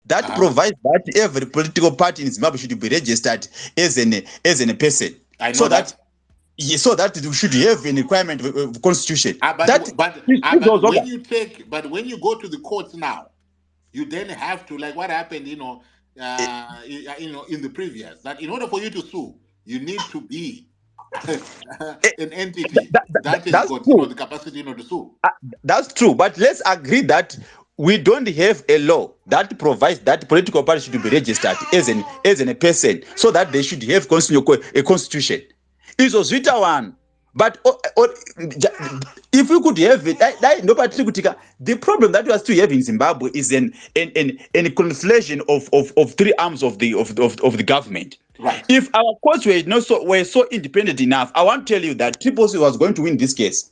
that provides that every political party in Zimbabwe should be registered as an person. I know that. So that we should have a requirement of constitution. But when you go to the courts now, you then have to, like what happened, in the previous, that in order for you to sue, you need to be an entity that has got the capacity to sue. That's true, but let's agree that we don't have a law that provides that political party should be registered as a person, so that they should have a constitution. It was written one, but if we could have it, the problem that we are still having in Zimbabwe is an conflation of three arms of the government. Right. If our courts were so independent enough, I want to tell you that Triple C was going to win this case.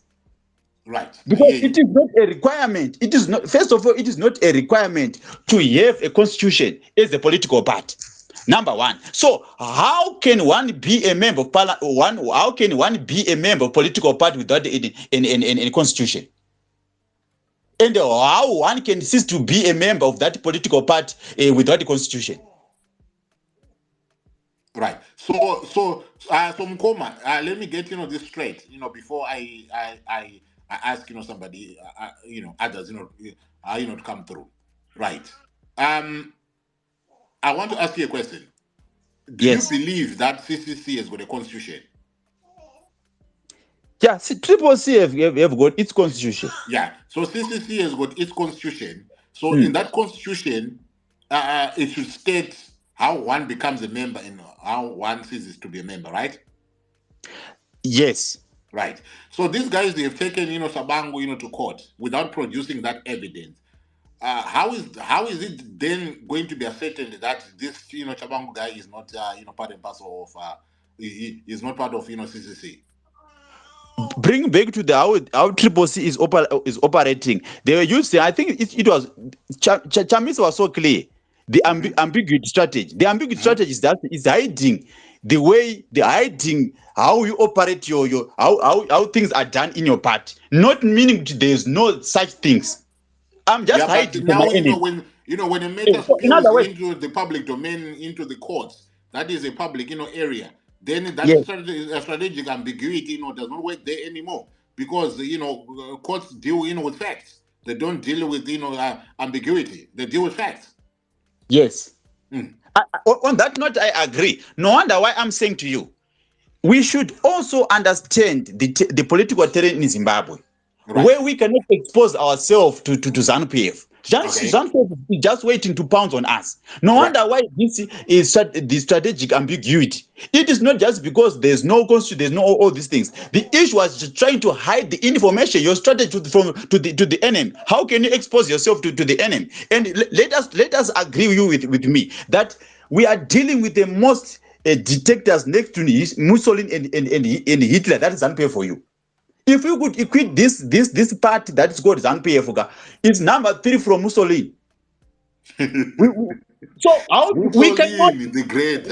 Right. Because it is not a requirement. It is not. First of all, it is not a requirement to have a constitution as a political party. Number one. So how can one be a member of How can one be a member of political party without a constitution? And how one can cease to be a member of that political party without a constitution? Right. So Mkoma, let me get this straight. Before I ask somebody others to come through. Right. I want to ask you a question. Do you believe that CCC has got a constitution? Yeah, Triple C have got its constitution. Yeah. So CCC has got its constitution. So in that constitution, it should state how one becomes a member and how one ceases to be a member, right? Yes. Right. So these guys, they have taken Tshabangu to court without producing that evidence. How is it then going to be ascertained that this Tshabangu guy is not part and parcel of he is not part of CCC? Bring back to how Triple C is operating. They were using, I think it was Chamisa was so clear. The ambiguity strategy. The ambiguity strategy is that is hiding how you operate how things are done in your party. Not meaning there's no such things. I'm just hiding. Now when a matter spills into the public domain, into the courts, that is a public area. Then that strategic ambiguity does not work there anymore, because courts deal with facts. They don't deal with ambiguity. They deal with facts. Yes. On that note, I agree. No wonder why I'm saying to you, we should also understand the political terrain in Zimbabwe, where we cannot expose ourselves to ZANU-PF. ZANU-PF is just waiting to pounce on us. No wonder why this is the strategic ambiguity. It is not just because there's no constitution, there's no all these things. The issue was just trying to hide the information, your strategy to the enemy. How can you expose yourself to the enemy? And let us agree with me that we are dealing with the most dictators next to Mussolini and Hitler. That is ZANU-PF for you. If you could equate this party that is called ZANU-PF, it's number 3 from Mussolini. So how we cannot the great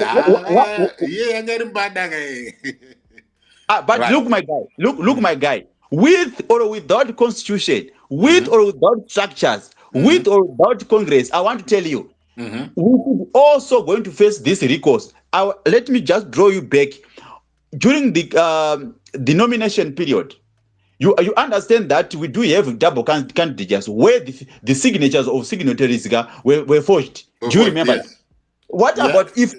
but look my guy, with or without constitution, with or without structures, with or without Congress, I want to tell you, we could also going to face this recourse. Let me just draw you back during the nomination period. You understand that we do have double candidates where the signatures of signatories were forged. Do you remember? Yes. What about if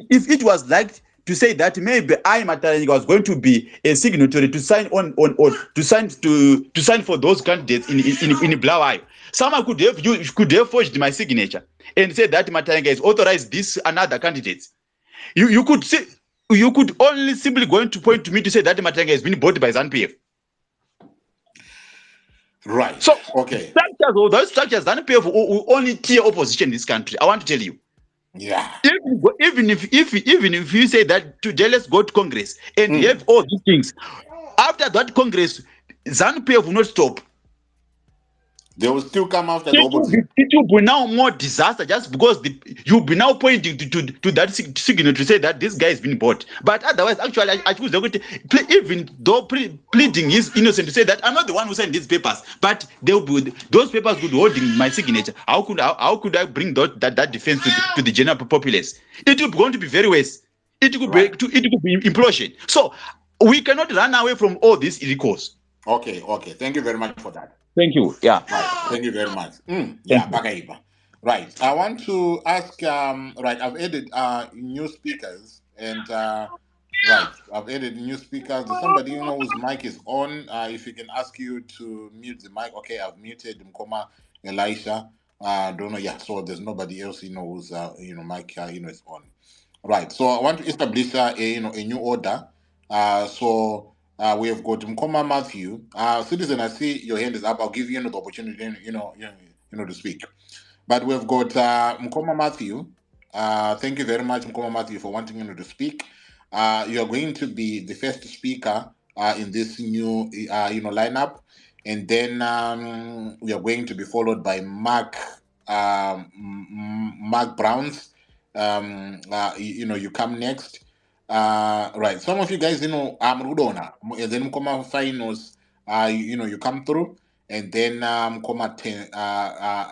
it was like to say that maybe I Mataranyiga was going to be a signatory to sign to sign for those candidates in Blawayo? Someone could have forged my signature and said that Mataranyiga is authorized this another candidate. You could only simply going to point to me to say that Mataranyiga has been bought by ZANU-PF. Right. So okay. Those structures ZANU-PF will only tear opposition in this country. I want to tell you. Yeah. Even if you say that today let's go to Congress and have all these things, after that Congress, ZANU-PF will not stop. They will still come after the opposition. It will be now more disaster just because you'll be now pointing to that signal to say that this guy has been bought. But otherwise, actually, I choose even though pleading his innocent to say that I'm not the one who signed these papers, but those papers could be holding my signature. How could I bring that defense to the general populace? It will be going to be very worse. It could be implosion. So we cannot run away from all these recourse. Okay. Thank you very much for that. Thank you. Yeah. Right. Thank you very much. Bakaiba. Right. I want to ask. Right. I've added new speakers, and right. I've added new speakers. There's somebody whose mic is on. If you can ask you to mute the mic. Okay. I've muted Mkoma Elisha. Don't know. Yeah. So there's nobody else whose mic is on. Right. So I want to establish a new order. So. We have got Mkoma Matthew. Citizen, I see your hand is up. I'll give you the opportunity, to speak. But we've got Mkoma Matthew. Thank you very much, Mkoma Matthew, for wanting to speak. You are going to be the first speaker in this new, lineup, and then we are going to be followed by Mark Browns. You come next. Right. Some of you guys, I'm Rudona. And then Mkoma Finals, you come through, and then Mkoma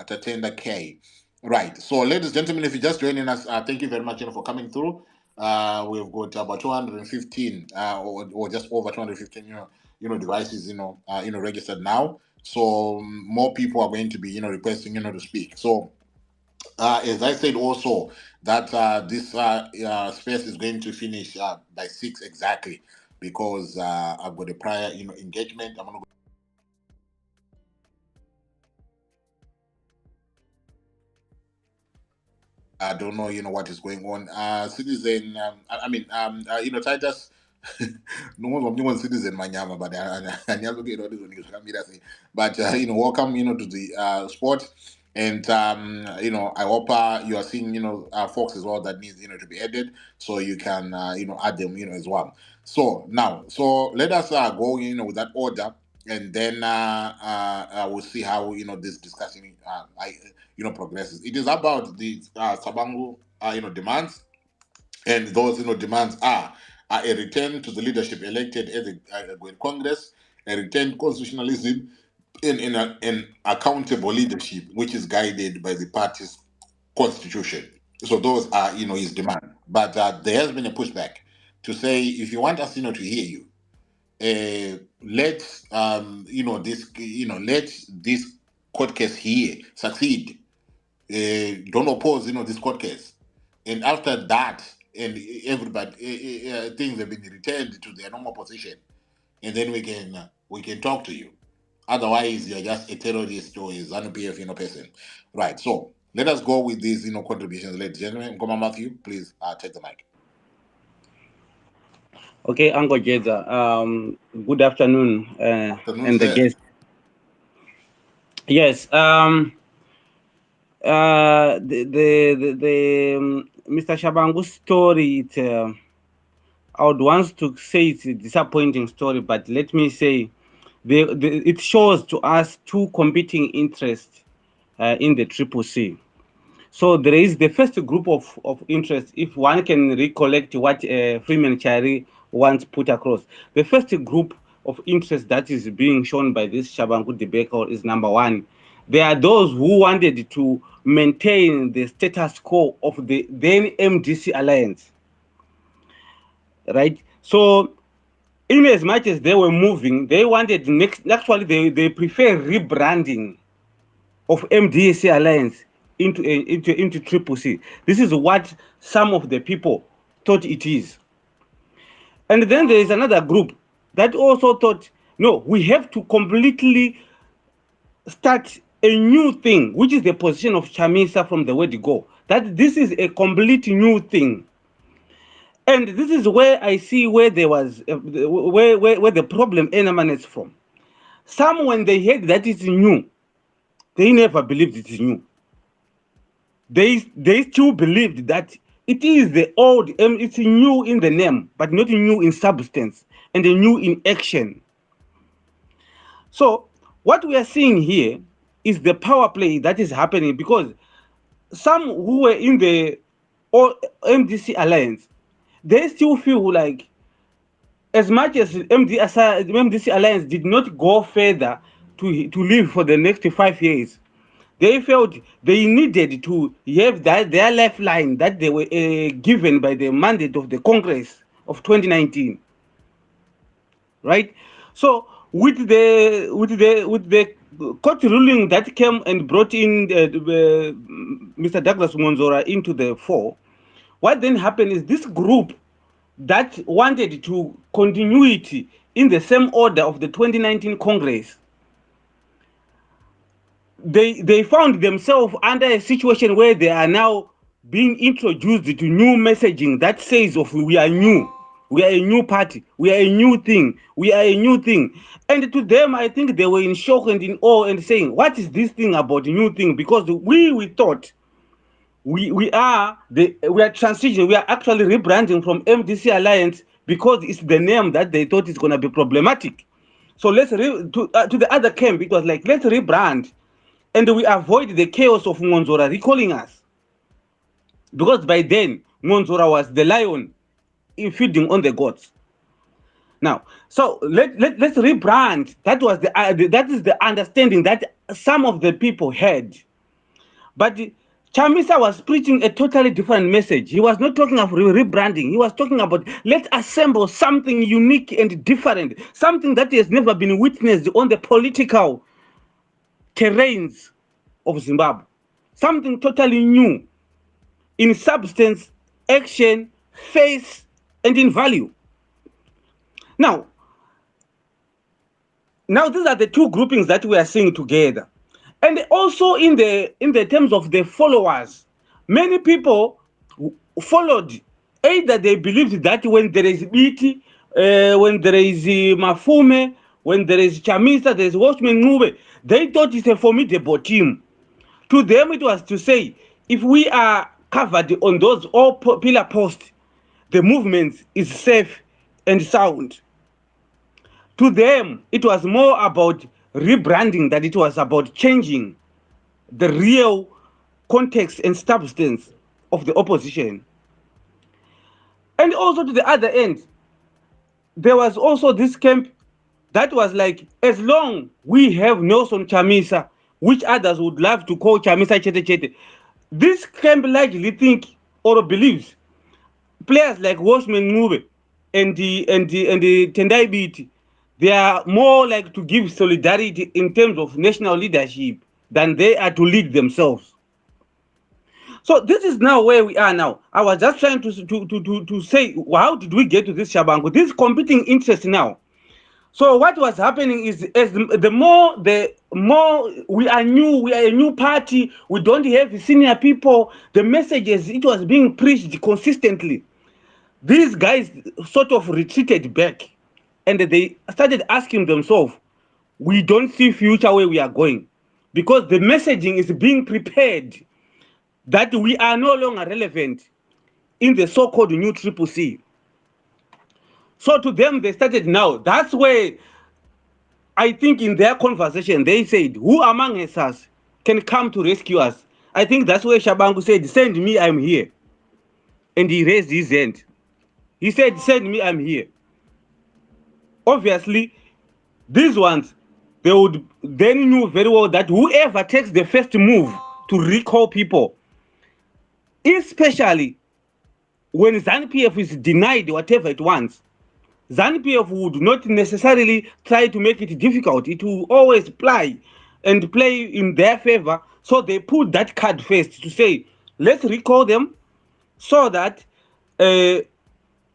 Tatenda K. Right. So, ladies and gentlemen, if you're just joining us, thank you very much for coming through. We've got about 215 or just over 215 devices registered now. So more people are going to be requesting to speak. So as I said also that this space is going to finish by 6 exactly, because I've got a prior engagement. I'm going to go. I don't know what is going on. Citizen, Titus. No one's citizen manyama, but welcome to the sport. And I hope you are seeing folks as well that needs to be added, so you can add them as well. So now, let us go with that order, and then we'll see how this discussion progresses. It is about the Tshabangu demands, and those demands are a return to the leadership elected at the Congress, a return to constitutionalism, in an accountable leadership which is guided by the party's constitution. So those are his demand. But there has been a pushback to say, if you want us to hear you, let let this court case here succeed. Don't oppose this court case, and after that, and everybody things have been returned to their normal position, and then we can talk to you. Otherwise, you're just a terrorist or a ZANU-PF person. Right. So let us go with these contributions, ladies and gentlemen. Ngoma Matthew, please take the mic. Okay, Uncle Jeza. Good afternoon, and the guest. Yes. The Mr. Tshabangu's story. I would want to say it's a disappointing story, but let me say, it shows to us two competing interests in the Triple C. So there is the first group of interest, if one can recollect what Freeman Chari once put across. The first group of interest that is being shown by this Tshabangu debacle is number one. There are those who wanted to maintain the status quo of the then MDC alliance. Right? So in as much as they were moving, they wanted actually they prefer rebranding of MDC alliance into Triple C. This is what some of the people thought it is. And then there is another group that also thought, no, we have to completely start a new thing, which is the position of Chamisa from the word go, that this is a complete new thing. And this is where I see where there was where the problem emanates from. Some, when they heard that it's new, they never believed it's new. They still believed that it is the old, it's new in the name, but not new in substance, and new in action. So what we are seeing here is the power play that is happening, because some who were in the MDC alliance, they still feel like, as much as MDC alliance did not go further to live for the next 5 years, they felt they needed to have their lifeline that they were given by the mandate of the Congress of 2019, right? So with the court ruling that came and brought in Mr. Douglas Monzora into the fore, what then happened is this group that wanted to continuity in the same order of the 2019 Congress, they found themselves under a situation where they are now being introduced to new messaging that says of we are new, we are a new party, we are a new thing, we are a new thing. And to them, I think they were in shock and in awe and saying, what is this thing about a new thing? Because we thought we are transitioning, we are actually rebranding from MDC Alliance because it's the name that they thought is going to be problematic. So let's to the other camp, it was like, let's rebrand, and we avoid the chaos of Monzora recalling us, because by then Monzora was the lion in feeding on the goats. Now, so let's rebrand. That was that is the understanding that some of the people had, but Chamisa was preaching a totally different message. He was not talking of rebranding. He was talking about, let's assemble something unique and different, something that has never been witnessed on the political terrains of Zimbabwe, something totally new in substance, action, face, and in value. Now these are the two groupings that we are seeing together. And also in the terms of the followers, many people followed. Either they believed that when there is Biti, when there is Mafume, when there is Chamisa, there is Watchman Ngube, they thought it's a formidable team. To them, it was to say, if we are covered on those all pillar posts, the movement is safe and sound. To them, it was more about rebranding than it was about changing the real context and substance of the opposition. And also to the other end, there was also this camp that was like, as long we have Nelson Chamisa, which others would love to call Chamisa Chete Chete, this camp largely think or believes players like Watchman Ngube and the Tendai Biti, they are more like to give solidarity in terms of national leadership than they are to lead themselves. So this is now where we are now. I was just trying to say, how did we get to this Tshabangu? This competing interest now. So what was happening is, as the more we are new, we are a new party, we don't have senior people, the messages, it was being preached consistently. These guys sort of retreated back, and they started asking themselves, we don't see future where we are going, because the messaging is being prepared that we are no longer relevant in the so-called new Triple C. So to them, they started now. That's where I think in their conversation, they said, who among us can come to rescue us? I think that's where Tshabangu said, send me, I'm here. And he raised his hand. He said, send me, I'm here. Obviously, these ones, they knew very well that whoever takes the first move to recall people, especially when ZANU-PF is denied whatever it wants, ZANU-PF would not necessarily try to make it difficult. It will always play in their favor. So they put that card first to say, let's recall them so that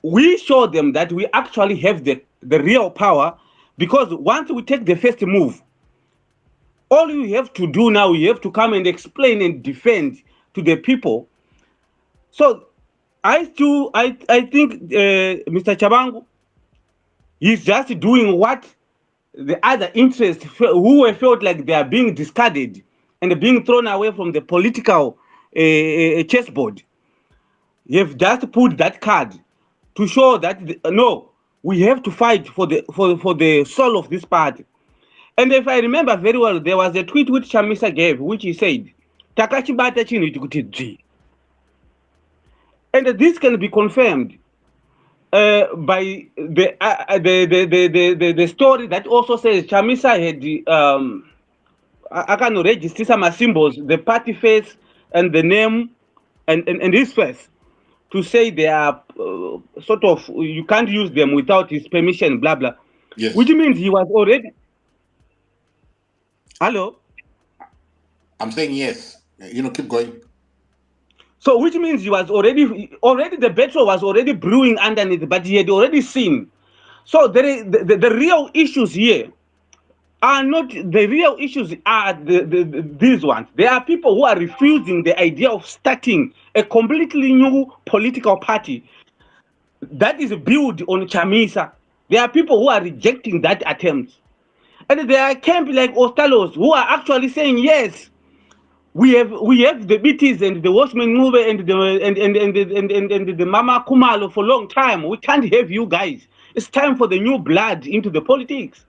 we show them that we actually have the real power. Because once we take the first move, all you have to do now, you have to come and explain and defend to the people. So I think Mr. Tshabangu, he's just doing what the other interests who felt like they are being discarded and being thrown away from the political chessboard. You've just put that card to show that no, we have to fight for the soul of this party. And if I remember very well, there was a tweet which Chamisa gave, which he said, "Takachibata chino kuti dzvi." And this can be confirmed by the story that also says Chamisa had I can register some symbols, the party face and the name and his face, to say they are sort of, you can't use them without his permission, blah blah. Yes. Which means he was already. Hello. I'm saying yes. Keep going. So which means he was already the battle was already brewing underneath, but he had already seen. So there is the real issues here are not the real issues are these ones. There are people who are refusing the idea of starting a completely new political party that is built on Chamisa. There are people who are rejecting that attempt. And there are camps like Ostalos who are actually saying, yes, we have the BTs and the Watchmen movement and the Mama Kumalo for a long time. We can't have you guys. It's time for the new blood into the politics.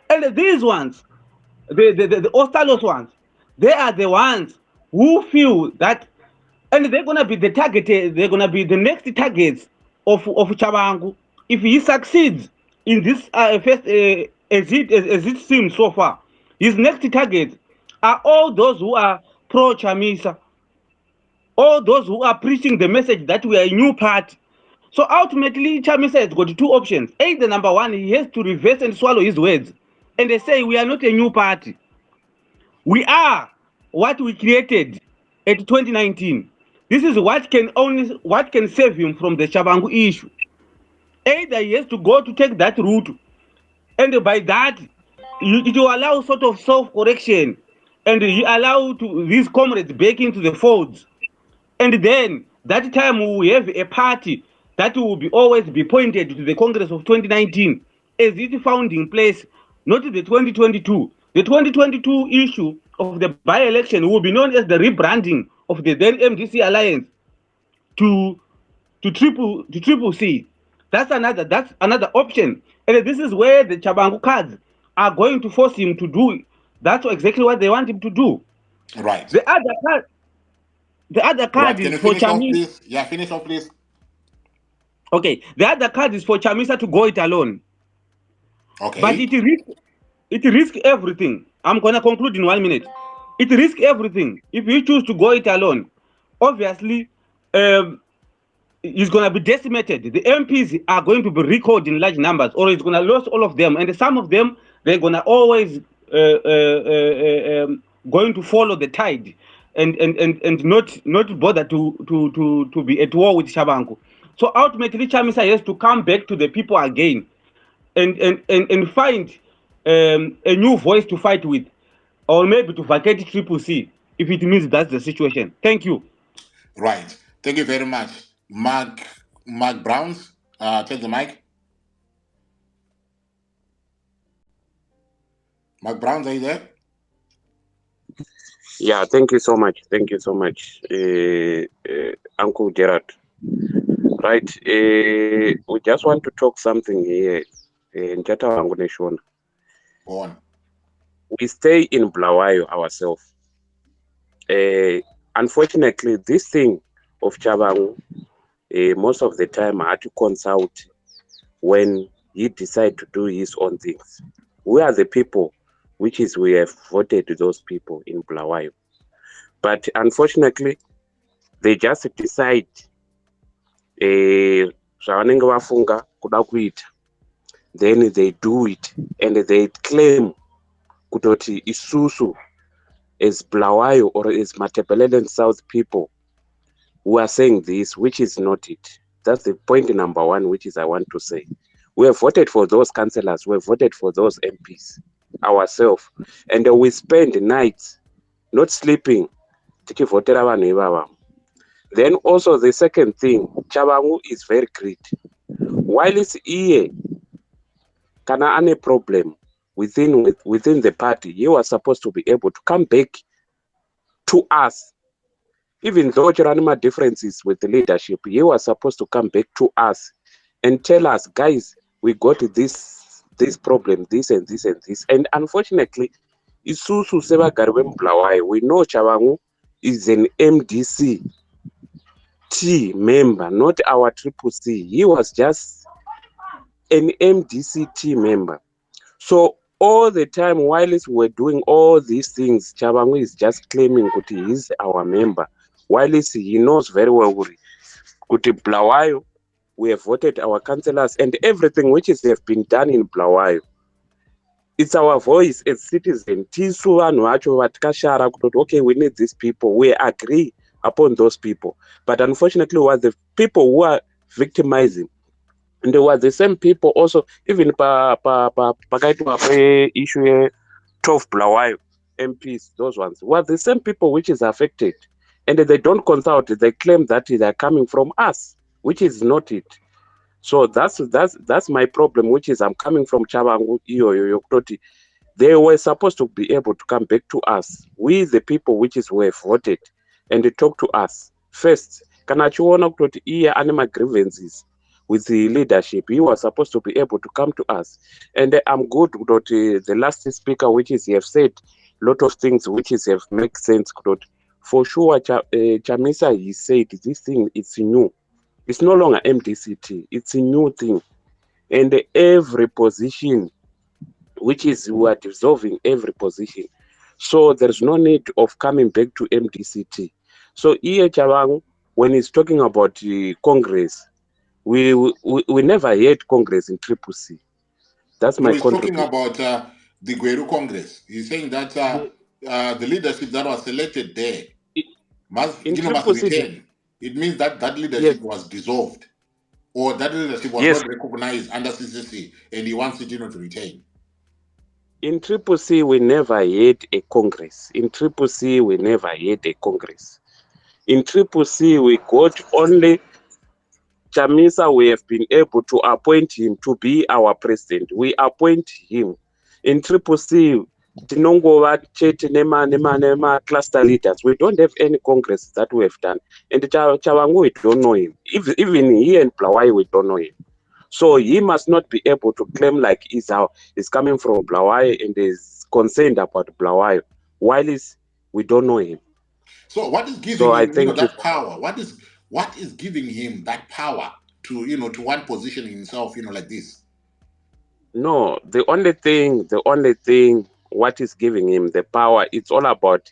And these ones, the Ostalos ones, they are the ones who feel that, and they're gonna be the target. They're gonna be the next targets of Tshabangu if he succeeds in this first as it seems so far. His next targets are all those who are pro Chamisa, all those who are preaching the message that we are a new party. So ultimately, Chamisa has got two options. Either number one, he has to reverse and swallow his words, and they say we are not a new party. We are what we created at 2019. This is what can save him from the Tshabangu issue. Either he has to go to take that route, and by that, it will allow sort of self-correction, and he allow these comrades back into the folds. And then that time we will have a party that will always be pointed to the Congress of 2019 as its founding place, not the 2022. The 2022 issue of the by-election will be known as the rebranding of the then MDC alliance to triple C. That's another option. And this is where the Tshabangu cards are going to force him to do. That's exactly what they want him to do. Right. The other card is for Chamisa. Yeah, finish off, please. Okay, the other card is for Chamisa to go it alone. Okay. But it risks everything. I'm gonna conclude in 1 minute. It risks everything if you choose to go it alone. Obviously, he's gonna be decimated. The MPs are going to be recalled in large numbers, or he's gonna lose all of them, and some of them they're gonna always going to follow the tide. And not bother to be at war with Tshabangu. So ultimately, Chamisa has to come back to the people again, and find a new voice to fight with, or maybe to vacate Triple C if it means that's the situation. Thank you. Right. Thank you very much, Mark Browns. Take the mic. Mark Browns, are you there? Yeah, thank you so much. Thank you so much, Uncle Gerard. Right, we just want to talk something here. In Go on. We stay in Bulawayo ourselves. Unfortunately, this thing of Tshabangu, most of the time I had to consult when he decide to do his own things. We are the people, which is we have voted those people in Bulawayo. But unfortunately, they just decide then they do it, and they claim kutoti isusu as Bulawayo or as Matebeleland South people who are saying this, which is not it. That's the point number one, which is I want to say. We have voted for those councillors, we have voted for those MPs ourselves, and we spend nights not sleeping. Then also the second thing, Tshabangu is very great. While it's here, kana any problem within the party, you are supposed to be able to come back to us. Even though there are differences with the leadership, you are supposed to come back to us and tell us, guys, we got this this problem, this and this and this. And unfortunately, isusu sevagari vemubulawayo, we know Tshabangu is an MDC T member, not our triple C. He was just an MDCT member. So all the time while we're doing all these things, Tshabangu is just claiming that he is our member. While he knows very well Kuti Bulawayo, we have voted our councillors and everything which is have been done in Bulawayo. It's our voice as citizens. Okay, we need these people. We agree upon those people. But unfortunately, what the people who are victimizing, and they were the same people also, even issue 12 Bulawayo MPs, those ones, were the same people which is affected. And they don't consult, they claim that they're coming from us, which is not it. So that's my problem, which is I'm coming from Tshabangu. They were supposed to be able to come back to us, we the people which is were voted, and they talk to us first. Kanachiona kutoti iya anima grievances with the leadership, he was supposed to be able to come to us. And I'm good that the last speaker which is he have said a lot of things which is have make sense. For sure, Chamisa, he said this thing it's new. It's no longer MDCT. It's a new thing. And every position, which is we are dissolving every position. So there's no need of coming back to MDCT. So here, Tshabangu, when he's talking about Congress, we never had Congress in Triple C. That's my contribution. He's talking about the Gweru Congress. He's saying that the leadership that was selected there must retain. It means that leadership was dissolved, or that leadership was not recognized under CCC, and he wants it to retain. In Triple C, we never had a Congress. In Triple C, we never had a Congress. In Triple C, we got only Chamisa. We have been able to appoint him to be our president. We appoint him. In Triple C, Tinongova Chet Nema cluster leaders. We don't have any Congress that we have done. And Tshabangu, we don't know him. Even here in Bulawayo, we don't know him. So he must not be able to claim like he's coming from Bulawayo and is concerned about Bulawayo, while we don't know him. So what is giving him that power? What is giving him that power to one position himself, like this? No, the only thing what is giving him the power, it's all about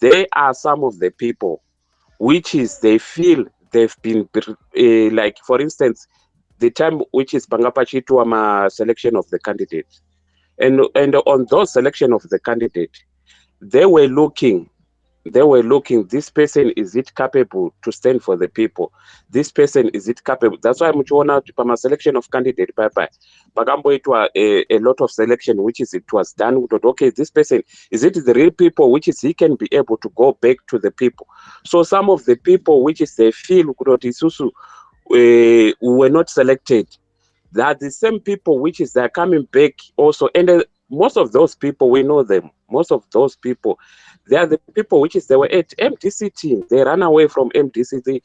they are some of the people which is they feel they've been like, for instance, the time which is Bangapachi Tuama selection of the candidate. And on those selection of the candidate, they were looking, this person, is it capable to stand for the people? This person, is it capable? That's why I'm showing out a selection of candidate. Bagambo, it was a lot of selection, which is it was done. Okay, this person, is it the real people, which is he can be able to go back to the people? So some of the people, which is they feel Isusu, were not selected. They are the same people which is they're coming back also, and most of those people we know them. Most of those people, they are the people which is they were at MDCT. They ran away from MDCT.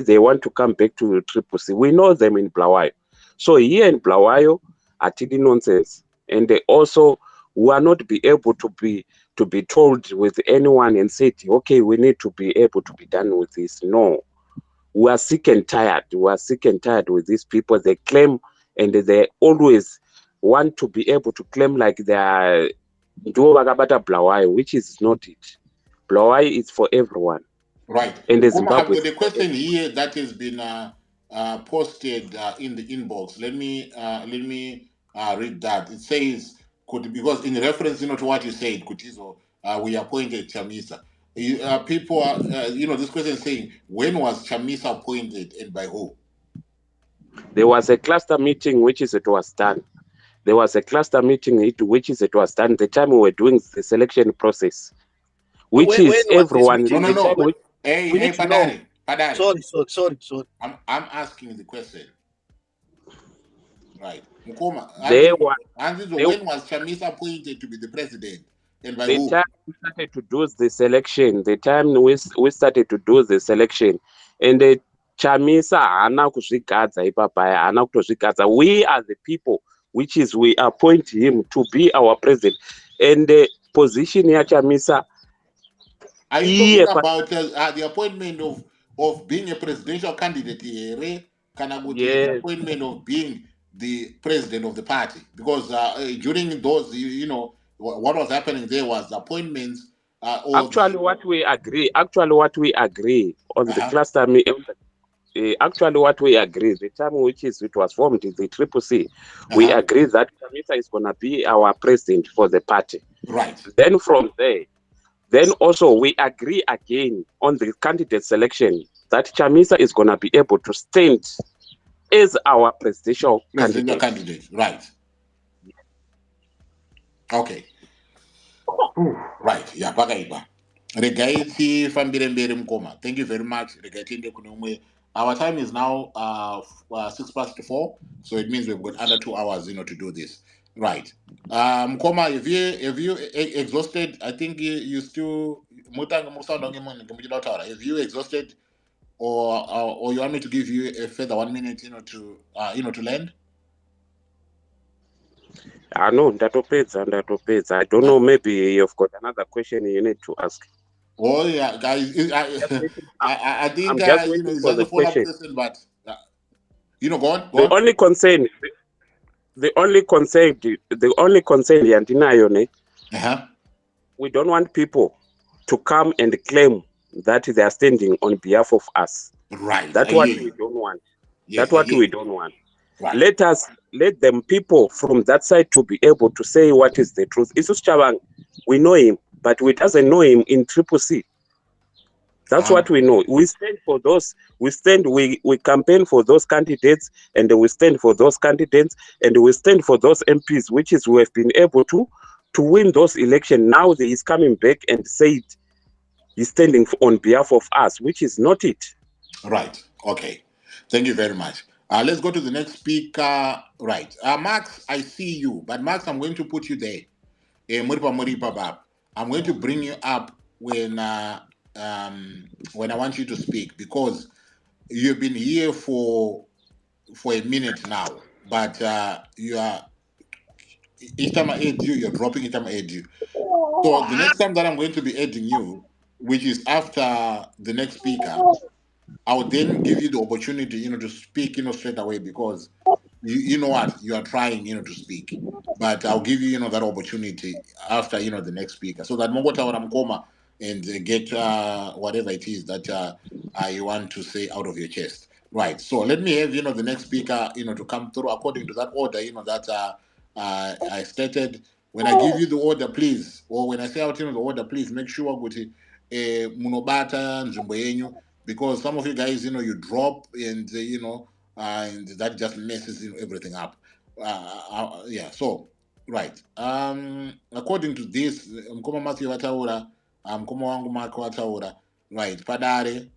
They want to come back to Triple C. We know them in Bulawayo. So here in Bulawayo, atidi nonsense, and they also will not be able to be told with anyone and said, okay, we need to be able to be done with this. No. We are sick and tired. We are sick and tired with these people. They claim, and they always want to be able to claim like they are Bulawayo, which is not it. Bulawayo is for everyone. Right. And Zimbabwe. The question here that has been posted in the inbox. Let me read that. It says, because in reference, to what you said, Kutizo, we appointed Chamisa. People are, this question is saying, when was Chamisa appointed and by who? There was a cluster meeting which is it was done. There was a cluster meeting which is it was done the time we were doing the selection process, which is everyone. No. Hey, Padari. Sorry. I'm asking the question. Right. Mukoma, when was Chamisa appointed to be the president? And by who? The time we started to do the selection, we started to do the selection, and the Chamisa ana kuzvigadza ipapaya, ana kutozvigadza. We are the people which is we appoint him to be our president. And the position here, Chamisa. Are you talking about the appointment of being a presidential candidate here? The appointment of being the president of the party? Because during those, what was happening there was appointments. Actually, what we agree on the cluster meeting. Actually, what we agree, the time which is it was formed, the Triple C, we agree that Chamisa is going to be our president for the party. Right. Then from there, then also we agree again on the candidate selection that Chamisa is going to be able to stand as our presidential candidate. Right. Okay. Right. Yeah, Bagaiba. Regaiti Fambirembere Mkoma. Thank you very much. Regaiti Kunumwe. Our time is now 4:06, so it means we've got under 2 hours, to do this. Right. Mkoma, have you exhausted? I think you still have you exhausted, or you want me to give you a further 1 minute, to land? No, ndatopedza. I don't know, maybe you've got another question you need to ask. Oh yeah, guys. I think I'm just waiting for the question. But go on. The only concern, Yantinayone, we don't want people to come and claim that they are standing on behalf of us. Right. That's what we don't want. Yes, that's what we don't want. Right. Let them people from that side to be able to say what is the truth. Isus Tshabangu, we know him, but we doesn't know him in Triple C. That's what we know. We stand for those. We campaign for those candidates, and we stand for those candidates, and we stand for those MPs, which is we have been able to win those elections. Now he is coming back and said he's standing on behalf of us, which is not it. Right. Okay. Thank you very much. Let's go to the next speaker. Right. Max, I see you, but Max, I'm going to put you there. I'm going to bring you up when I want you to speak, because you've been here for a minute now, but you are, each time I add you, you're dropping. Each time I add you. So the next time that I'm going to be adding you, which is after the next speaker, I will then give you the opportunity, to speak, straight away, because you know what, you are trying, to speak. But I'll give you, that opportunity after, the next speaker, so that Mongota Ramkoma and get whatever it is that you want to say out of your chest. Right. So let me have, the next speaker, to come through according to that order, that I stated. When I give you the order, please, or when I say out, the order, please make sure munobata nzvimbo yenyu, because some of you guys, you drop, and and that just messes everything up. Yeah. So right. According to this, mkoma Matthew wataura, mkoma wangu Mark wataura. Right. Padare,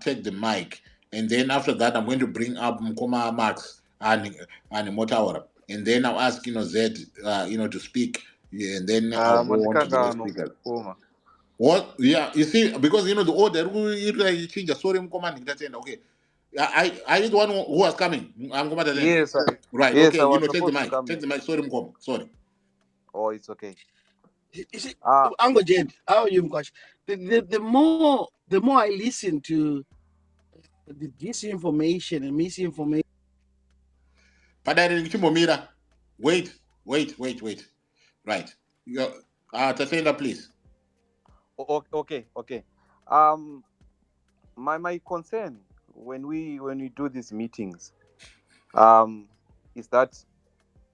take the mic, and then after that, I'm going to bring up mkoma Max and Motaura, and then I'll ask Zed, to speak, and then I'll go on to the next speaker. What? Yeah, you see, because the order you change the story commanding that end. Okay, I need one who was coming. I'm going to Yes, right. Yes, okay, take the mic. Take the mic. Sorry. Oh, it's okay. You see, Uncle Jed, how are you, Mkosh? The more I listen to the disinformation and misinformation. Wait. Right. Tatenda, please. Okay. My concern when we do these meetings, is that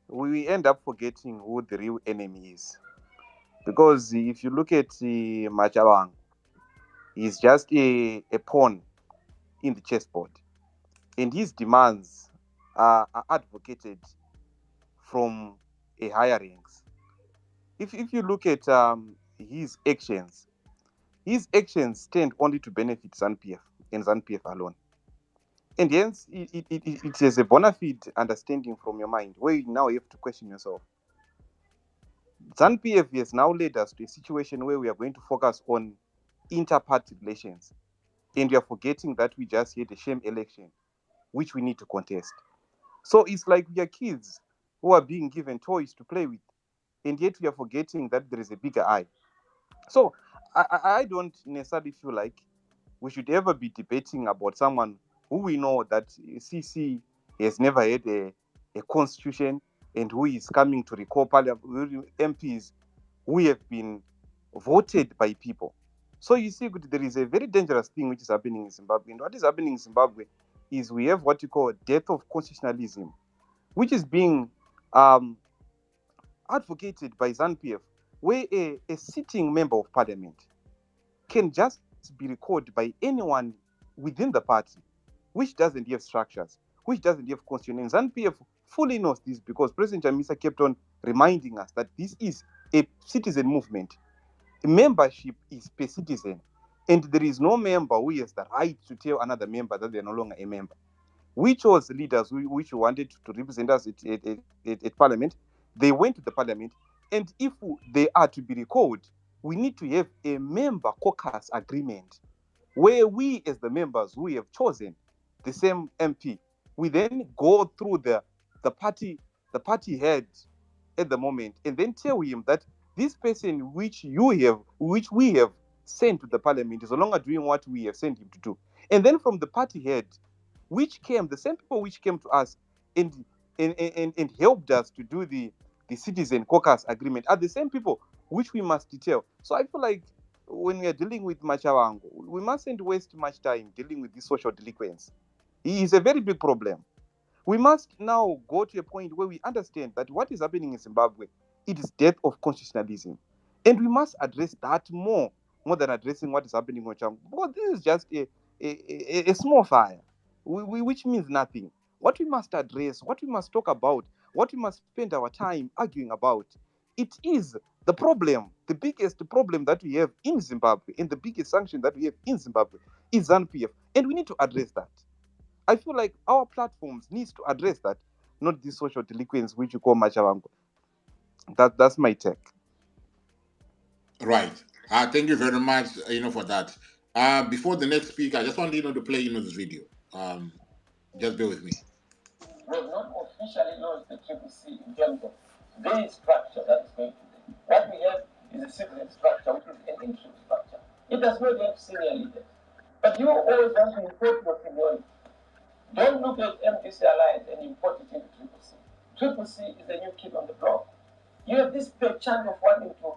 we end up forgetting who the real enemy is. Because if you look at Tshabangu, he's just a pawn in the chessboard, and his demands are advocated from a higher ranks. If you look at his actions tend only to benefit ZANU-PF and ZANU-PF alone. And hence, it is a bona fide understanding from your mind, where you now have to question yourself. ZANU-PF has now led us to a situation where we are going to focus on inter-party relations, and we are forgetting that we just had a sham election, which we need to contest. So it's like we are kids who are being given toys to play with, and yet we are forgetting that there is a bigger eye. So I don't necessarily feel like we should ever be debating about someone who we know that CC has never had a constitution, and who is coming to recall MPs who have been voted by people. So you see, there is a very dangerous thing which is happening in Zimbabwe. And what is happening in Zimbabwe is we have what you call death of constitutionalism, which is being advocated by ZANU-PF, where a sitting member of parliament can just be recalled by anyone within the party, which doesn't have structures, which doesn't have constitution. And ZANU-PF fully knows this, because President Chamisa kept on reminding us that this is a citizen movement. Membership is per citizen, and there is no member who has the right to tell another member that they're no longer a member. We chose leaders which wanted to represent us at parliament. They went to the parliament, and if they are to be recalled, we need to have a member caucus agreement, where we, as the members who have chosen the same MP, we then go through the party head at the moment, and then tell him that this person which we have sent to the parliament is no longer doing what we have sent him to do. And then from the party head, the same people which came to us and helped us to do the citizen caucus agreement, are the same people which we must detail. So I feel like when we are dealing with Machawango, we mustn't waste much time dealing with these social delinquents. He is a very big problem. We must now go to a point where we understand that what is happening in Zimbabwe, it is death of constitutionalism. And we must address that more than addressing what is happening in Changu. Because this is just a small fire, which means nothing. What we must address, what we must talk about, what we must spend our time arguing about, it is the problem. The biggest problem that we have in Zimbabwe, and the biggest sanction that we have in Zimbabwe, is ZANU-PF. And we need to address that. I feel like our platforms needs to address that, not these social delinquents which you call Machawango. That's my take. Right. Thank you very much, for that. Before the next speaker, I just want to play, this video. Just bear with me. We have not officially launched the CCC in terms of the structure that is going to be. What we have is a secret structure, which is an interim structure. It does not have senior leaders. But you always want to import your seniority. Don't look at MDC Alliance and import it into CCC. CCC is a new kid on the block. You have this chance of wanting to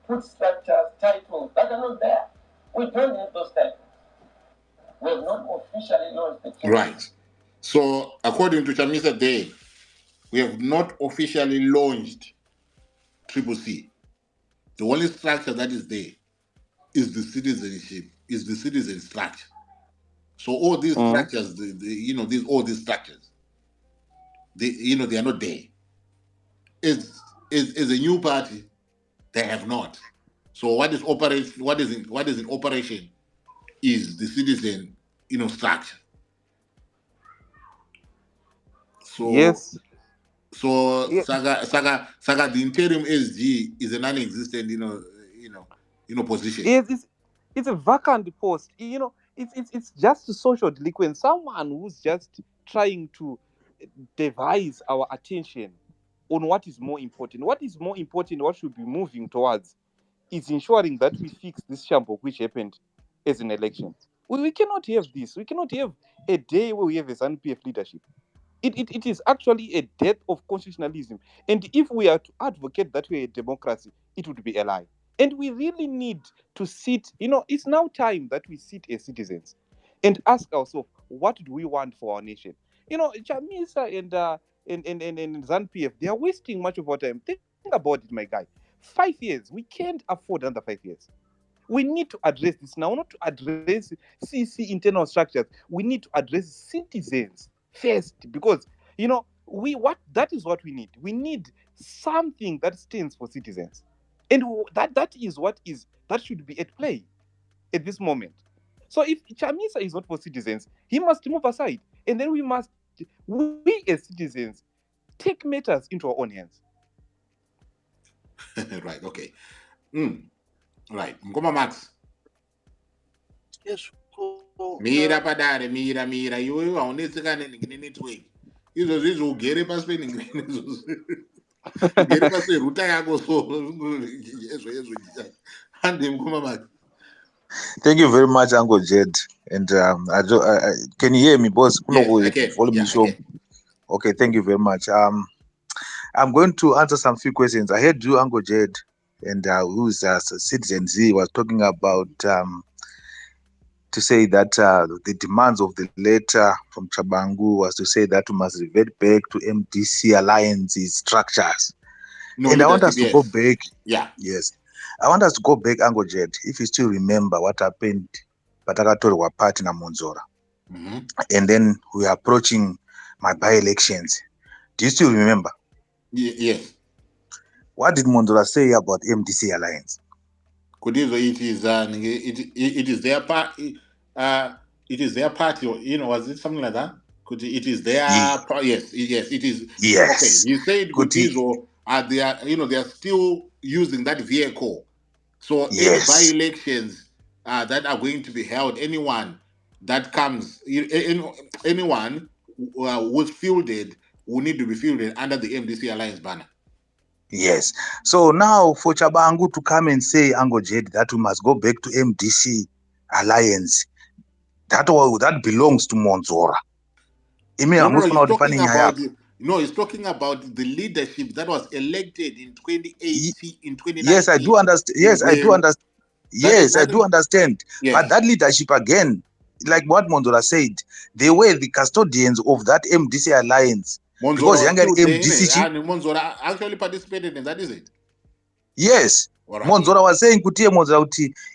put structures, titles that are not there. We don't have those titles. We have not officially launched the CCC. Right. So, according to Chamisa Day, we have not officially launched CCC. The only structure that is there is the citizenship, is the citizen structure. So all these structures, all these structures, they are not there. As a new party, they have not. So what is in operation is the citizen, structure. So yes. So Saga, the interim SG is a non-existent, position. It's a vacant post. It's just a social delinquent. Someone who's just trying to devise our attention on what is more important. What is more important, what should be moving towards, is ensuring that we fix this shambles which happened as an election. We cannot have this. We cannot have a day where we have a ZANU-PF leadership. It is actually a death of constitutionalism. And if we are to advocate that we're a democracy, it would be a lie. And we really need to sit, it's now time that we sit as citizens and ask ourselves, what do we want for our nation? Chamisa and ZANU-PF, they are wasting much of our time. Think about it, my guy. 5 years, we can't afford another 5 years. We need to address this now, not to address CC internal structures. We need to address citizens first, because that is what we need. We need something that stands for citizens, and that should be at play at this moment. So if Chamisa is not for citizens, he must move aside, and then we as citizens take matters into our own hands. Right. Okay. Right. Ngoma Max. Yes. Mira padare, mira iwe haunetsekane network. izvo zvizvo ugere pasi peningweni izvozvo ugere pasi peruta yako so ezvo hande mukoma maki. Thank you very much, Uncle Jed. And can you hear me, boss? Yes, I can. Yeah, I can. Okay, thank you very much. I'm going to answer some few questions. I heard you, Uncle Jed, and who's Citizen Z was talking about to say that the demands of the letter from Tshabangu was to say that we must revert back to MDC alliances structures. No, and I want us to go back. Yeah. Yes. I want us to go back, Uncle Jed, if you still remember what happened Patakatorwa party na Monzora. And then we are approaching my by-elections. Do you still remember? Yes. What did Monzora say about MDC alliance? It is their party. It is their party. Was it something like that? It is their yes, it is. Yes. Okay. You said Kudizo they are they are still using that vehicle. So any by-elections that are going to be held, anyone that comes, anyone who's fielded will need to be fielded under the MDC alliance banner. Yes. So now for Tshabangu to come and say, Uncle Jed, that we must go back to MDC alliance, that belongs to Monzora. He's talking about the leadership that was elected in 2018, in 2019. Yes, I do understand. Yes, I do understand. Yes, I do understand. Yes. But that leadership again, like what Monzora said, they were the custodians of that MDC alliance. Monzora because younger MDC Monzora actually participated in that, is it? Yes. Right. Monzora was saying Monzora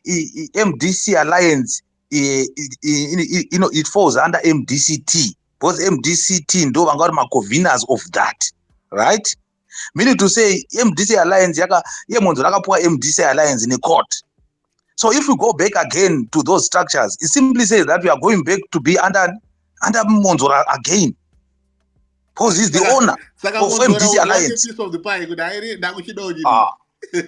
MDC alliance it falls under MDCT. Both MDCT and Makovinas of that. Right? Meaning to say MDC alliance Monzora MDC alliance in a court. So if we go back again to those structures, it simply says that we are going back to be under Monzora again. Because he's the owner of MDC alliance.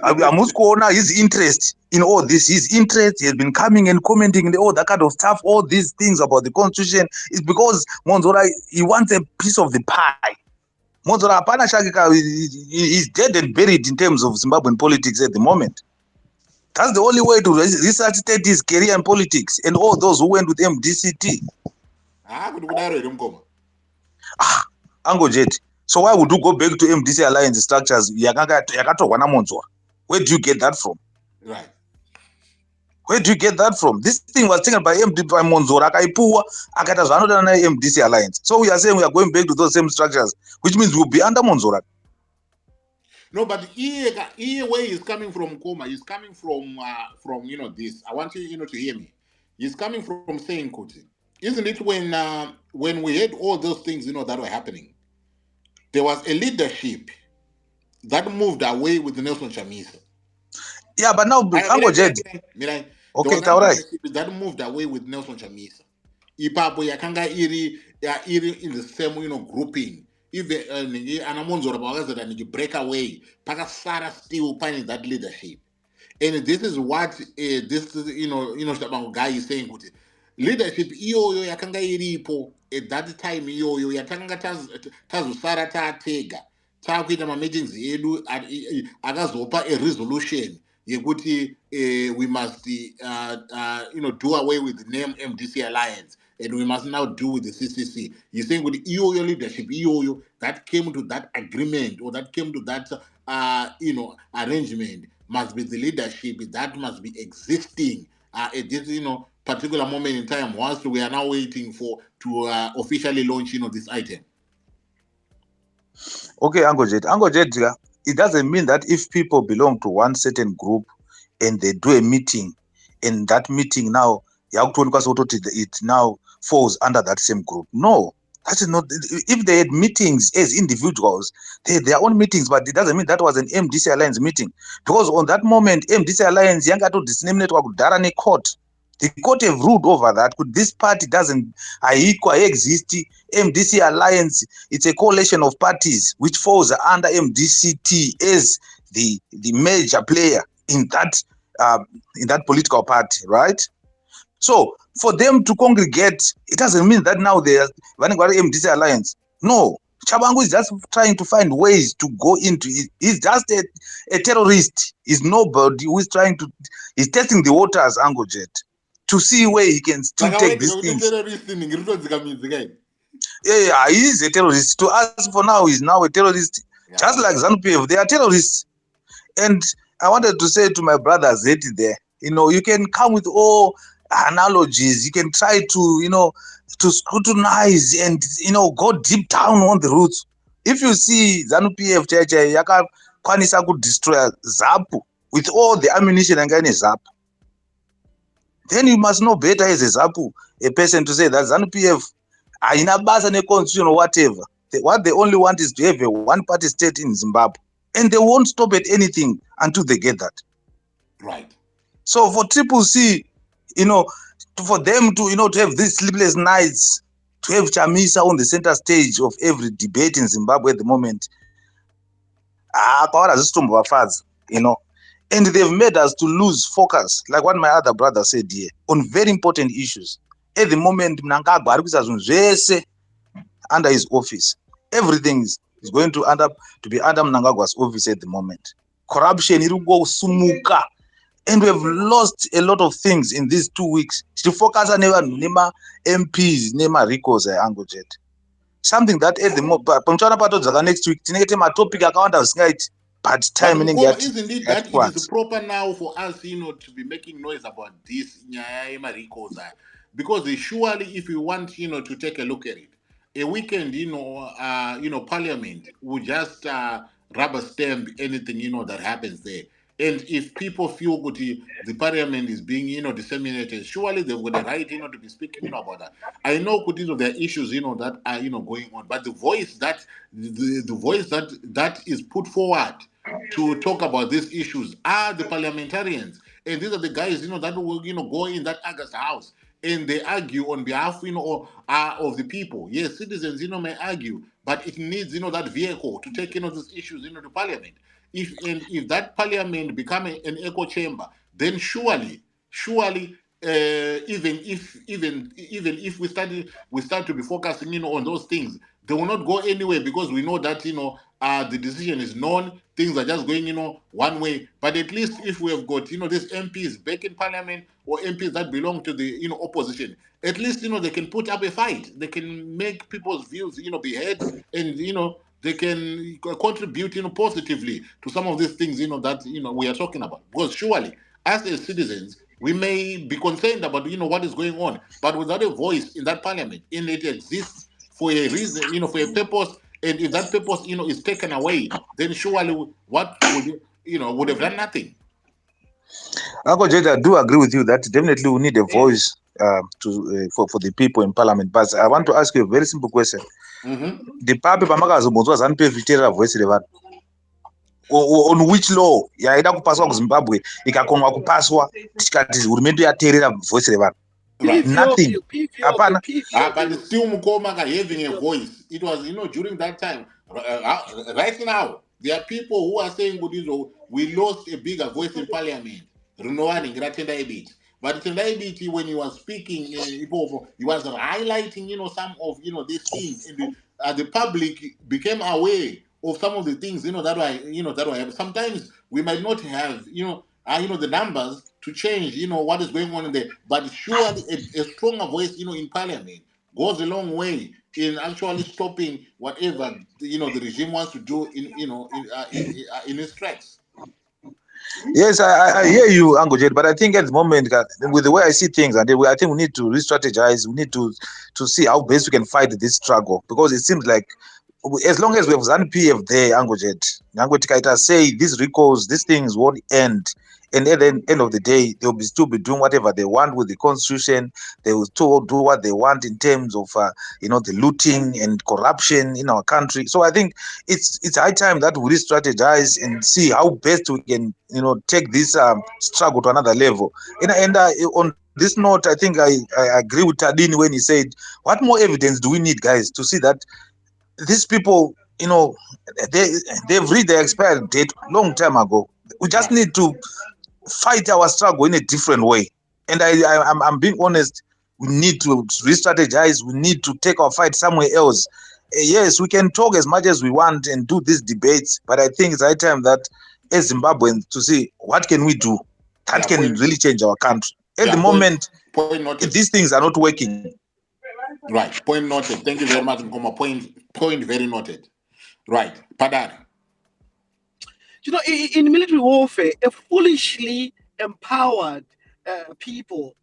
I must owner his interest in all this. His interest, he has been coming and commenting and all that kind of stuff, all these things about the constitution, is because Monzora, he wants a piece of the pie. Monzora is dead and buried in terms of Zimbabwean politics at the moment. That's the only way to resuscitate his career in politics and all those who went with MDCT. Uncle Jed, so why would you go back to MDC alliance structures? Where do you get that from? Right. Where do you get that from? This thing was taken by Monzora, MDC alliance. So we are saying we are going back to those same structures, which means we'll be under Monzora. No, but where he's coming from, he's coming from this. I want you to hear me. He's coming from saying, Kuti, isn't it when we had all those things that were happening, there was a leadership that moved away with Nelson Chamisa. Yeah, but now Uncle Jed. Okay, it's all right. That moved away with Nelson Chamisa. Ipapo yakanga iri in the same grouping. Even Anamonzora Bawazada break away. Pakasara still finding that leadership. And this is what this Tshabangu guy is saying. Leadership iyoyo yakanga iripo at that time iyoyo yakanga tazusara tatega takuita ma-meetings edu akazopa a resolution yekuti we must do away with the name MDC Alliance and we must now do with the CCC. You're saying with the EOO leadership, EOO that came to that agreement or that came to that arrangement must be the leadership that must be existing at this particular moment in time whilst we are now waiting to officially launch this item. Okay, Uncle Jed, it doesn't mean that if people belong to one certain group and they do a meeting, and that meeting now it now falls under that same group. No, that is not. If they had meetings as individuals, they had their own meetings, but it doesn't mean that was an MDC Alliance meeting. Because on that moment, MDC Alliance yanga to disseminate Darani court. The court have ruled over that. This party doesn't exist. MDC Alliance, it's a coalition of parties which falls under MDCT as the major player in that political party, right? So for them to congregate, it doesn't mean that now they are running MDC Alliance. No, Tshabangu is just trying to find ways to go into it. He's just a terrorist. He's nobody who is trying to, he's testing the waters, Angojet, to see where he can still take these things. Yeah, he is a terrorist. To us for now, he's now a terrorist. Just like ZANU-PF, they are terrorists. And I wanted to say to my brother Zeti there, you can come with all analogies. You can try to, to scrutinize and, go deep down on the roots. If you see ZANU-PF, yakakwanisa could destroy ZAPU with all the ammunition and ZAPU, then you must know better as a ZAPU, a person to say that ZANU-PF, haina basa ne-constitution or whatever. What they only want is to have a one-party state in Zimbabwe. And they won't stop at anything until they get that. Right. So for Triple C, for them to have these sleepless nights, to have Chamisa on the center stage of every debate in Zimbabwe at the moment, and they've made us to lose focus, like what my other brother said here, on very important issues. At the moment, under his office, everything is going to end up to be under Mnangagwa's office at the moment. Corruption, sumuka, and we have lost a lot of things in these 2 weeks. To focus on Nema MPs, Nema Ricos, Angojet. Something that at the moment, next week, my topic account of Skype. But time isn't it that it is proper now for us, to be making noise about this Ricos? Because surely, if we want, to take a look at it, a weekend, Parliament will just rubber stamp anything, that happens there. And if people feel good, the Parliament is being, disseminated, surely they've got the right, to be speaking, about that. I know, there are issues, that are, going on, but the voice that the voice that is put forward to talk about these issues are the parliamentarians, and these are the guys, that will, go in that August house. And they argue on behalf, of the people. Yes, citizens, may argue, but it needs, that vehicle to take, these issues, to Parliament. If that Parliament become an echo chamber, then surely, even if we start to be focusing, on those things, they will not go anywhere, because we know that, the decision is known. Things are just going, one way. But at least if we have got, these MPs back in Parliament, or MPs that belong to the, opposition, at least, they can put up a fight. They can make people's views, be heard, and, they can contribute, positively to some of these things, that, we are talking about. Because surely, as citizens, we may be concerned about, what is going on, but without a voice in that Parliament, and it exists for a reason, for a purpose, and if that purpose, is taken away, then surely what would have done nothing. Uncle Jed, I do agree with you that definitely we need a voice for the people in Parliament. But I want to ask you a very simple question. The papi pamakazombonzwa ZANU-PF ichiteerera voice revanhu, on which law yaida kupaswa kuZimbabwe ikakonwa kupaswa tikati hurumende yateerera voice revanhu? Nothing. But still Mukoma having a voice. It was, during that time. Right now, there are people who are saying, we lost a bigger voice in Parliament. But Tendai, when he was speaking, he was highlighting, some of, these things, and the public became aware of some of the things, that were. Sometimes we might not have, the numbers to change, what is going on in there. But surely a stronger voice, in Parliament goes a long way in actually stopping whatever, the regime wants to do in its tracks. Yes, I hear you, Angojed, but I think at the moment, with the way I see things, and I think we need to re-strategize. We need to see how best we can fight this struggle, because it seems like as long as we have ZANU-PF there, Angojed, say these recalls, these things won't end. And at the end of the day, they'll still be doing whatever they want with the constitution. They will still do what they want in terms of, the looting and corruption in our country. So I think it's high time that we re-strategize and see how best we can, take this struggle to another level. And on this note, I think I agree with Tadini when he said, what more evidence do we need, guys, to see that these people, they've reached their expired date long time ago. We just need to fight our struggle in a different way. And I'm being honest, we need to re-strategize. We need to take our fight somewhere else. yes, we can talk as much as we want and do these debates, but I think it's high time that as Zimbabweans to see what can we do that can really change our country. At the moment, point noted. These things are not working. Right. Point noted. Thank you very much, Nkoma. Point very noted. Right. Padar. You know, in military warfare, a foolishly empowered people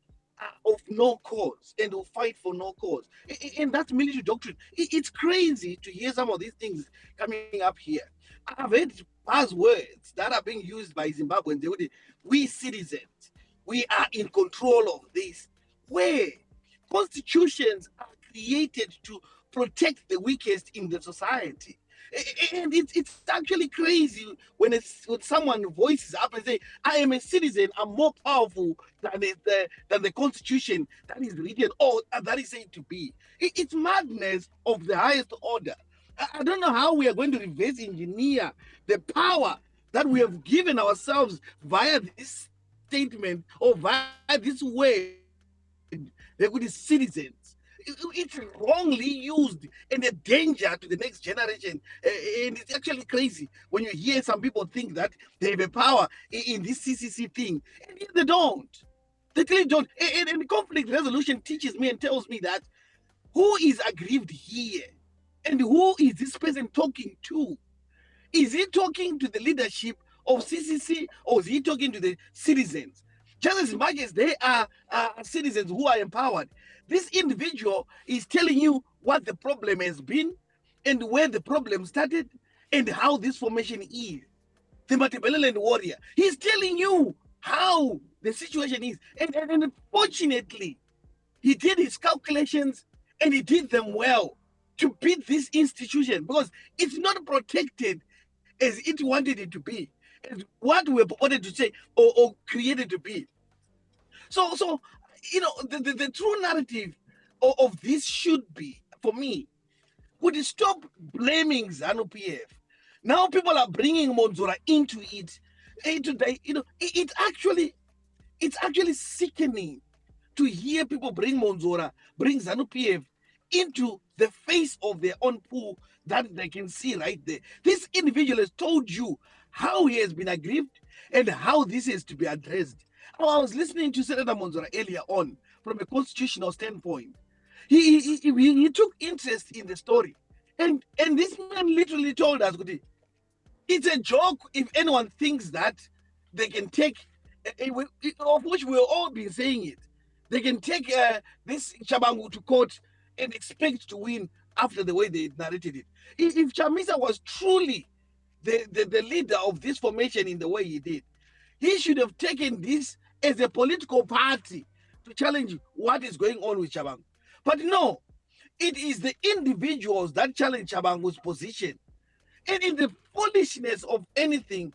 of no cause and will fight for no cause. In that military doctrine, it's crazy to hear some of these things coming up here. I've heard buzzwords that are being used by Zimbabweans. They would, we citizens, we are in control of this. Where constitutions are created to protect the weakest in the society. And it's actually crazy when someone voices up and say, I am a citizen, I'm more powerful than the constitution that is written or that is said to be. It's madness of the highest order. I don't know how we are going to reverse engineer the power that we have given ourselves via this statement or via this word, the good citizens. It's wrongly used and a danger to the next generation. And it's actually crazy when you hear some people think that they have a power in this CCC thing, and they don't. They clearly don't. And conflict resolution teaches me and tells me that who is aggrieved here and who is this person talking to? Is he talking to the leadership of CCC or is he talking to the citizens? Just as much as they are citizens who are empowered, this individual is telling you what the problem has been and where the problem started and how this formation is. The Matabeleland warrior, he's telling you how the situation is. And unfortunately, he did his calculations and he did them well to beat this institution because it's not protected as it wanted it to be, as what we wanted to say or created to be. So you know, the true narrative of this should be, for me, would stop blaming ZANU-PF. Now people are bringing Monzora into it. You know, it's actually sickening to hear people bring Monzora, bring ZANU-PF into the face of their own pool that they can see right there. This individual has told you how he has been aggrieved and how this is to be addressed. I was listening to Senator Monzora earlier on from a constitutional standpoint. He took interest in the story. And this man literally told us, it's a joke if anyone thinks that they can take, of which we've all been saying it, they can take this Tshabangu to court and expect to win after the way they narrated it. If Chamisa was truly the leader of this formation in the way he did, he should have taken this as a political party to challenge what is going on with Tshabangu. But no, it is the individuals that challenge Tshabangu's position. And in the foolishness of anything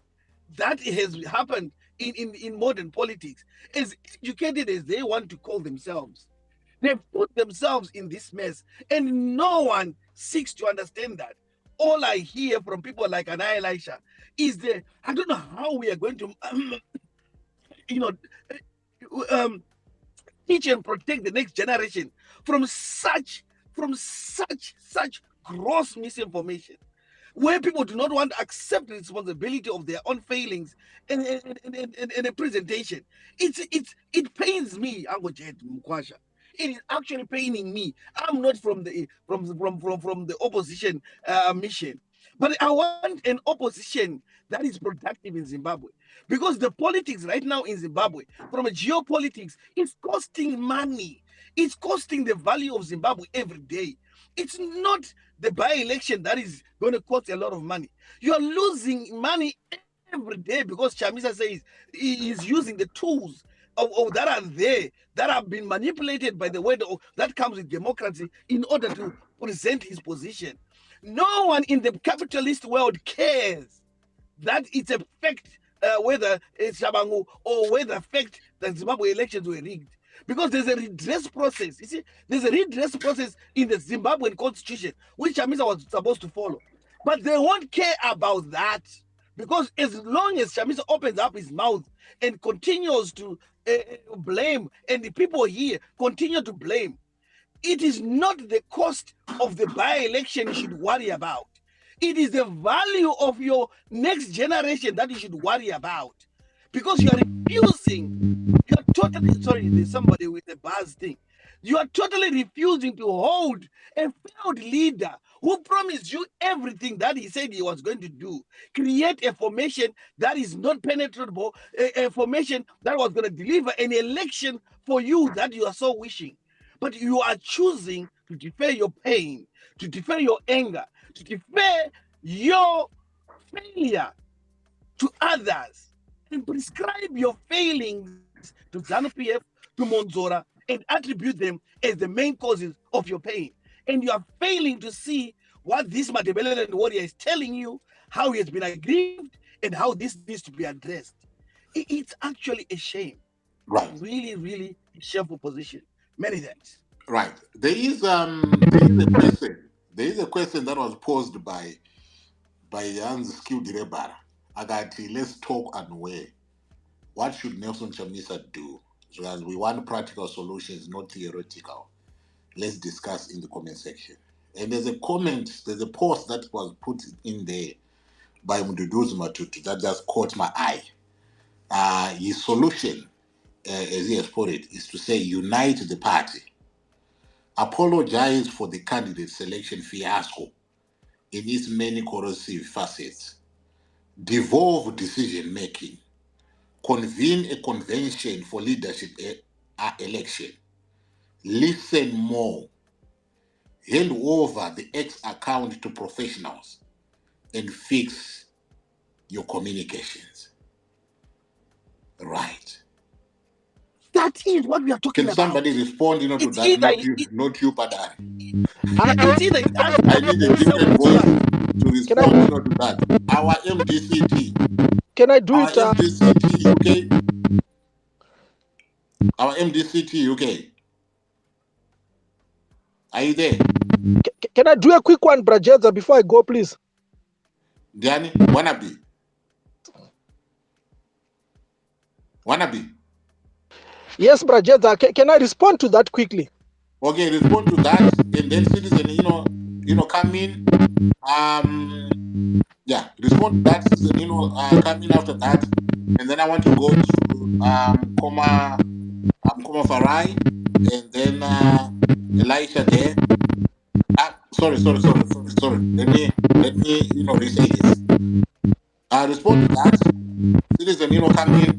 that has happened in modern politics, as educated as they want to call themselves, they've put themselves in this mess, and no one seeks to understand that. All I hear from people like Anna Elisha is I don't know how we are going to, teach and protect the next generation from such gross misinformation, where people do not want to accept the responsibility of their own failings and a presentation. It pains me, Uncle Jed Mkwasha. It is actually paining me. I'm not from the opposition mission, but I want an opposition that is productive in Zimbabwe, because the politics right now in Zimbabwe, from a geopolitics, is costing money. It's costing the value of Zimbabwe every day. It's not the by-election that is going to cost a lot of money. You are losing money every day because Chamisa says he is using the tools of that are there, that have been manipulated by the way that comes with democracy in order to present his position. No one in the capitalist world cares that it's a fact whether it's Tshabangu or whether fact that Zimbabwe elections were rigged. Because there's a redress process. You see, there's a redress process in the Zimbabwean constitution, which Chamisa was supposed to follow. But they won't care about that, because as long as Chamisa opens up his mouth and continues to blame, and the people here continue to blame, It is not the cost of the by-election you should worry about. It is the value of your next generation that you should worry about. Because you are refusing, you are totally, sorry, there's somebody with a buzz thing. You are totally refusing to hold a failed leader who promised you everything that he said he was going to do. Create a formation that is not penetrable, a formation that was going to deliver an election for you that you are so wishing. But you are choosing to defer your pain, to defer your anger, to defer your failure to others, and prescribe your failings to ZANU-PF, to Monzora, and attribute them as the main causes of your pain. And you are failing to see what this Matabeleland warrior is telling you, how he has been aggrieved, and how this needs to be addressed. It's actually a shame. Right. Really, really a shameful position. Many thanks. Right. There is a question that was posed by Hans Skildirebar. Agati, let's talk and weigh. What should Nelson Chamisa do? Because we want practical solutions, not theoretical. Let's discuss in the comment section. And there's a post that was put in there by Mduduzi Matutu that just caught my eye. His solution, as he has put it, is to say unite the party, apologize for the candidate selection fiasco in its many corrosive facets, devolve decision-making, convene a convention for leadership election, listen more, hand over the X account to professionals, and fix your communications. Right. That is what we are talking about. Can somebody respond, to it's that? Not you, Padari. It's either I need a different voice to respond, to that. Our MDCT. Can I do our it? MDCT UK. Our MDCT UK. Are you there? Can I do a quick one, Brajeza, before I go, please? Danny, wannabe. Yes, Brajeza. Can I respond to that quickly? Okay, respond to that, and then citizen, come in. Respond to that, citizen, come in after that, and then I want to go to Koma Farai, and then Elisha there. Sorry. Let me re-say this. Respond to that, citizen, come in.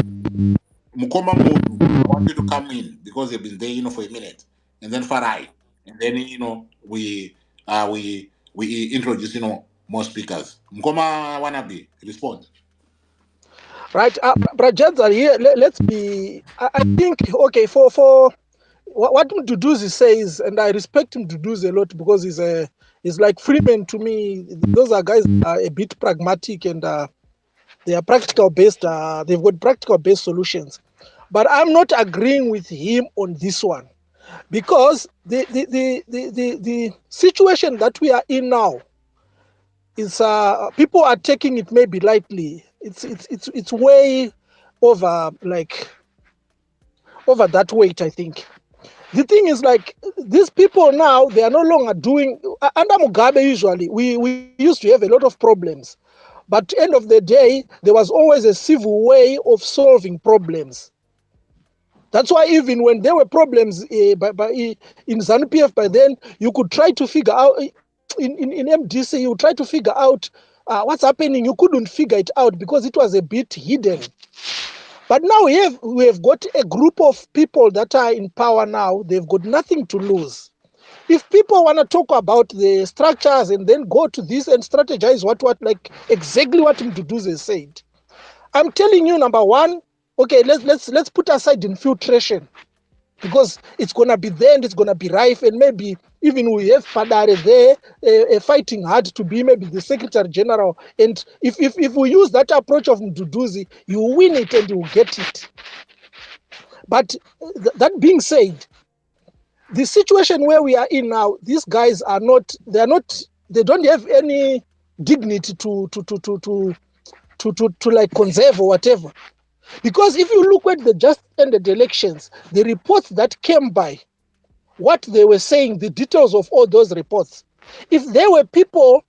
Mukoma Modu, I want you to come in because they've been there, for a minute, and then Farai, and then we introduce more speakers. Mukoma Wanabe, respond. Right, Brajeza, here let's be. I think okay for what Mduduzi says, and I respect Mduduzi a lot because he's like Freeman to me. Those are guys are a bit pragmatic and they are practical based. They've got practical based solutions, but I'm not agreeing with him on this one because the situation that we are in now is people are taking it maybe lightly. It's way over over that weight, I think. The thing is, like, these people now, they are no longer doing under Mugabe. Usually we used to have a lot of problems, but end of the day there was always a civil way of solving problems. That's why even when there were problems in ZANU-PF by then, you could try to figure out in MDC, you try to figure out what's happening. You couldn't figure it out because it was a bit hidden. But now we have got a group of people that are in power now. They've got nothing to lose. If people want to talk about the structures and then go to this and strategize what like exactly what Mduduzi said, I'm telling you, number one, okay, let's put aside infiltration because it's gonna be there and it's gonna be rife, and maybe even we have Padare there fighting hard to be maybe the Secretary General. And if we use that approach of Mduduzi, you win it and you get it. But that being said, the situation where we are in now, these guys are not. They don't have any dignity to like conserve or whatever. Because if you look at the just ended elections, the reports that came by what they were saying, the details of all those reports. If there were people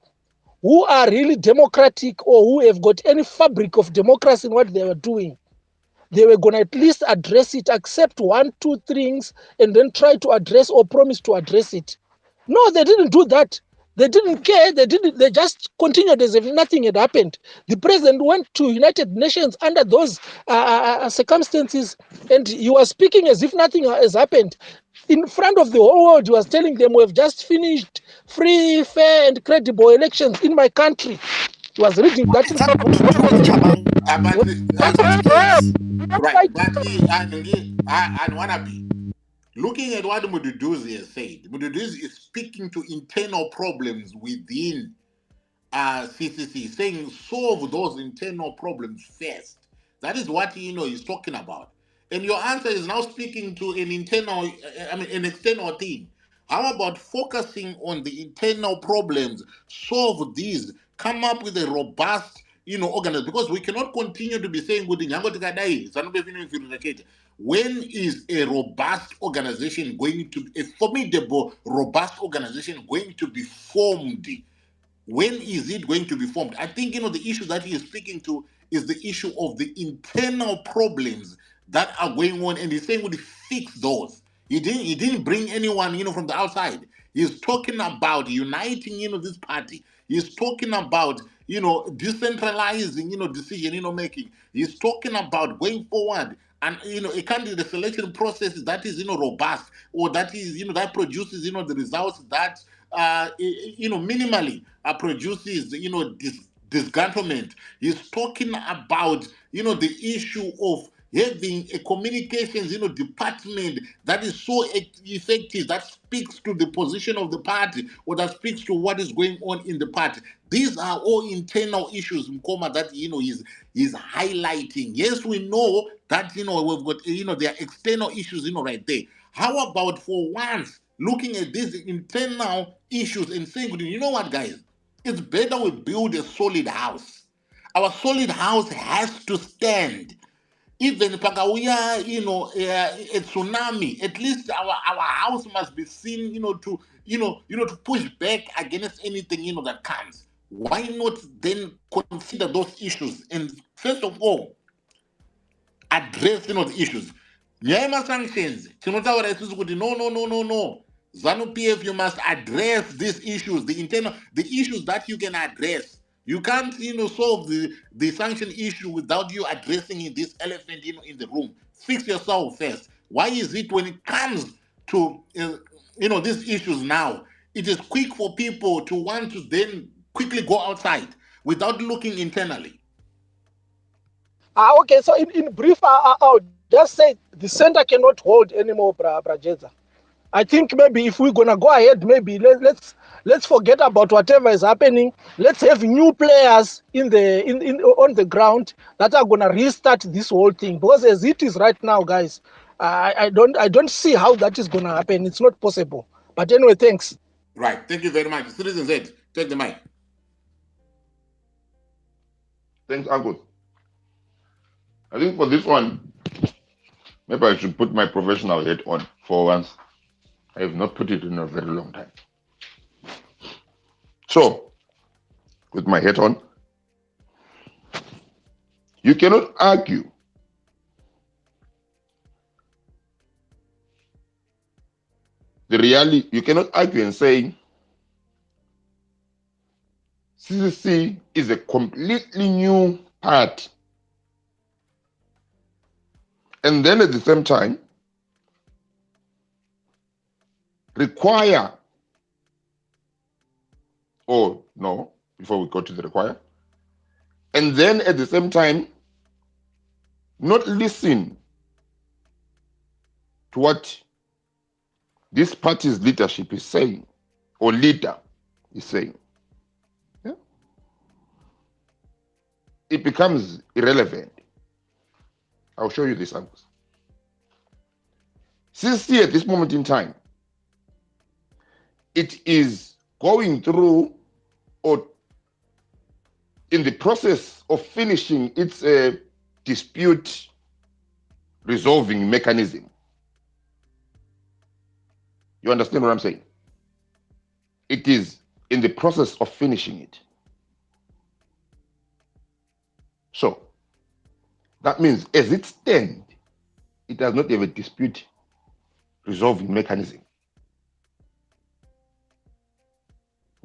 who are really democratic or who have got any fabric of democracy in what they were doing, they were going to at least address it, accept 1, 2 things, and then try to address or promise to address it. No, they didn't do that. They didn't care. They just continued as if nothing had happened. The president went to United Nations under those circumstances, and he was speaking as if nothing has happened. In front of the whole world, he was telling them, "We have just finished free, fair, and credible elections in my country." He was reading that in front of That's the case. Right. But and wanna be. Looking at what Mududuzi has said, Mududuzi is speaking to internal problems within CCC, saying solve those internal problems first. That is what he's talking about. And your answer is now speaking to an external team. How about focusing on the internal problems, solve these, come up with a robust, organization? Because we cannot continue to be saying, when is a robust organization going to, a formidable, robust organization going to be formed? When is it going to be formed? I think the issue that he is speaking to is the issue of the internal problems that are going on, and he's saying would fix those. He didn't bring anyone from the outside. He's talking about uniting this party. He's talking about decentralizing decision making. He's talking about going forward and a candidate selection process that is robust, or that is that produces the results that minimally produces disgruntlement. He's talking about the issue of having a communications department that is so effective, that speaks to the position of the party, or that speaks to what is going on in the party. These are all internal issues, Mkoma, that is highlighting. Yes, we know that we've got there are external issues right there. How about for once looking at these internal issues and saying, you know what, guys, it's better we build a solid house. Our solid house has to stand. Even pakauya, a tsunami, at least our house must be seen, to push back against anything, that comes. Why not then consider those issues and first of all address the issues? Nyama sanctions, no. ZANU-PF, you must address these issues, the issues that you can address. You can't, solve the sanction issue without you addressing this elephant, in the room. Fix yourself first. Why is it when it comes to, these issues now, it is quick for people to want to then quickly go outside without looking internally? Okay, so in brief, I'll just say the center cannot hold anymore, Brajeza. I think maybe if we're gonna go ahead, maybe let's forget about whatever is happening. Let's have new players on the ground that are gonna restart this whole thing. Because as it is right now, guys, I don't see how that is gonna happen. It's not possible. But anyway, thanks. Right. Thank you very much. Citizen Z, take the mic. Thanks, Uncle. I think for this one, maybe I should put my professional hat on for once. I have not put it in a very long time. So, with my hat on, you cannot argue the reality. You cannot argue and say CCC is a completely new party, and then at the same time require, or no, before we go to the require, and then at the same time not listen to what this party's leadership is saying, or leader is saying. Yeah? It becomes irrelevant. I'll show you this, Angus. CCC at this moment in time, it is going through, or in the process of finishing its dispute resolving mechanism. You understand what I'm saying? It is in the process of finishing it. So that means as it stands, it does not have a dispute resolving mechanism.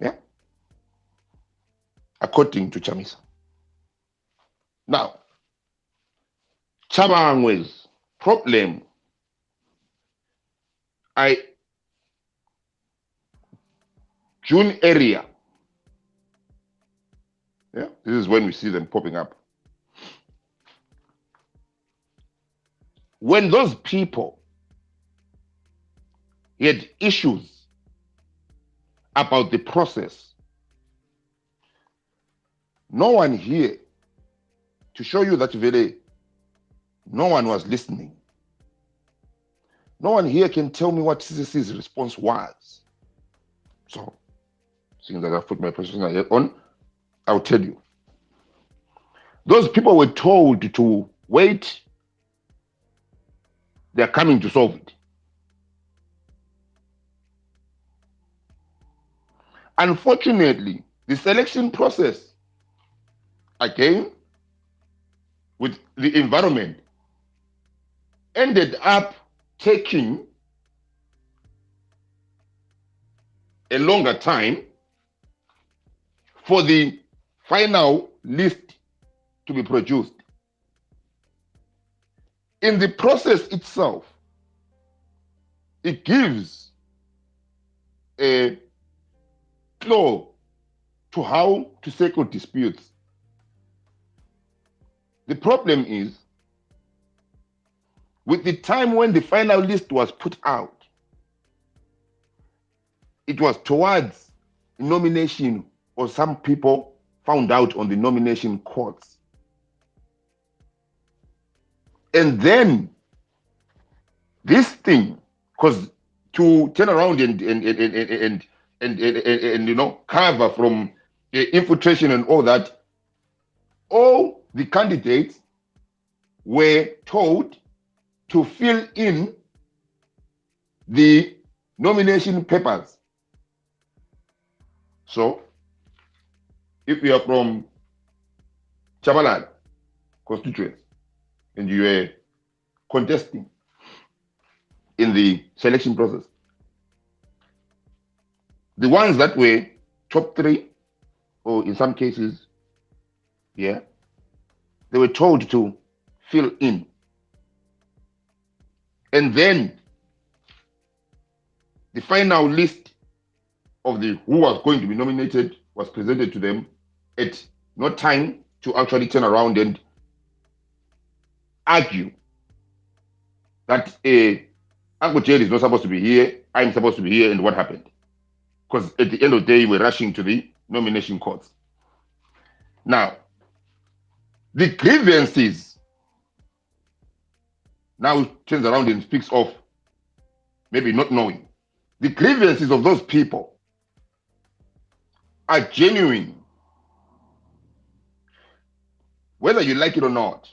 Yeah? According to Chamisa. Now, Tshabangu's problem, June area. Yeah, this is when we see them popping up. When those people had issues about the process, no one here to show you that really no one was listening. No one here can tell me what CCC's response was. So, seeing that I've put my professional hat on, I'll tell you. Those people were told to wait. They're coming to solve it. Unfortunately, the selection process, again, with the environment, ended up taking a longer time for the final list to be produced. In the process itself, it gives a clue to how to settle disputes. The problem is, with the time when the final list was put out, it was towards nomination, or some people found out on the nomination courts. And then this thing, because to turn around and you know, cover from infiltration and all that, all the candidates were told to fill in the nomination papers. So, if you are from Chabalala constituency and you are contesting in the selection process, the ones that were top 3, or in some cases, yeah, they were told to fill in. And then the final list of the who was going to be nominated was presented to them at no time to actually turn around and argue that Uncle Jade is not supposed to be here, I'm supposed to be here, and what happened? Because at the end of the day, we're rushing to the nomination courts. Now, the grievances now turns around and speaks of maybe not knowing. The grievances of those people are genuine, whether you like it or not.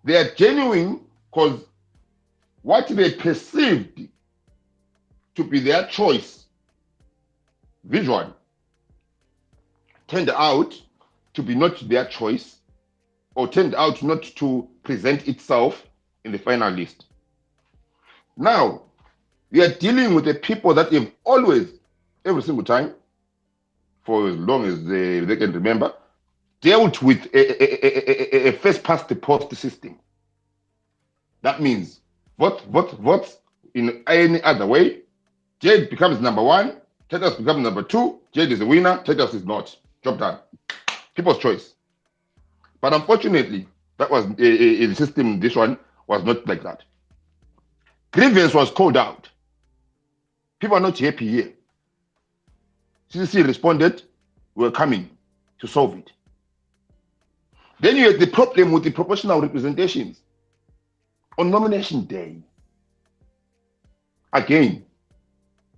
They are genuine because what they perceived to be their choice visually turned out to be not their choice, or turned out not to present itself in the final list. Now, we are dealing with the people that have always, every single time, for as long as they can remember, dealt with a first past the post system. That means vote in any other way. Jade becomes number 1, Tetas becomes number 2, Jade is the winner, Tetas is not. Job done. People's choice. But unfortunately, that was a system, this one was not like that. Grievance was called out. People are not happy here. CCC responded, we're coming to solve it. Then you had the problem with the proportional representations on nomination day. Again,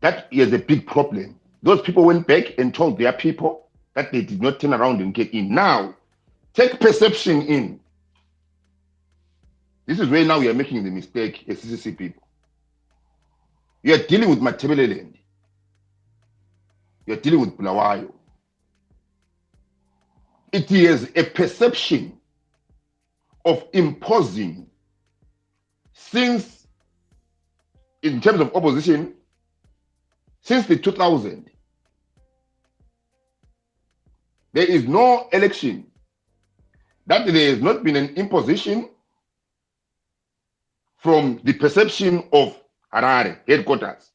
that is a big problem. Those people went back and told their people that they did not turn around and get in. Now, take perception in. This is where now we are making the mistake as CCC people. You are dealing with Matebeleland. You are dealing with Bulawayo. It is a perception of imposing since, in terms of opposition, since the 2000. There is no election that there has not been an imposition from the perception of Harare headquarters.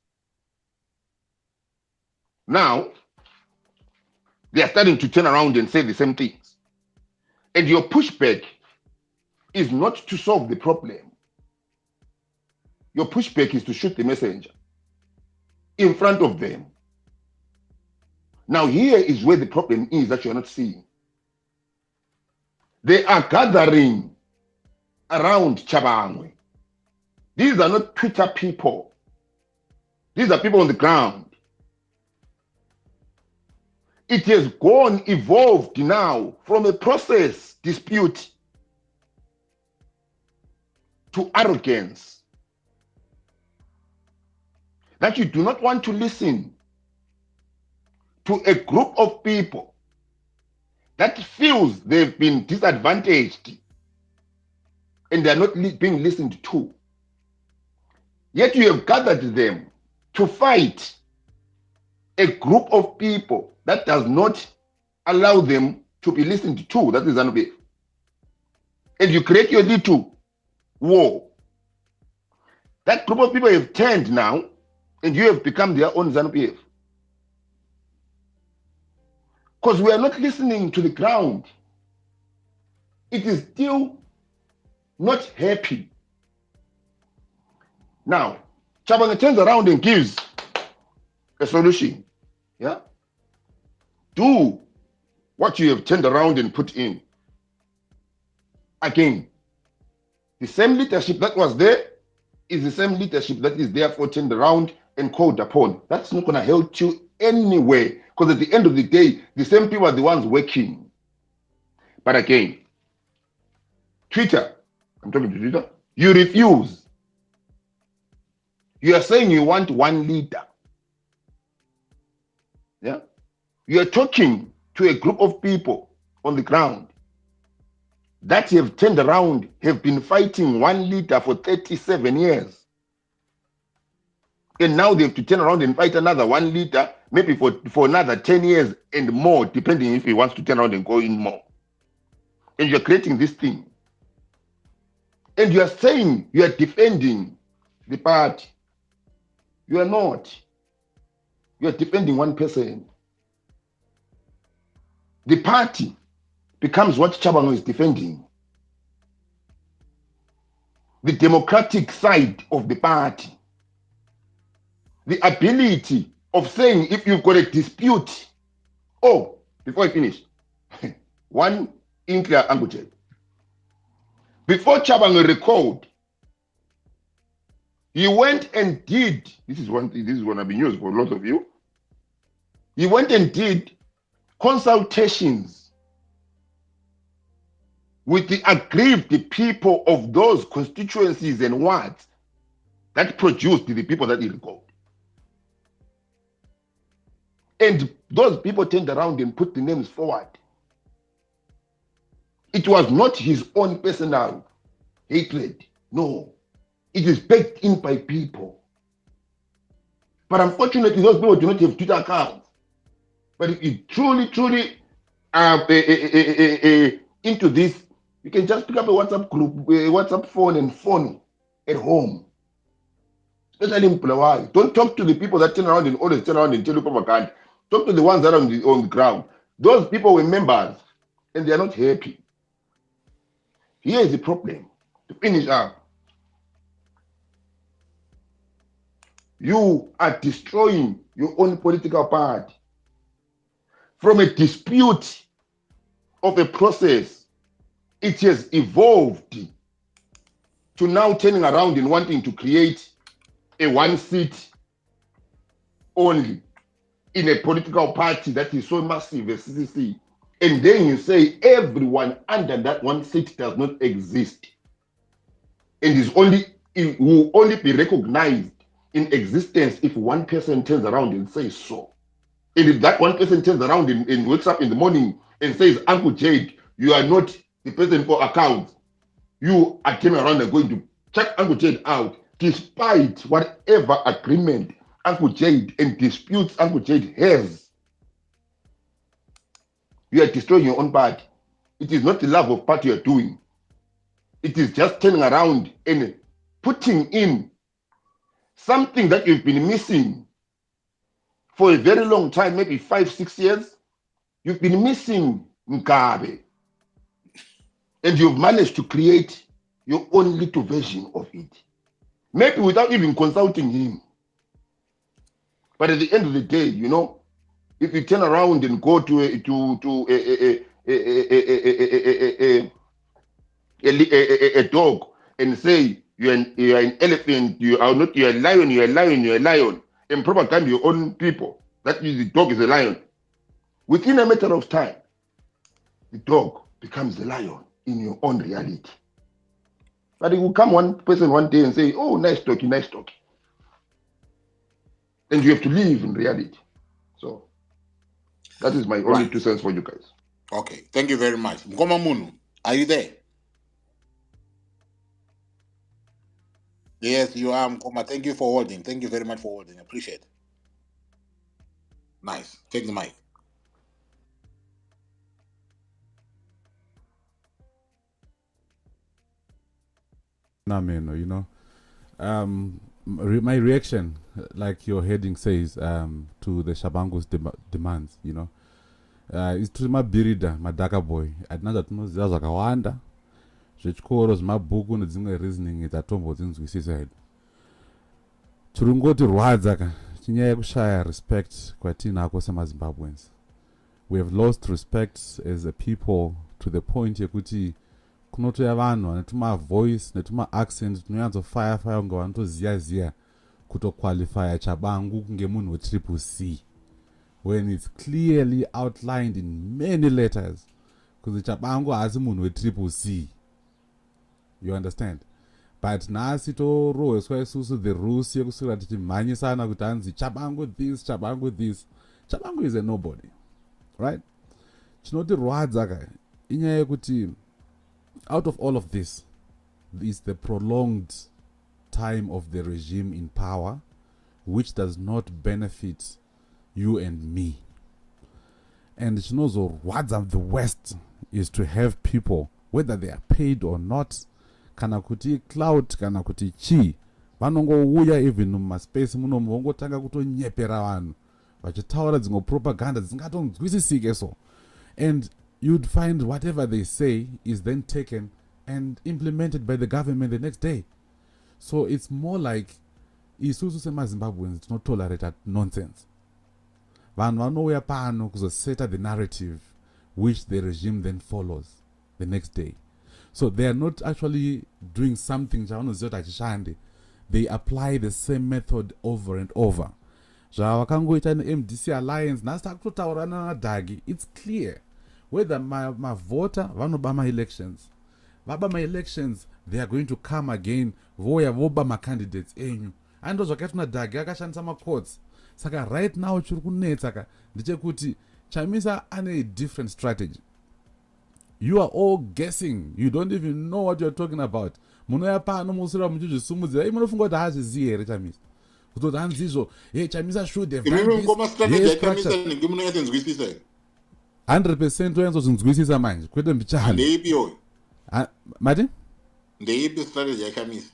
Now, they are starting to turn around and say the same things. And your pushback is not to solve the problem. Your pushback is to shoot the messenger in front of them. Now, here is where the problem is that you're not seeing. They are gathering around Tshabangu. These are not Twitter people. These are people on the ground. It has evolved now from a process dispute to arrogance. That you do not want to listen to a group of people that feels they've been disadvantaged and they're not being listened to. Yet you have gathered them to fight a group of people that does not allow them to be listened to. That is ZANU-PF. And you create your little war. That group of people have turned now, and you have become their own ZANU-PF. Because we are not listening to the ground. It is still not happy. Now, Tshabangu turns around and gives a solution. Yeah? Do what you have turned around and put in. Again, the same leadership that was there is the same leadership that is therefore turned around and called upon. That's not going to help you anyway, because at the end of the day, the same people are the ones working. But again, Twitter, I'm talking to Twitter, you refuse. You are saying you want one leader. Yeah? You are talking to a group of people on the ground that have turned around, have been fighting one leader for 37 years. And now they have to turn around and fight another one leader, maybe for another 10 years and more, depending if he wants to turn around and go in more. And you're creating this thing. And you are saying you are defending the party. You are not. You are defending one person. The party becomes what Tshabangu is defending. The democratic side of the party. The ability of saying if you've got a dispute. Oh, before I finish, one unclear angle. Before Tshabangu recalled, he went and did, this is going to be news for a lot of you. He went and did consultations with the aggrieved people of those constituencies and wards that produced the people that he recalled. And those people turned around and put the names forward. It was not his own personal hatred. No. It is baked in by people. But unfortunately, those people do not have Twitter accounts. But if you truly into this, you can just pick up a WhatsApp group, a WhatsApp phone and phone at home. Especially in Bulawayo. Don't talk to the people that turn around and always turn around and tell you propaganda. Talk to the ones that are on the ground. Those people were members and they are not happy. Here is the problem. To finish up, you are destroying your own political party from a dispute of a process. It has evolved to now turning around and wanting to create a one seat only in a political party that is so massive as CCC. And then you say everyone under that one seat does not exist and will only be recognized in existence if one person turns around and says so. And if that one person turns around and wakes up in the morning and says, Uncle Jade, you are not the person for accounts. You are turning around and going to check Uncle Jade out, despite whatever agreement Uncle Jade and disputes Uncle Jade has. You are destroying your own party. It is not the love of party you are doing. It is just turning around and putting in something that you've been missing for a very long time, maybe 5-6 years. You've been missing Mugabe. And you've managed to create your own little version of it. Maybe without even consulting him. But at the end of the day, you know, if you turn around and go to a dog and say you're an elephant, you are not, you're a lion, you're a lion, you're a lion, and propaganda your own people, that means the dog is a lion. Within a matter of time, the dog becomes the lion in your own reality. But it will come one person one day and say, oh, nice talking, nice talking. And you have to live in reality. So that is my only 2 cents for you guys. Okay, thank you very much. Ngoma Munu, are you there? Yes, you are, Ngoma. Thank you for holding. Thank you very much for holding. I appreciate it. Nice. Take the mic. You know, my reaction, like your heading says, to the Tshabangu's demands, you know, is to my birida, my daka boy. Adinada tunoziva zvakawanda zvechikoro zvemabhuku nedzimwe reasoning dzatombo dzinzwisisa. Chirungoti rwadza chinyaya yekushaya respect kwatinako semaZimbabweans. We have lost respect as a people to the point yekuti kunotoya vanhu vanetuma voice netuma accent tunonyatso fire kunge vanotoziya kutoqualifya Tshabangu kunge munhu wetriple C, when it's clearly outlined in many letters because Tshabangu haasi munhu wetriple C. You understand? But nhasi torohweswa isusu the rules yekuswera tichimhanyisana kuti hanzi Tshabangu this, Tshabangu this. Tshabangu is a nobody, right? Chinotirwadza inyaya yekuti out of all of this is the prolonged time of the regime in power, which does not benefit you and me. And Chinozorwadza the West is to have people, whether they are paid or not, kana kuti cloud, kana kuti chi, vanongouya even mumaspace muno vongotanga kutonyepera vanhu vachitaura dzimwe propaganda dzisingatonzwisisike so. And you'd find whatever they say is then taken and implemented by the government the next day. So it's more like isusu semaZimbabweans do not tolerate that nonsense. Vanhu vanouya pano kuzoseta the narrative which the regime then follows the next day. So they are not actually doing something chavanoziva kuti hachishande. They apply the same method over and over. Zvavakangoita neMDC alliance nhasi takutotaurana nadhagi, it's clear. Whether my voter vanoba my elections, vaba my elections, they are going to come again voya voba my candidates enyu. And those wakati nadhagi akashandisa macourts. Saka right now chiri kunetsa ndechekuti Chamisa ane a different strategy. You are all guessing. You don't even know what you're talking about. Munoya pano musura muchizvisumudzira. Munofunga kuti haazvizivi here Chamisa. Kutoti hanzizvo, hey Chamisa should have done this. 100% oyanzozvinzwisisa manje kwete mbichana ndeipiwo mati ndeipi strategy yaChamisa.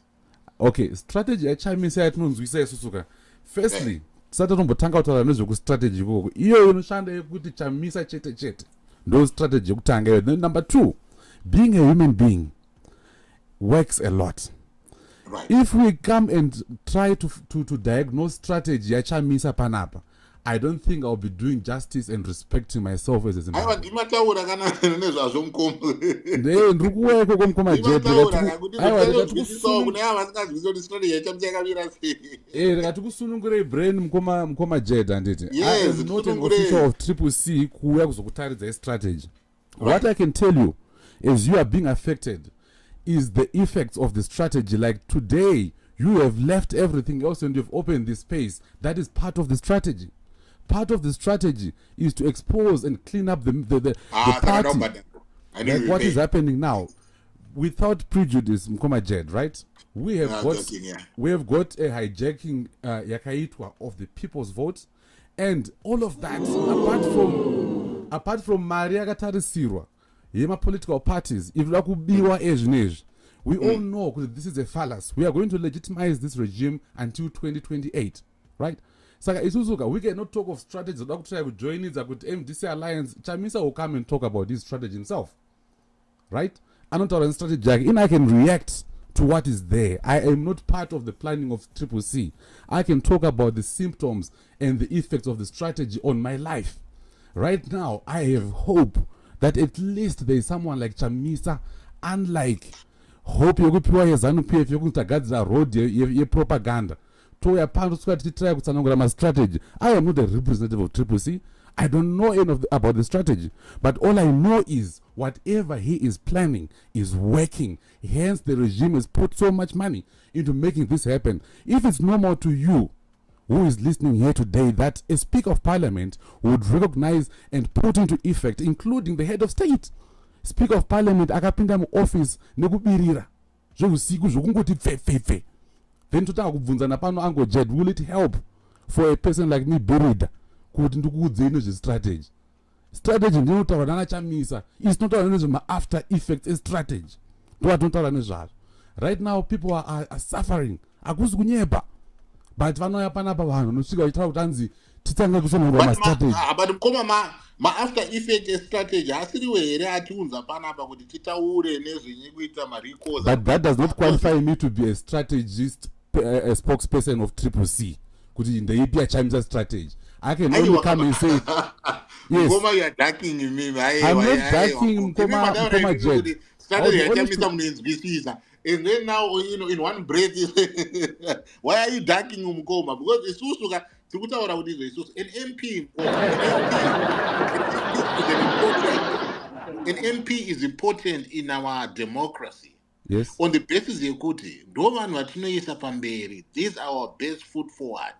Okay, strategy yaChamisa yatinonzwisisa isusuka. Firstly, tisati tombotanga kutaura nezvekustrategy ikoko, iyo inoshanda yekuti Chamisa chete ndo strategy yekutanga iyo. Then number 2, being a human being works a lot. Right. If we come and try to diagnose strategy yaChamisa panapa, I don't think I'll be doing justice and respecting myself as a Zimbabwean. Aiwa ndimataura kana nezvazvomukomo. Ndikuweko komukoma Jed. Aiwa kune ava vasingazvisi kuti strategy yaChamisa yakamira sei. Ndikatikusunungurei brain mukoma Jed anditi. Yes, I am not an official of Triple C kuuya kuzokutaridza strategy. What I can tell you is you are being affected is the effects of the strategy. Like today, You have left everything else and you've opened this space. That is part of the strategy. Part of the strategy is to expose and clean up the party. Like what is happening now. Without prejudice, Mkoma Jed, right? We have got a hijacking yakaitwa of the people's vote, and all of that, apart from Maria Gatarisirwa, yema political parties, if lakubiwa age, we all know that this is a fallacy. We are going to legitimize this regime until 2028, right? Saka isuzuka, we cannot talk of strategies. That try to join it, that MDC alliance. Chamisa will come and talk about this strategy himself, right? I'm not on strategy. I can react to what is there. I am not part of the planning of CCC. I can talk about the symptoms and the effects of the strategy on my life. Right now, I have hope that at least there is someone like Chamisa, unlike hope yokupiwa yezanu PF yokuntagadzira road ye propaganda. Toya pandu squad try kutsanangura ma strategy. I am not a representative of CCC. I don't know any about the strategy, but all I know is whatever he is planning is working. Hence, the regime has put so much money into making this happen. If it's normal to you, who is listening here today, that a Speaker of Parliament would recognize and put into effect, including the head of state. Speaker of Parliament, akapinda mu office nekubirira. Zvokusiku zvokungoti fe. Then totaka kubvunzana pano ango Jed, will it help for a person like me Birida? Kuti ndikuudze ino strategy ndinotaura nana Chamisa isinotaura nezvema after effects estrategy ndowatinotaura nezvazvo. Right now people are suffering, akusi kunyepa, but vanouya panapa vanhu nosvika vachitaura kuti hanzi titanga kusonongwa mastrategy. But mkoma ma after effect estrategy asiriwe here atiunza panapa kuti titaure nezvenyekuita ma-recalls. But that does not qualify me to be a strategist, a spokesperson of CCC kuti ndeipi Chamisa strategy. I can only come and say, yes. Mkoma, you are darking me. I'm not darking Mkoma Jed. And then now, in one breath, why are you darking Mkoma? Because it's Susuka, an MP, an MP is important in our democracy. Yes. On the basis of Kuti, this is our best foot forward.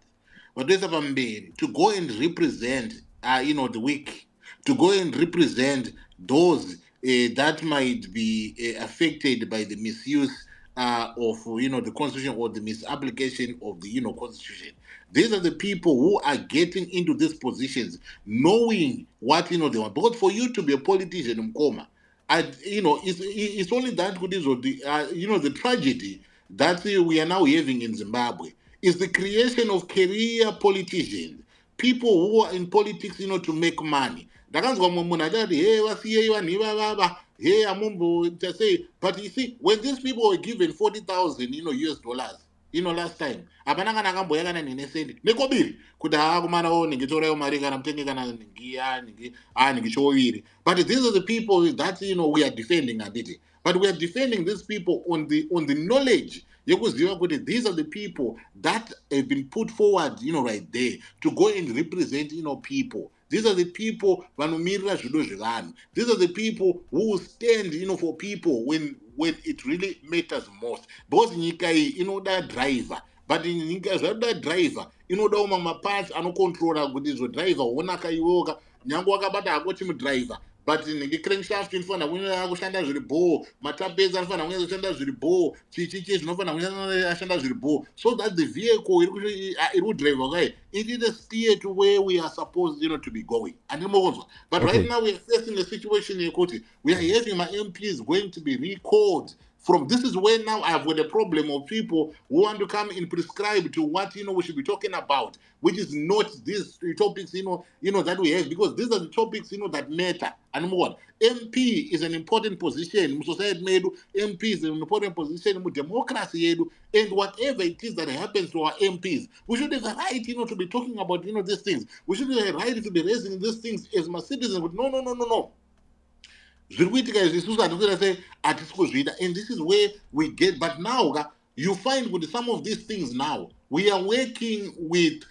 But there's to go and represent, the weak, to go and represent those that might be affected by the misuse of, the constitution or the misapplication of the, constitution. These are the people who are getting into these positions, knowing what, they want. Because for you to be a politician, Mkoma, it's only that good is the tragedy that we are now having in Zimbabwe. Is the creation of career politicians, people who are in politics, to make money. But you see, when these people were given 40,000, US dollars, last time, but these are the people that, we are defending. But we are defending these people on the knowledge. These are the people that have been put forward, right there, to go and represent, people. These are the people, these are the people who stand, for people when it really matters most. Because that driver, but in that driver, that parts control with driver, driver. But in the crankshaft in front of Shanda Zuribo, Matapes and Fana Shanda Zuribo, Chichis, Novana Shanda Zuribo, so that the vehicle it would drive away. It is a steer to where we are supposed to be going. And but right now we are facing a situation in Koti. We are hearing my MPs going to be recalled. This is where now I've got a problem of people who want to come and prescribe to what we should be talking about, which is not these topics that we have, because these are the topics that matter. And what MP is an important position. Society MP is an important position in democracy, and whatever it is that happens to our MPs, we should have a right to be talking about these things. We should have a right to be raising these things as my citizens. But no. And this is where we get, but now you find with some of these things now, we are working with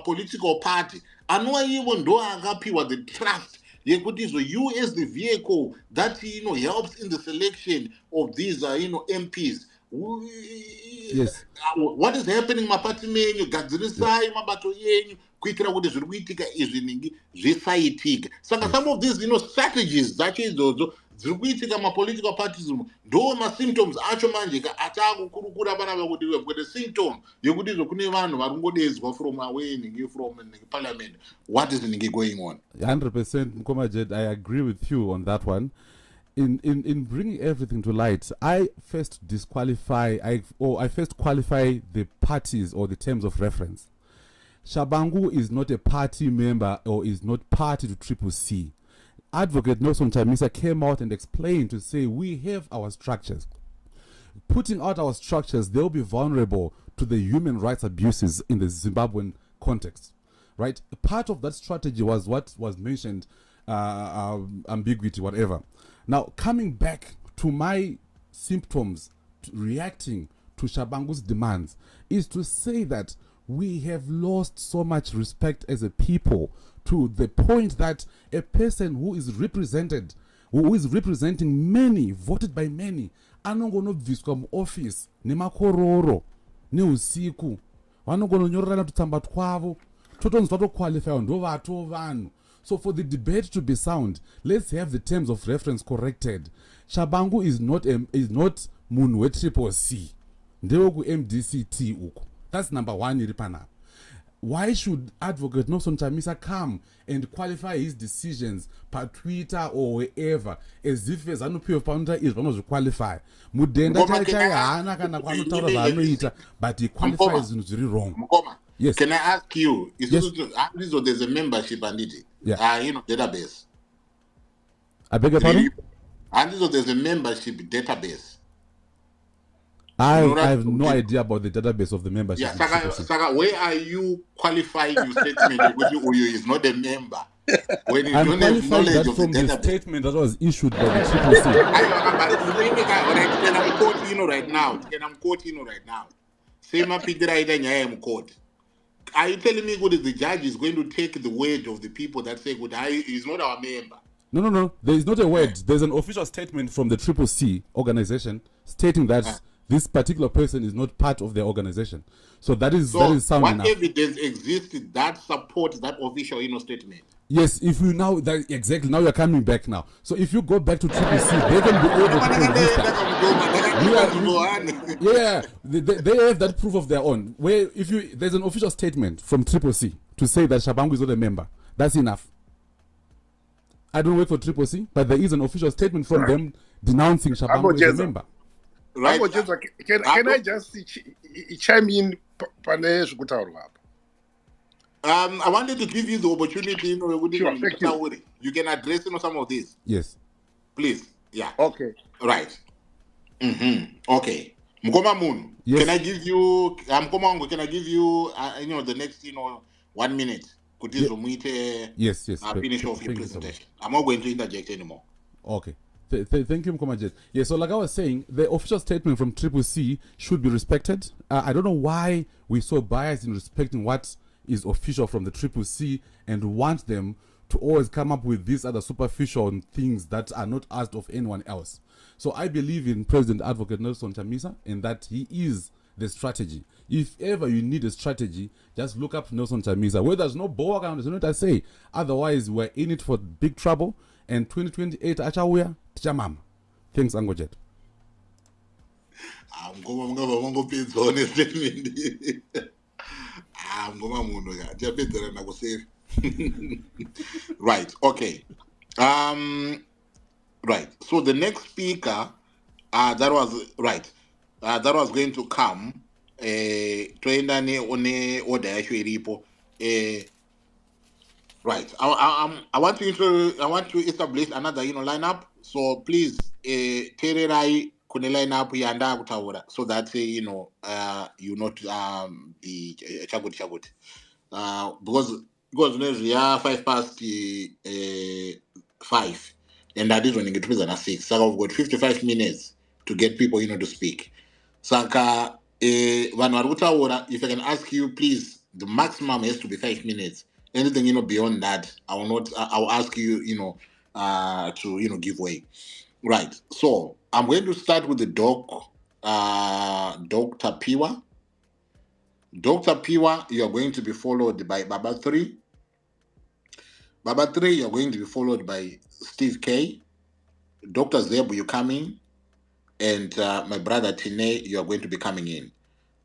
political party. And why even though I'm happy with the trust, you as the vehicle that helps in the selection of these MPs. Yes. What is happening mapati menyu gadzirisai mabato yenyu kuitira kuti zviri kuitika izvi ningi zvisaitika. Saka some of these strategies dzacho idzodzo dziri kuitika mapolitical parties ndo masymptoms acho manje ataakukurukura panapa kuti we've got a symptom yekuti kune vanhu vari kungodedzwa from away ningi from parliament. What is ningi going on? 100% Mkomajet, I agree with you on that one. In bringing everything to light, I first qualify the parties or the terms of reference. Tshabangu is not a party member or is not party to Triple C. Advocate Nelson Chamisa came out and explained to say we have our structures. Putting out our structures, they'll be vulnerable to the human rights abuses in the Zimbabwean context. Right? Part of that strategy was what was mentioned, ambiguity, whatever. Now, coming back to my symptoms, reacting to Tshabangu's demands, is to say that we have lost so much respect as a people to the point that a person who is representing many, voted by many, anongonobviswa muoffice nemakororo neusiku vanongononyorerana tutsamba twavo totonzi tatoqualify ndovato vanhu. So for the debate to be sound, let's have the terms of reference corrected. Tshabangu is not munhu wetriple C. Ndeweku MDCT uko. That's number one iri panapa. Why should Advocate Nelson Chamisa come and qualify his decisions per Twitter or wherever as if as anopiwa paunta is vanozviqualify? Mudenda chaichai haana kana kwanotaura zvaanoita, but he qualifies zvinhu zviri wrong. Yes. Can I ask you? Yes. There's a membership and database. I beg your pardon? And there's a membership database. I have no idea about the database of the membership. Yeah, Saka, where are you qualifying your statement because you is not a member? When you don't have knowledge of from the the database. Statement that was issued by the Triple C. I'm quoting right now. Same in court. Are you telling me good the judge is going to take the word of the people that say good he's not our member? No. There is not a word. There's an official statement from the Triple C organization stating that this particular person is not part of their organization. So that is sound enough. What evidence exists that supports that official statement? Yes, if you now exactly now you're coming back now. So if you go back to Triple C, they can be able to produce that. They have that proof of their own. Where there's an official statement from Triple C to say that Tshabangu is not a member. That's enough. I don't work for Triple C, but there is an official statement from them denouncing Tshabangu as a member. Right. Can I just chime in? I wanted to give you the opportunity. Sure, you can address some of this. Yes. Please. Yeah. Okay. Right. Okay. Mkoma Moon. Yes. Can I give you? Can I give you? The next 1 minute. Could this yes. Finish off your presentation. I'm not going to interject anymore. Okay. Thank you, Mkomajet. Yeah, so like I was saying, the official statement from Triple C should be respected. I don't know why we're so biased in respecting what is official from the Triple C and want them to always come up with these other superficial things that are not asked of anyone else. So I believe in President Advocate Nelson Chamisa and that he is the strategy. If ever you need a strategy, just look up Nelson Chamisa. Where there's no boa, there's no what I say. Otherwise, we're in it for big trouble. And 2028, achawuya tichamama. Thanks, Angojet. I'm going to statement. Right. Okay. Right. So the next speaker, that was right. That was going to come. Right. I want to establish another lineup. So please, tererai kune lineup yanda kutaura so that you not be chaguti. Because we are 5:05, and that is when it is at 6. So I've got 55 minutes to get people to speak. Saka if I can ask you, please, the maximum has to be 5 minutes. Anything beyond that, I'll ask you to give way. Right. So I'm going to start with the doc Dr. Piwa. Dr. Piwa, you're going to be followed by Baba 3. Baba 3, you're going to be followed by Steve K. Dr. Zeb, you coming. And my brother Tine, you are going to be coming in.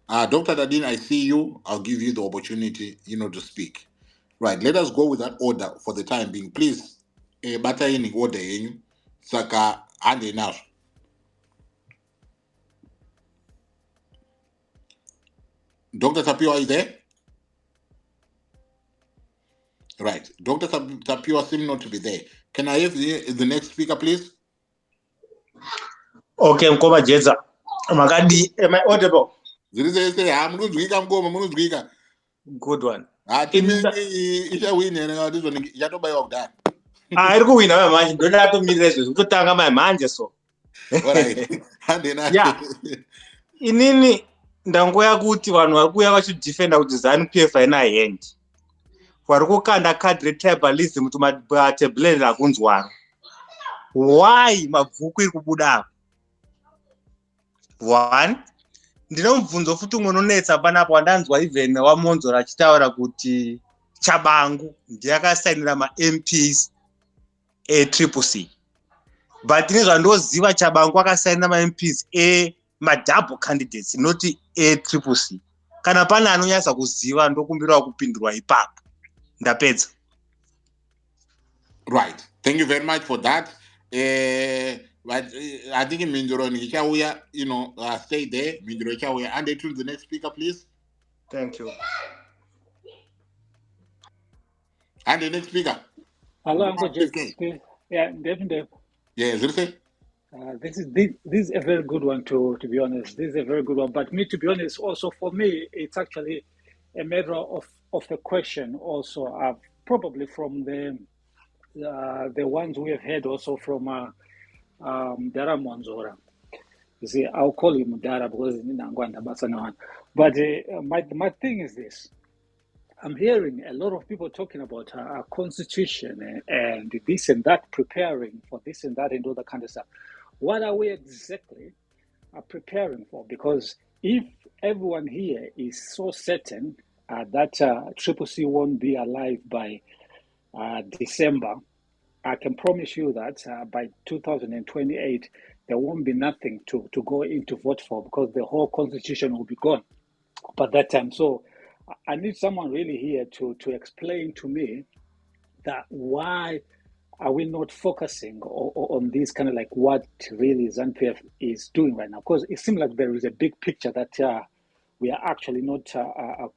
Dr. Dadin, I see you. I'll give you the opportunity, to speak. Right, let us go with that order for the time being. Please, bata in order, Saka, and enough. Dr. Tapio, are you there? Right, Dr. Tapio seems not to be there. Can I have the next speaker, please? Okay, Mkoma Jeza. Magadi, am I audible? Good one. I go in my mind. Don't have to meet this. Go tanga my mind so. Yeah. Inini ndangoya kuti vanhu vari kuuya vachidefenda kuti ZANU-PF haina hand. Vari kukanda card retribalism kuti matebhureni akunzwara. Why mabvuku iri kubuda? One, ndino mubvunzo futi umwe unonetsa panapo wandanzwa even wamonzora achitaura kuti Tshabangu ndiye akasainira ma-MPs e-CCC. But nezvandoziva Tshabangu akasainira ma-MPs ma-double candidates, not e-CCC. Kana pana anonyasa kuziva ndokumbirawo kupindurwa ipapo. Ndapedza. Right. Thank you very much for that. But I think in Mindoro Nichawuya, stay there. Mindoro Chawuya. And to the next speaker, please. Thank you. And the next speaker. Hello, Uncle James. Yeah, definitely. Yeah, this is a very good one to be honest. This is a very good one. But to be honest, also for me, it's actually a matter of a question. Also, probably from the ones we have heard also from Dara Monzora. You see, I'll call him Dara because he's Nangwanda Basanawan. But my thing is this. I'm hearing a lot of people talking about our constitution and this and that, preparing for this and that and all that kind of stuff. What are we exactly preparing for? Because if everyone here is so certain that CCC won't be alive by December, I can promise you that by 2028, there won't be nothing to go in to vote for because the whole constitution will be gone by that time. So I need someone really here to explain to me that why are we not focusing on this kind of like what really ZANU-PF is doing right now? Because it seems like there is a big picture that we are actually not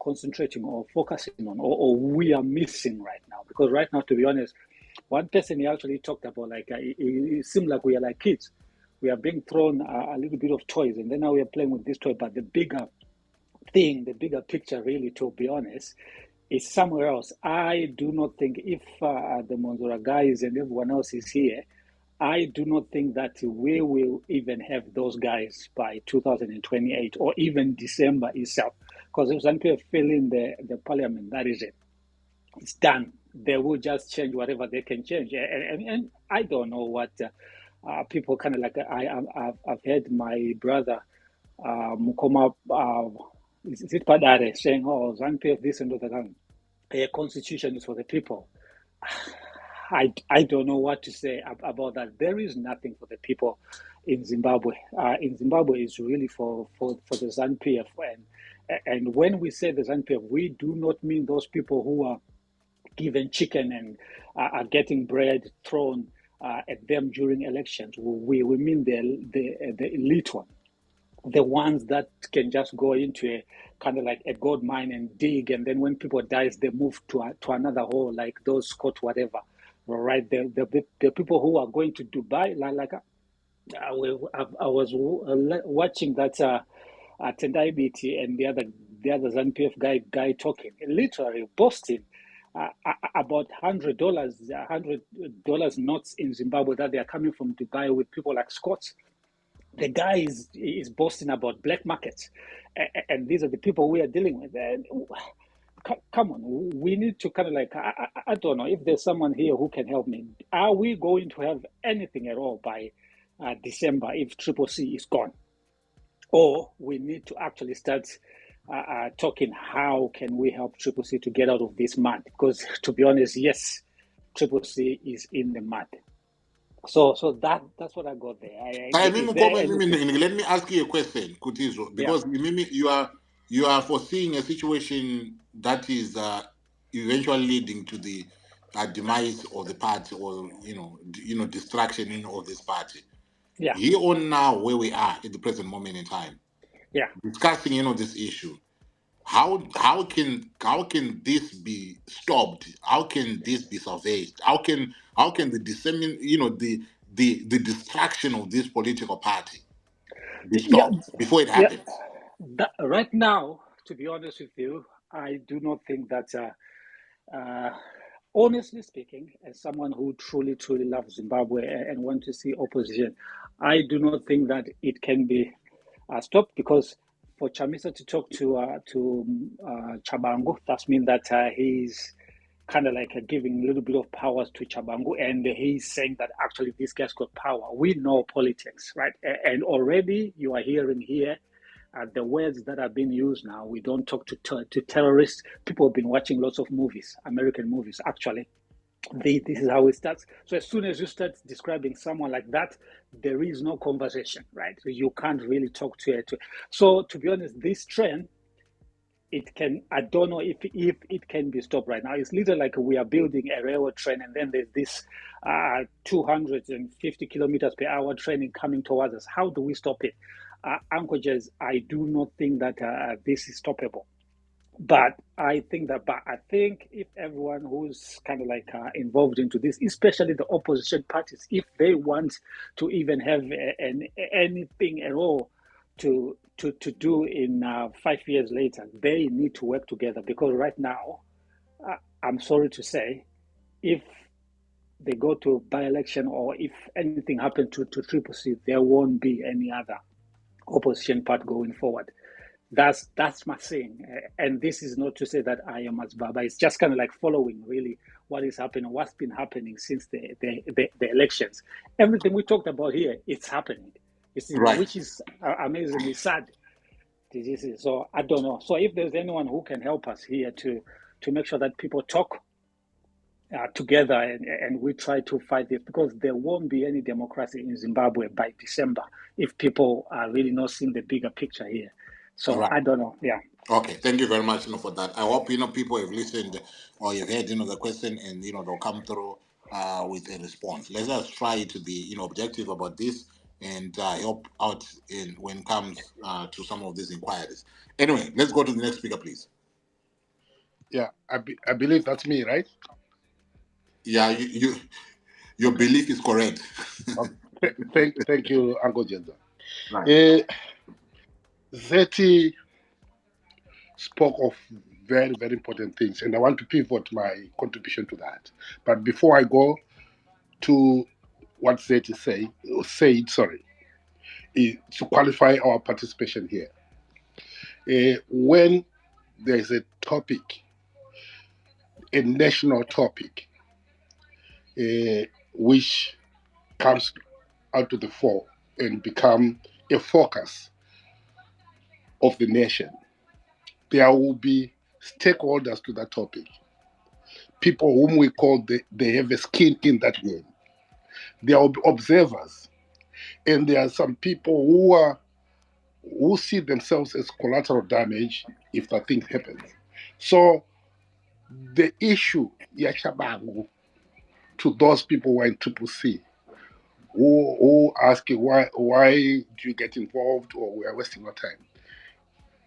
concentrating or focusing on, or we are missing right now. Because right now, to be honest, one person he actually talked about, like, it seemed like we are like kids. We are being thrown a little bit of toys, and then now we are playing with this toy. But the bigger thing, the bigger picture, really, to be honest, is somewhere else. I do not think if the Monzora guys and everyone else is here, I do not think that we will even have those guys by 2028 or even December itself. Because if ZANU-PF fill in the parliament, that is it. It's done. They will just change whatever they can change. And I don't know what people kind of like. I've heard my brother Mukoma, is it Padare, saying, oh, ZANU-PF this and that. A constitution is for the people. I don't know what to say about that. There is nothing for the people in Zimbabwe. In Zimbabwe, it's really for the ZANU-PF. And when we say the ZANU-PF, we do not mean those people who are given chicken and are getting bread thrown at them during elections. We mean the elite one. The ones that can just go into a kind of like a gold mine and dig, and then when people dies, they move to another hole, like those Scott whatever, right? The people who are going to Dubai, like I was watching that Tendai BT and the other ZANU-PF guy talking, literally boasting about $100 notes in Zimbabwe that they are coming from Dubai with people like Scott. The guy is boasting about black markets, and these are the people we are dealing with. And come on, we need to kind of like, I don't know if there's someone here who can help me. Are we going to have anything at all by December if CCC is gone? or we need to actually start talking how can we help Triple C to get out of this mud? Because to be honest, yes, Triple C is in the mud. So that's what I got there. Let me ask you a question, Kutizo, because you are foreseeing a situation that is eventually leading to the demise of the party, or destruction of this party. Yeah. Here on now, where we are at the present moment in time, discussing this issue. How can this be stopped? How can this be salvaged? How can the the destruction of this political party be stopped before it happens? Right now, to be honest with you, I do not think that. Honestly speaking, as someone who truly loves Zimbabwe and want to see opposition, I do not think that it can be stopped, because for Chamisa to talk to Tshabangu, that means that he's kind of like giving a little bit of powers to Tshabangu, and he's saying that actually this guy's got power. We know politics, right? And already you are hearing here the words that are being used now. We don't talk to terrorists. People have been watching lots of movies, American movies, actually. This is how it starts. So as soon as you start describing someone like that, there is no conversation, right? You can't really talk to it. So to be honest, this trend, I don't know if it can be stopped right now. It's literally like we are building a railroad train, and then there's this 250 kilometers per hour train coming towards us. How do we stop it? Uncle Jez, I do not think that this is stoppable. But I think if everyone who's kind of like involved into this, especially the opposition parties, if they want to even have anything at all to do in 5 years later, they need to work together. Because right now, I'm sorry to say, if they go to by-election or if anything happened to Triple C, there won't be any other opposition part going forward. That's my saying. And this is not to say that I am as Baba. It's just kind of like following really what is happening, what's been happening since the elections. Everything we talked about here, it's happening. Which is amazingly sad. So I don't know. So if there's anyone who can help us here to make sure that people talk together and we try to fight this, because there won't be any democracy in Zimbabwe by December if people are really not seeing the bigger picture here. So I don't know. Yeah. Okay. Thank you very much for that. I hope people have listened or you've heard the question, and they'll come through with a response. Let us try to be objective about this and help out when it comes to some of these inquiries. Anyway, let's go to the next speaker, please. Yeah, I believe that's me, right? Yeah, your belief is correct. Thank you, Uncle Jenza. Right. Zeti spoke of very, very important things, and I want to pivot my contribution to that. But before I go to what Zeti said, to qualify our participation here. When there's a topic, a national topic, which comes out to the fore and become a focus of the nation, there will be stakeholders to that topic, people whom we call they have a skin in that game. There will be observers, and there are some people who see themselves as collateral damage if that thing happens. So the issue, Tshabangu, to those people who are in Triple C, who ask why do you get involved, or we are wasting our time,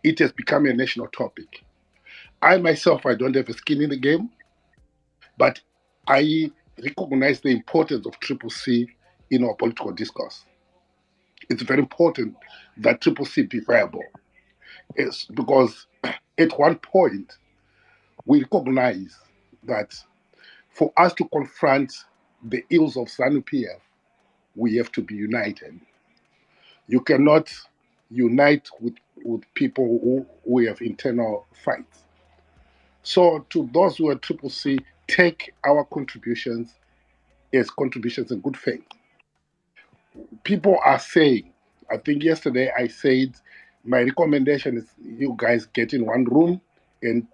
it has become a national topic. I myself, I don't have a skin in the game, but I recognize the importance of Triple C in our political discourse. It's very important that Triple C be viable. It's because at one point, we recognize that for us to confront the ills of ZANU-PF, we have to be united. You cannot unite with people who have internal fights. So to those who are Triple C, take our contributions as contributions in good faith. People are saying, I think yesterday I said my recommendation is you guys get in one room and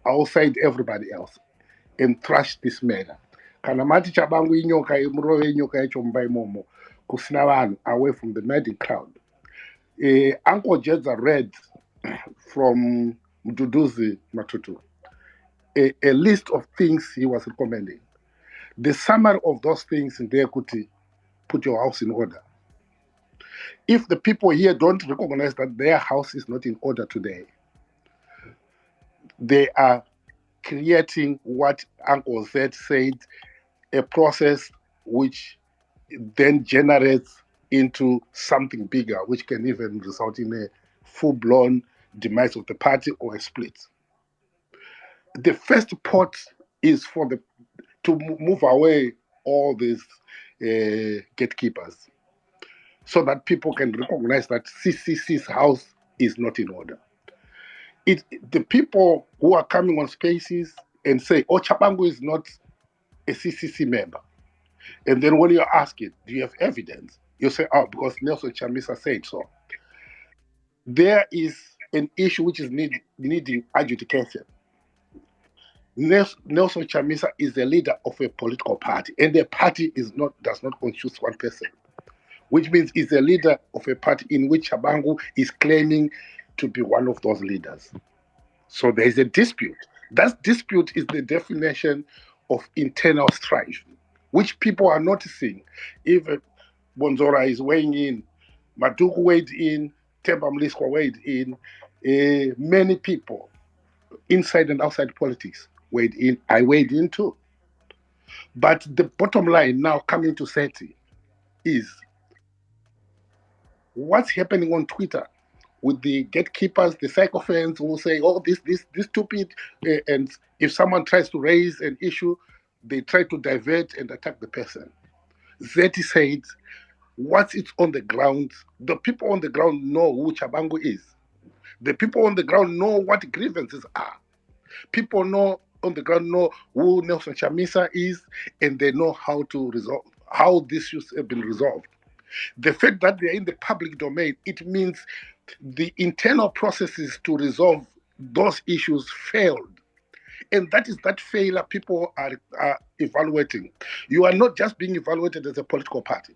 outside everybody else and thrash this matter. Kana mati Tshabangu inyoka imurove inyoka yacho mumba imomo kusina vanhu away from the mad crowd. Uncle Jedza read from Mduduzi Matutu a list of things he was recommending. The summary of those things in there could put your house in order. If the people here don't recognize that their house is not in order today, they are creating what Uncle Zed said, a process which then generates into something bigger, which can even result in a full-blown demise of the party or a split. The first part is to move away all these gatekeepers so that people can recognize that CCC's house is not in order. The people who are coming on spaces and say, oh, Tshabangu is not a CCC member. And then when you ask it, do you have evidence? You say, oh, because Nelson Chamisa said so. There is an issue which is needing adjudication. Nelson Chamisa is the leader of a political party, and the party does not consist one person, which means he's the leader of a party in which Tshabangu is claiming to be one of those leaders. So there is a dispute. That dispute is the definition of internal strife, which people are noticing. Even Bonzora is weighing in, Maduku weighed in, Temba Mliswa weighed in, many people inside and outside politics weighed in. I weighed in too. But the bottom line now coming to SETI is what's happening on Twitter with the gatekeepers, the sycophants who say, oh, this stupid, and if someone tries to raise an issue, they try to divert and attack the person. Zeti said, what's it on the ground? The people on the ground know who Tshabangu is. The people on the ground know what grievances are. People on the ground know who Nelson Chamisa is, and they know how these issues have been resolved. The fact that they're in the public domain, it means the internal processes to resolve those issues failed. And that is that failure people are evaluating. You are not just being evaluated as a political party,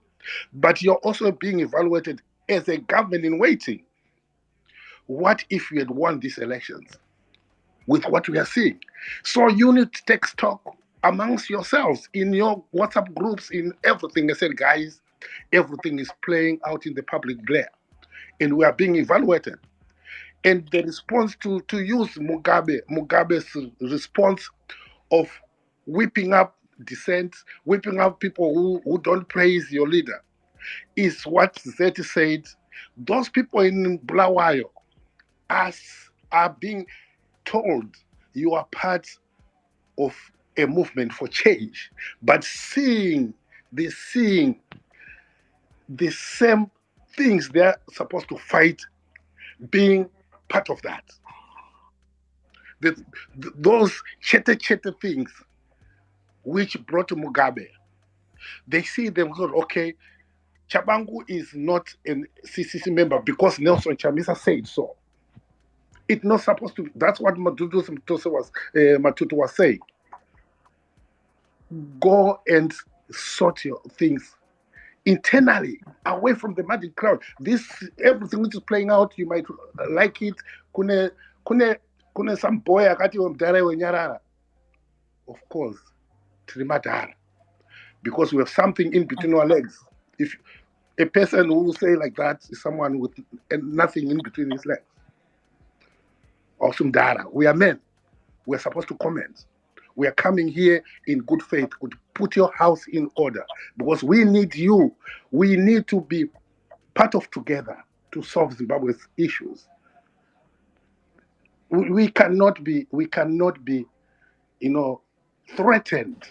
but you're also being evaluated as a government in waiting. What if you had won these elections with what we are seeing? So you need to take stock amongst yourselves in your WhatsApp groups, in everything. I said, guys, everything is playing out in the public glare, and we are being evaluated. And the response to use Mugabe's response of whipping up dissent, whipping up people who don't praise your leader, is what Zeti said. Those people in Bulawayo are being told you are part of a movement for change, but seeing the same things they're supposed to fight being part of that. Those chete things which brought Mugabe, they see them go, okay, Tshabangu is not a CCC member because Nelson Chamisa said so. It's not supposed to. That's what Matutu was saying. Go and sort your things internally, away from the magic crowd. Everything which is playing out, you might like it. Kune some boy akati mdara wenyarara. Of course, trimadara, because we have something in between our legs. If a person who will say like that is someone with nothing in between his legs. Also, Dara, we are men. We are supposed to comment. We are coming here in good faith. Put your house in order, because we need you. We need to be part of together to solve Zimbabwe's issues. We cannot be, threatened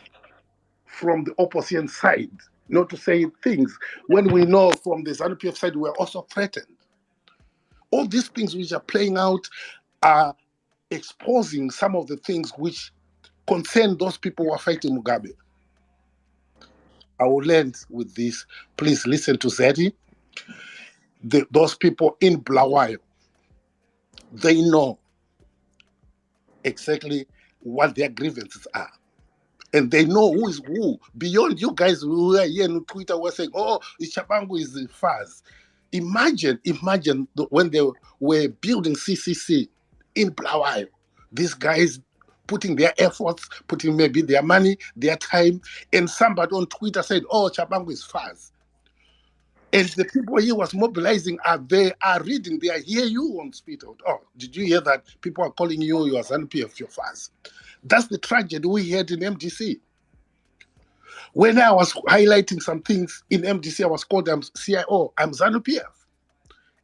from the opposition side, not to say things when we know from the ZANU-PF side we are also threatened. All these things which are playing out are exposing some of the things which concern those people who are fighting Mugabe. I will end with this. Please listen to Zeti. Those people in Bulawayo, They know exactly what their grievances are. And they know who is who. Beyond you guys who are here on Twitter were saying, oh, Tshabangu is the fuzz. Imagine when they were building CCC in Blawayo, these guys putting their efforts, putting maybe their money, their time, and somebody on Twitter said, oh, Tshabangu is fuzz. And the people he was mobilizing are reading, they hear you on Twitter. Oh, did you hear that? People are calling you your ZANU-PF, your fuzz. That's the tragedy we had in MDC. When I was highlighting some things in MDC, I was called CIO. I'm ZANU-PF.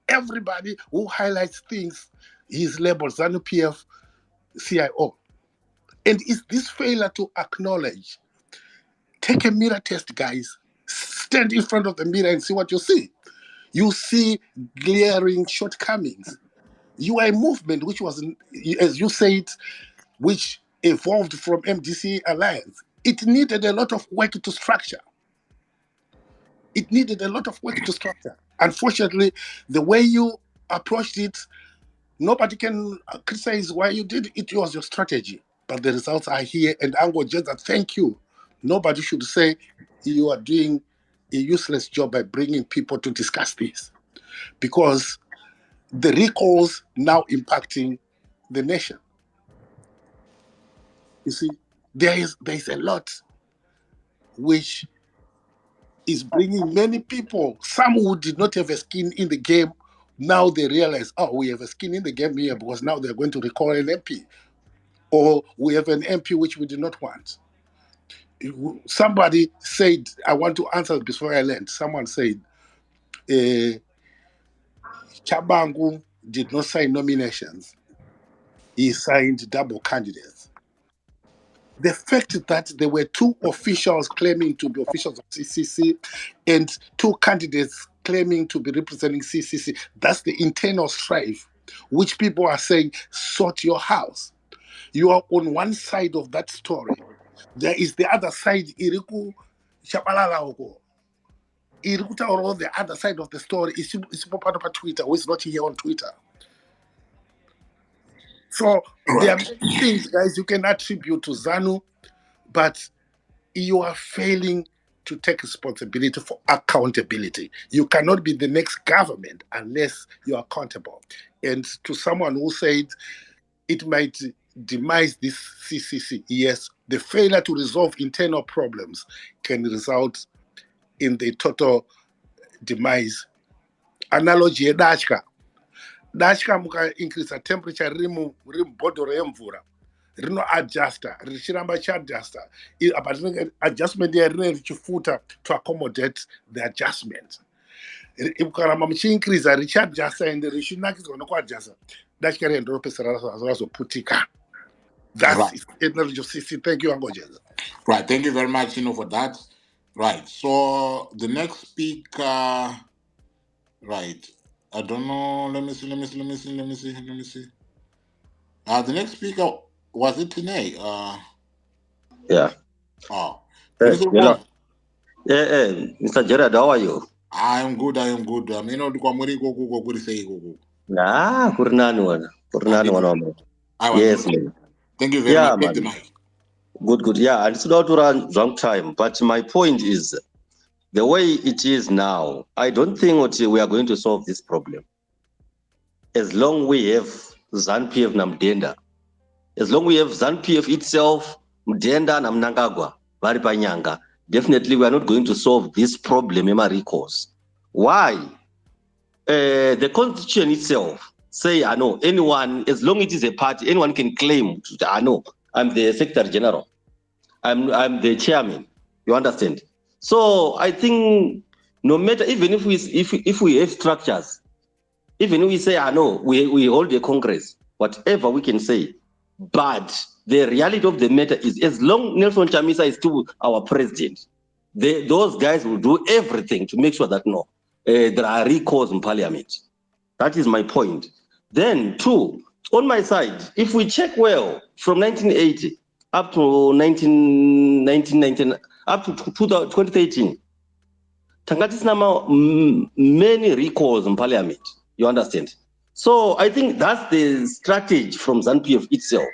Everybody who highlights things is labeled ZANU-PF CIO. And it's this failure to acknowledge. Take a mirror test, guys. Stand in front of the mirror and see what you see. You see glaring shortcomings. You are a movement which was, as you said, which evolved from MDC Alliance. It needed a lot of work to structure. Unfortunately, the way you approached it, nobody can criticize why you did it. It was your strategy. But the results are here. And Ango Jeza, thank you. Nobody should say you are doing a useless job by bringing people to discuss this. Because the recalls now impacting the nation. You see, there is a lot which is bringing many people, some who did not have a skin in the game, now they realize, oh, we have a skin in the game here because now they're going to recall an MP. Or we have an MP which we did not want. Somebody said, I want to answer before I land. Someone said, Tshabangu did not sign nominations. He signed double candidates. The fact that there were two officials claiming to be officials of CCC and two candidates claiming to be representing CCC, that's the internal strife, which people are saying, sort your house. You are on one side of that story. There is the other side, Iriku Shabalala. Iriku, the other side of the story is part of Twitter, who is not here on Twitter. So there are many things, guys, you can attribute to ZANU, but you are failing to take responsibility for accountability. You cannot be the next government unless you are accountable. And to someone who said it might demise this CCC, yes, the failure to resolve internal problems can result in the total demise. Analogy, Dashka muka increase the temperature, rimu bodoro yemvura. Rino adjuster, richiramba adjuster. Adjustment there richifuta to accommodate the adjustment. Ikarama increase a Richard adjuster and the Rishinak is going to adjust. That's carry and drop also putika. That's energy of CC. Thank you, Angojeza. Right, thank you very much, for that. Right, so the next speaker, right, I don't know, let me see. The next speaker, was it Tine? Yeah. Oh. Mr. Gerard, how are you? I am good. Nah, Kurinani one. Yes, man. Thank you very much. Man. Good. Yeah, it's not to run long time, but my point is the way it is now, I don't think we are going to solve this problem. As long we have ZANU-PF Namdenda, as long we have ZANU-PF itself, Mdenda na Mnangagwa, Varipanyanga, definitely we are not going to solve this problem, recalls. Why? The constitution itself say, I know, anyone, as long as it is a party, anyone can claim, I know, I'm the Secretary General, I'm the chairman, you understand? So I think no matter, even if we have structures, even if we say, I know, we hold a Congress, whatever we can say, but the reality of the matter is, as long Nelson Chamisa is still our president, those guys will do everything to make sure that no, there are recalls in parliament. That is my point. Then, two, on my side, if we check well, from 1980 up to 1919, up to 2013, Tangati Sinama many recalls in parliament. You understand? So I think that's the strategy from ZANU-PF itself.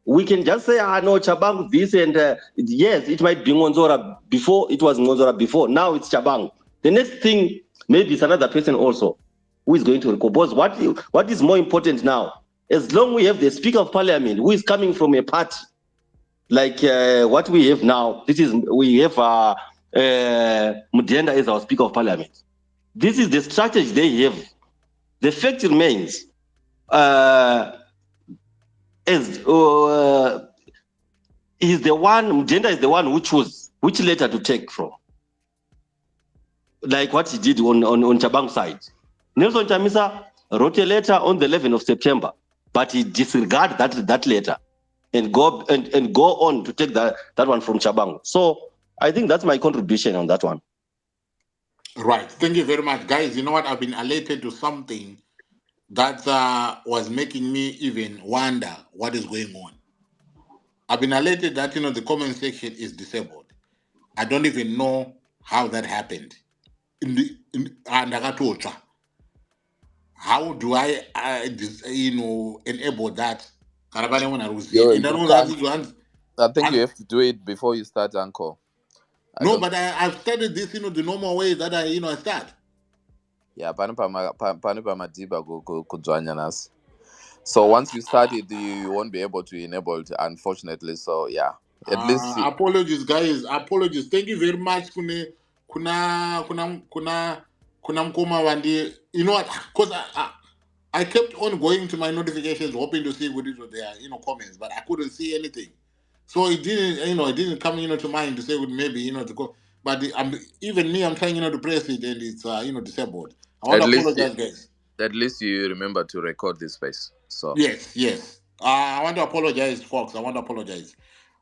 We can just say, no, Tshabangu this, and yes, it might be Ngonzora before, it was Ngonzora before, now it's Tshabangu. The next thing, maybe it's another person also who is going to recompose. What is more important now? As long we have the Speaker of Parliament who is coming from a party, like what we have now, we have Mudenda as our Speaker of Parliament. This is the strategy they have. The fact remains, Mudenda is the one who chose which letter to take from, like what he did on Tshabangu's side. Nelson Chamisa wrote a letter on the 11th of September, but he disregarded that letter and go on to take that one from Tshabangu. So I think that's my contribution on that one. Right. Thank you very much, guys. You know what? I've been alerted to something that was making me even wonder what is going on. I've been alerted that the comment section is disabled. I don't even know how that happened. How do I enable that? I think you have to do it before you start, Uncle. But I've started this, the normal way that I start. Yeah, so once you start it, you won't be able to enable it, unfortunately. So yeah, at least. Apologies, guys. Apologies. Thank you very much. Kuna mkoma wandi. You know what? Because I kept on going to my notifications, hoping to see what it was there, comments, but I couldn't see anything. So it didn't, it didn't come, to mind to say maybe, to go. But even me, I'm trying, to press it, and it's, disabled. I want to apologize, guys. At least you remember to record this space. So yes. I want to apologize, folks. I want to apologize.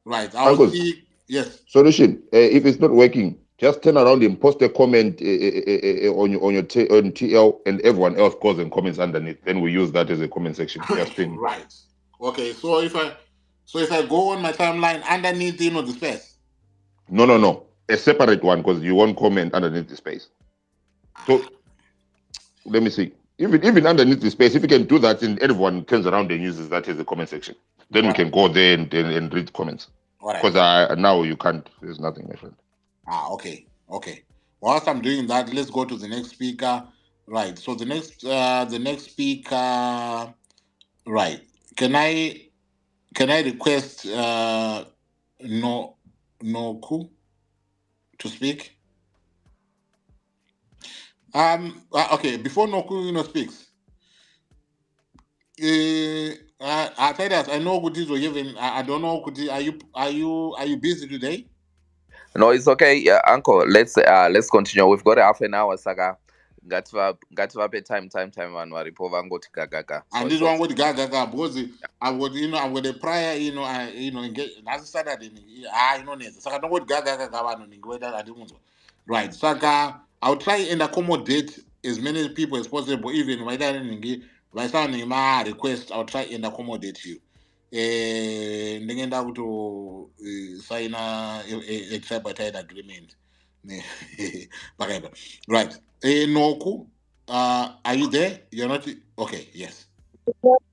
Right. I will see. Yes. Solution. If it's not working, just turn around and post a comment on your TL, and everyone else goes and comments underneath. Then we use that as a comment section. Just pin. Right. Okay. So if I go on my timeline underneath, the space. No. A separate one, because you won't comment underneath the space. So let me see. Even underneath the space, if you can do that, and everyone turns around and uses that as a comment section, then we can go there and read comments. Because now you can't. There's nothing, my friend. Okay. Whilst I'm doing that, let's go to the next speaker. Right. So the next speaker. Right. Can I request Noku to speak? Okay. Before Noku speaks, I know Kuti is given. I don't know Kuti. Are you busy today? No, it's okay. Yeah, Uncle. Let's continue. We've got half an hour, Saga. Gatva time one waripova ngoti gaga. And this one with gaga because I would I'm with the prior get last Saturday Saka don't go gaga right. Saka I'll try and accommodate as many people as possible, even by signing my request. I'll try and accommodate you. Ndingenda to sign a tripartite agreement. Right. Noku, are you there? You're not okay. Yes.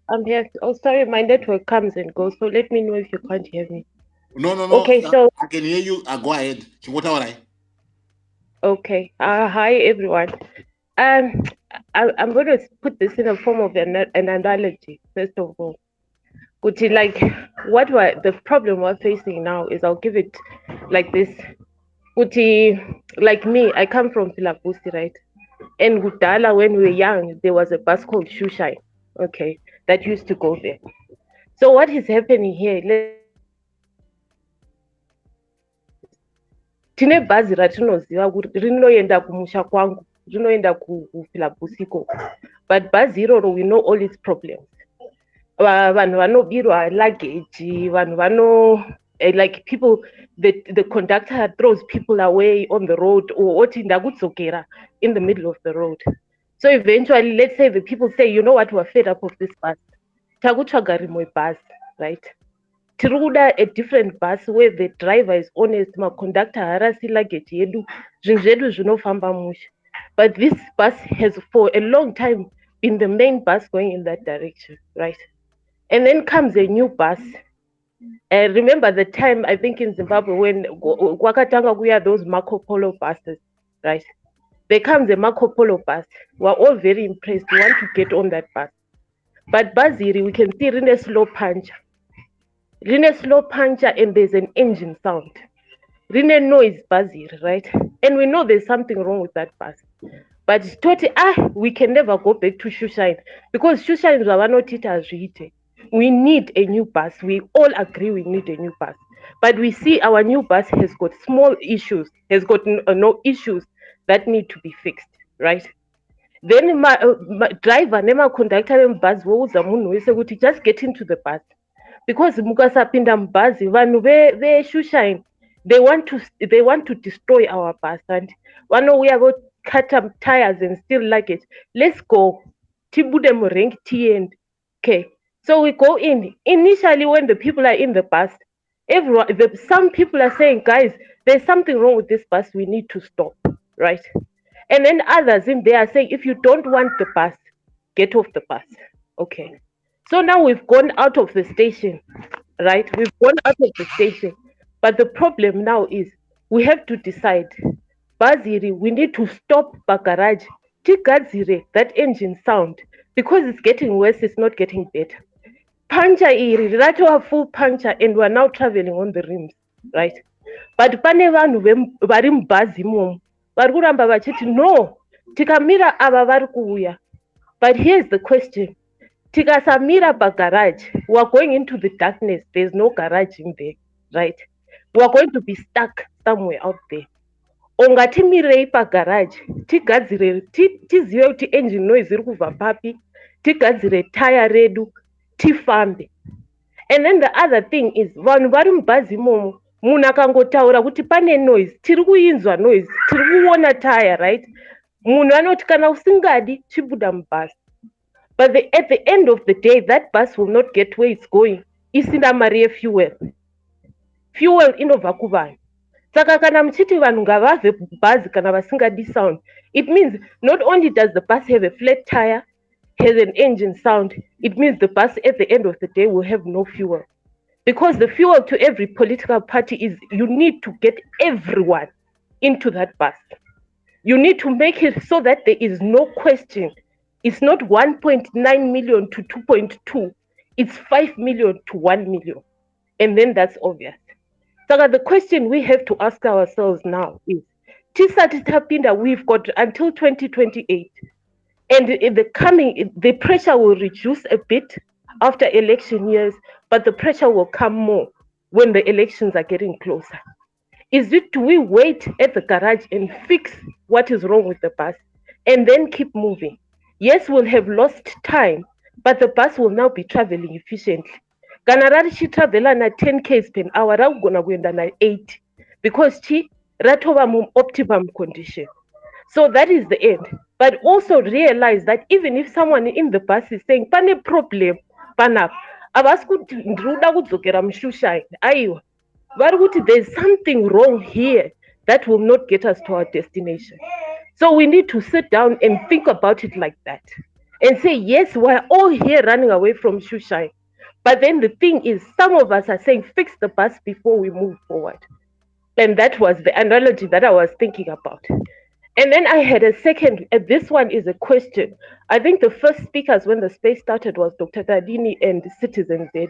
I'm here. Oh, sorry, my network comes and goes. So let me know if you can't hear me. No. Okay, so I can hear you. Go ahead. Okay. Hi everyone. I'm going to put this in a form of an analogy. First of all, what the problem we're facing now is, I'll give it like this. Like me, I come from Filabusi, right? And Gudala, when we were young, there was a bus called Shushine, okay, that used to go there. So what is happening here? Tine bhazi ratinoziva kuti rinoenda kumusha kwangu, rinoenda kuFilabusiko, but bhazi iroro we know all its problems. Vanhu vanobirwa luggage, vanhu like people, the conductor throws people away on the road, or oti ndakudzokera in the middle of the road. So eventually, let's say the people say, you know what, we're fed up of this bus, takutsvaga rimwe bus, right? Tiruda a different bus where the driver is honest, my conductor harasi luggage yedu, zvinhu zvedu zvinofamba musha. But this bus has for a long time been the main bus going in that direction, right? And then comes a new bus. Remember the time, I think in Zimbabwe, when Kwakatanga we had those Marco Polo buses, right? There comes a Marco Polo bus. We're all very impressed. We want to get on that bus. But Baziri, we can see Rine slow puncher. Rine slow puncher and there's an engine sound. Rine noise Baziri, right? And we know there's something wrong with that bus. But we can never go back to Shushine because Shushine is we need a new bus. We all agree we need a new bus. But we see our new bus has got small issues, has got no issues that need to be fixed, right? Then my driver, nema conductor bus, just get into the bus. Because mukasapinda mubhazi vanhu veshushine they want to destroy our bus and vanouya vokata tires and steal luggage. Let's go tibude murengi tiende. Okay, so we go in. Initially when the people are in the bus, some people are saying, guys, there's something wrong with this bus, we need to stop, right? And then others in there are saying, if you don't want the bus, get off the bus. Okay, so now we've gone out of the station, right? We've gone out of the station. But the problem now is we have to decide, Baziri, we need to stop Bagaraj, Tigadzire, that engine sound, because it's getting worse, it's not getting better. Puncture iri, rato a full puncture, and we're now traveling on the rims, right? But pane vanhu vari mubhazi imomo vari kuramba vachiti no, tikamira ava vari kuuya. But here's the question. Tikasamira pagarage, we are going into the darkness. There's no garage in there, right? We are going to be stuck somewhere out there. Ongatimirei pagarage, tigadzire, tizive kuti engine noise iri kubva papi, tigadzire tire redu, tifambe. And then the other thing is, vanhu vari mubhazi imomo, munhu akangotaura kuti pane noise, tiri kuinzwa noise, tiri kuona tire, right? Munhu anoti kana usingadi, chibuda mubhazi. But at the end of the day, that bus will not get where it's going. Isina mari fuel. Fuel inobva kuvanhu. Saka kana muchiti vanhu ngavave bhazi kana vasingadi sound, it means not only does the bus have a flat tire, has an engine sound, it means the bus at the end of the day will have no fuel. Because the fuel to every political party is you need to get everyone into that bus. You need to make it so that there is no question. It's not 1.9 million to 2.2. It's 5 million to 1 million. And then that's obvious. So the question we have to ask ourselves now is, Tisati Tapinda, we've got until 2028. And in the pressure will reduce a bit after election years, but the pressure will come more when the elections are getting closer. Do we wait at the garage and fix what is wrong with the bus and then keep moving? Yes, we'll have lost time, but the bus will now be traveling efficiently. Kana richitravela na 10 km per hour, rakugona kuenda na 8 because ratova mu optimum condition. So that is the end. But also realize that even if someone in the bus is saying, pane problem, panapa, avasikuti ndruda kudzokera mushushine, aiwa. There's something wrong here that will not get us to our destination. So we need to sit down and think about it like that and say, yes, we're all here running away from Shushine. But then the thing is, some of us are saying, fix the bus before we move forward. And that was the analogy that I was thinking about. And then I had a second, this one is a question. I think the first speakers when the space started was Dr. Tadini and Citizen Z.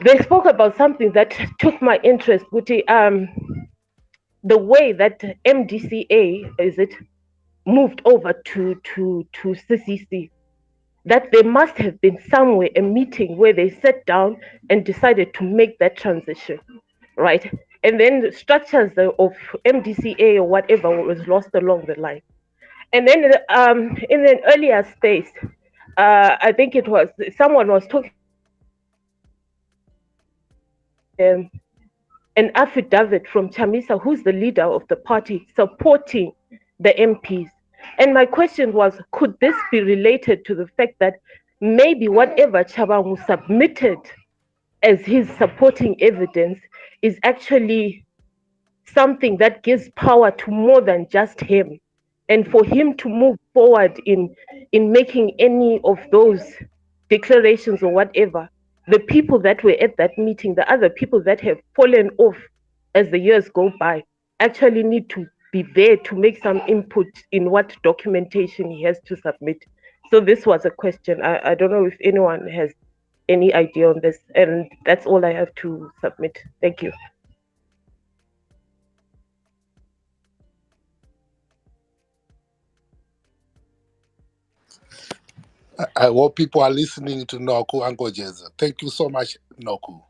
They spoke about something that took my interest, which is the way that MDCA moved over to CCC. That there must have been somewhere a meeting where they sat down and decided to make that transition, right? And then the structures of MDCA or whatever was lost along the line. And then in an earlier space, I think it was someone was talking an affidavit from Chamisa, who's the leader of the party, supporting the MPs. And my question was, could this be related to the fact that maybe whatever Tshabangu submitted as his supporting evidence is actually something that gives power to more than just him, and for him to move forward in making any of those declarations or whatever, the people that were at that meeting, the other people that have fallen off as the years go by, actually need to be there to make some input in what documentation he has to submit. So this was a question. I don't know if anyone has any idea on this, and that's all I have to submit. Thank you. I hope people are listening to Noku and Gojeza. Thank you so much, Noku.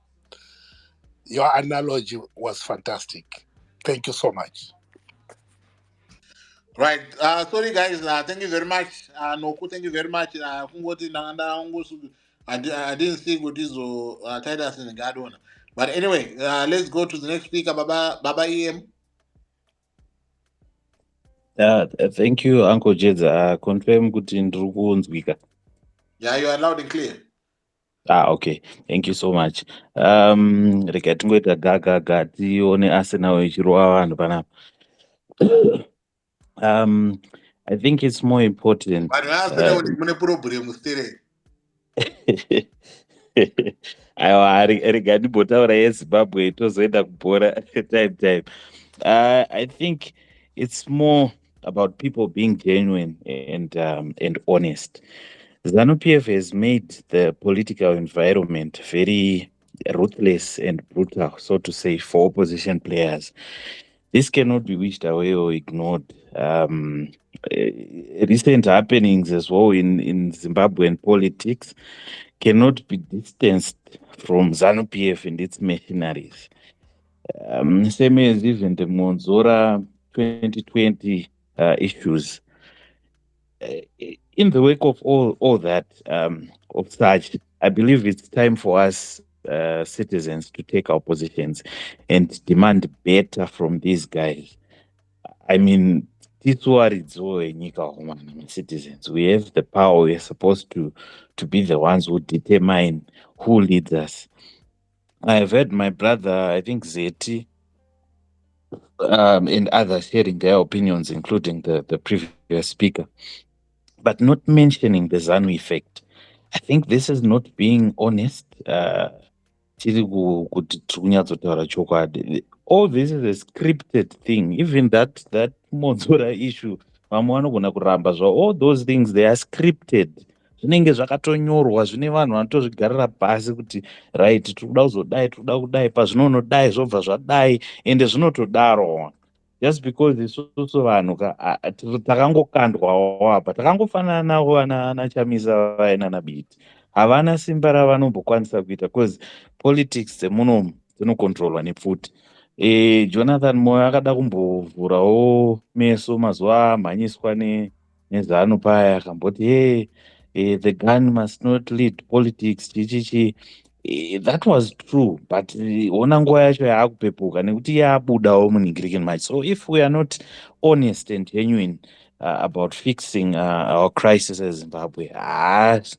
Your analogy was fantastic. Thank you so much. Right. Sorry, guys. Thank you very much. Noku, thank you very much. I didn't see good this Titus in the garden. But anyway, let's go to the next speaker, Baba EM. Thank you, Uncle Jeza. Confirm kuti ndiri kunzwika. Yeah, you are loud and clear. Okay. Thank you so much. Rega tingoita gaga tione Arsenal ichirova vanhu panapa. I think it's more important. Aiwa, rega ndimbotaura yeZimbabwe tozoenda kubhora time. I think it's more about people being genuine and honest. ZANU-PF has made the political environment very ruthless and brutal, so to say, for opposition players. This cannot be wished away or ignored. Recent happenings as well in Zimbabwean politics cannot be distanced from ZANU-PF and its machineries. Same as even the Monzora 2020 issues. In the wake of all that, of such, I believe it's time for us citizens to take our positions and demand better from these guys. I mean, citizens, we have the power. We're supposed to be the ones who determine who leads us. I have heard my brother, I think Zeti, and others sharing their opinions, including the previous speaker, but not mentioning the ZANU effect. I think this is not being honest. All this is a scripted thing. Even that Monzora issue, all those things, they are scripted. Zvinenge zvakatonyorwa zvine vanhu vanotozvigarira pasi kuti right tikuda kuzodai tikuda kudai pazvinonodai zvobva zvadai ende zvinotodaro just because isusu vanhu takangokandwawo apa takangofanana navo ana Chamisa vaye nana Biti havana simba ravanombokwanisa kuita because politics dzemunomu dzinokontrolwa nepfuti. Jonathan Moyo akada kumbovhurawo meso mazuva amhanyiswa neZANU paya akamboti the gun must not lead politics chichichi. That was true, but ona nguva yacho yaakupepuka nekuti yaabudawo munhingiriki much. So if we are not honest and genuine about fixing our crisis as Zimbabwe,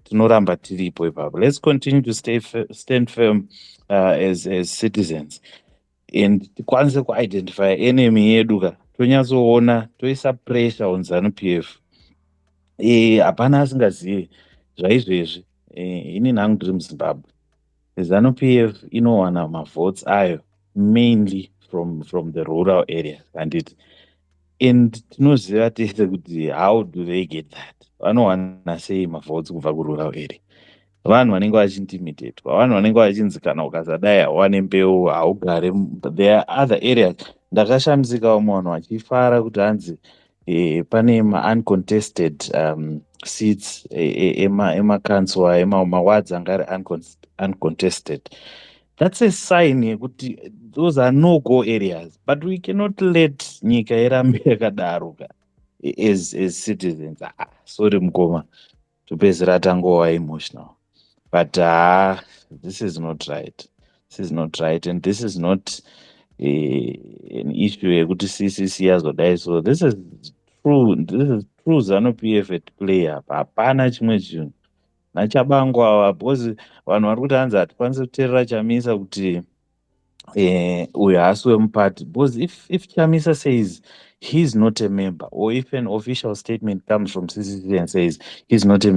tinoramba tiripo ipapo. Let's continue to stand firm as citizens and tikwanise kuidentify enemy yedu ka tonyatsoona toisa pressure on ZANU-PF. Hapana asingazivi zvaizvezvi. Ini nhangu ndiri muZimbabwe. ZANU-PF inowana mavotes ayo mainly from the rural areas and tinoziva tese kuti how do they get that? Vanowana sei mavotes kubva kurural area? Vanhu vanenge vachintimidatwa, vanhu vanenge vachinzi kana ukasadai hawane mbeu haugare. There are other areas. Ndakashamisikawo munhu vachifara kuti hanzi pane ma-uncontested seats ema-council ema-wards anga ari uncontested. That's a sign yekuti those are no-go areas. But we cannot let nyika irambe yakadaro as citizens. Sorry mukoma, topedzisira tangova emotional. But this is not right. This is not right, and this is not an issue yekuti CCC yazodai. So this is true. This is true ZANU-PF at play apa. Hapana chimwe chinhu. NaChabangu ava because vanhu vari kuti hanzi hatikwanisi kuteerera Chamisa kuti uyo haasi wemuparty, because if Chamisa says he's not a member, or if an official statement comes from CCC and says he's not a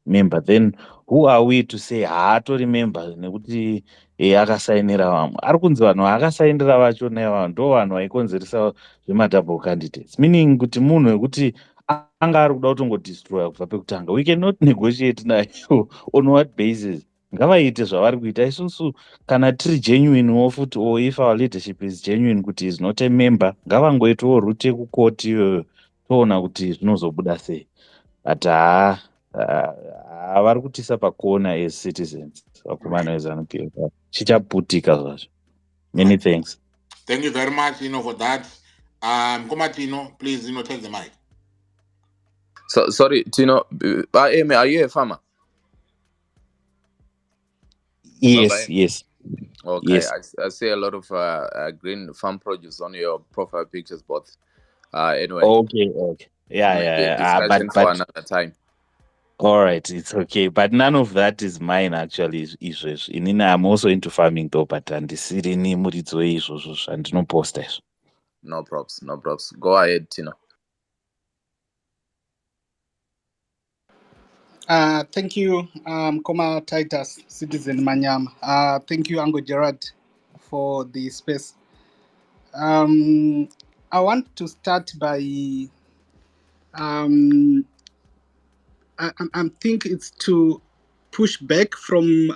member, then who are we to say haatori member nekuti akasainira vamwe? Ari kunzi vanhu akasainira vachona ivavo ndo vanhu vaikonzeresa zvemadouble candidates, meaning kuti munhu wekuti anga ari kuda kutongodestroya kubva pekutanga. We cannot negotiate naye on what basis? Ngavaite zvavari kuita. Isusu kana tiri genuine wo futi, or if our leadership is genuine kuti is not a member, ngavangoitawo rute kukoti iyoyo toona kuti zvinozobuda sei. But vari kutisa pakona as citizens vakomana veZANU-PF chichaputika zvazvo. Many thanks. Thank you very much, for that. Komatino, please, take the mic. So sorry, Tino. Amy, are you a farmer? Yes, yes. Okay, Yes. I see a lot of green farm produce on your profile pictures, both. Anyway. Okay. Yeah. Discussion for another time. All right, it's okay. But none of that is mine, actually. I'm also into farming, though, but andisiri muridzi weizvozvo zvandinoposta izvo. No props. Go ahead, Tino. Thank you, Koma Titus, Citizen Manyama. Thank you, Ango Gerard, for the space. I want to start by, I think it's to push back from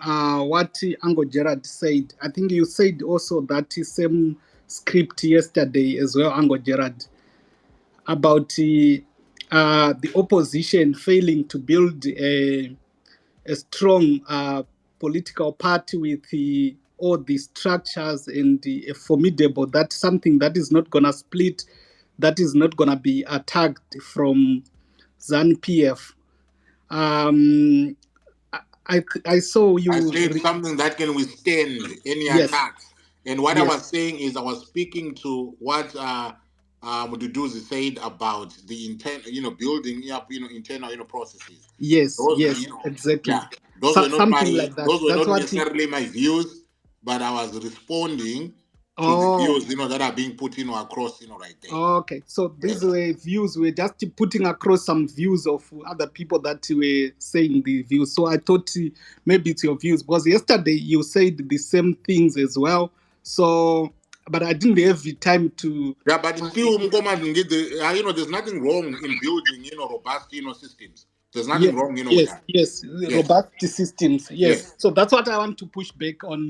what Ango Gerard said. I think you said also that same script yesterday as well, Ango Gerard, about the opposition failing to build a strong political party with all the structures and formidable, that's something that is not going to split, that is not going to be attacked from ZANU-PF. I saw you. I said something that can withstand any attacks. And what I was saying is I was speaking to what Mududuzi said about the intent, building up, internal, processes. Yes, exactly. Yeah, those were not like that. Those were That's not necessarily my views, but I was responding to the views, that are being put, across, right there. Okay, so these were views. We're just putting across some views of other people that were saying the views. So I thought maybe it's your views, because yesterday you said the same things as well. So, but I didn't have the time to. Yeah, but still, there's nothing wrong in building, robust, systems. There's nothing wrong, with that. Yes, robust systems. Yes. So that's what I want to push back on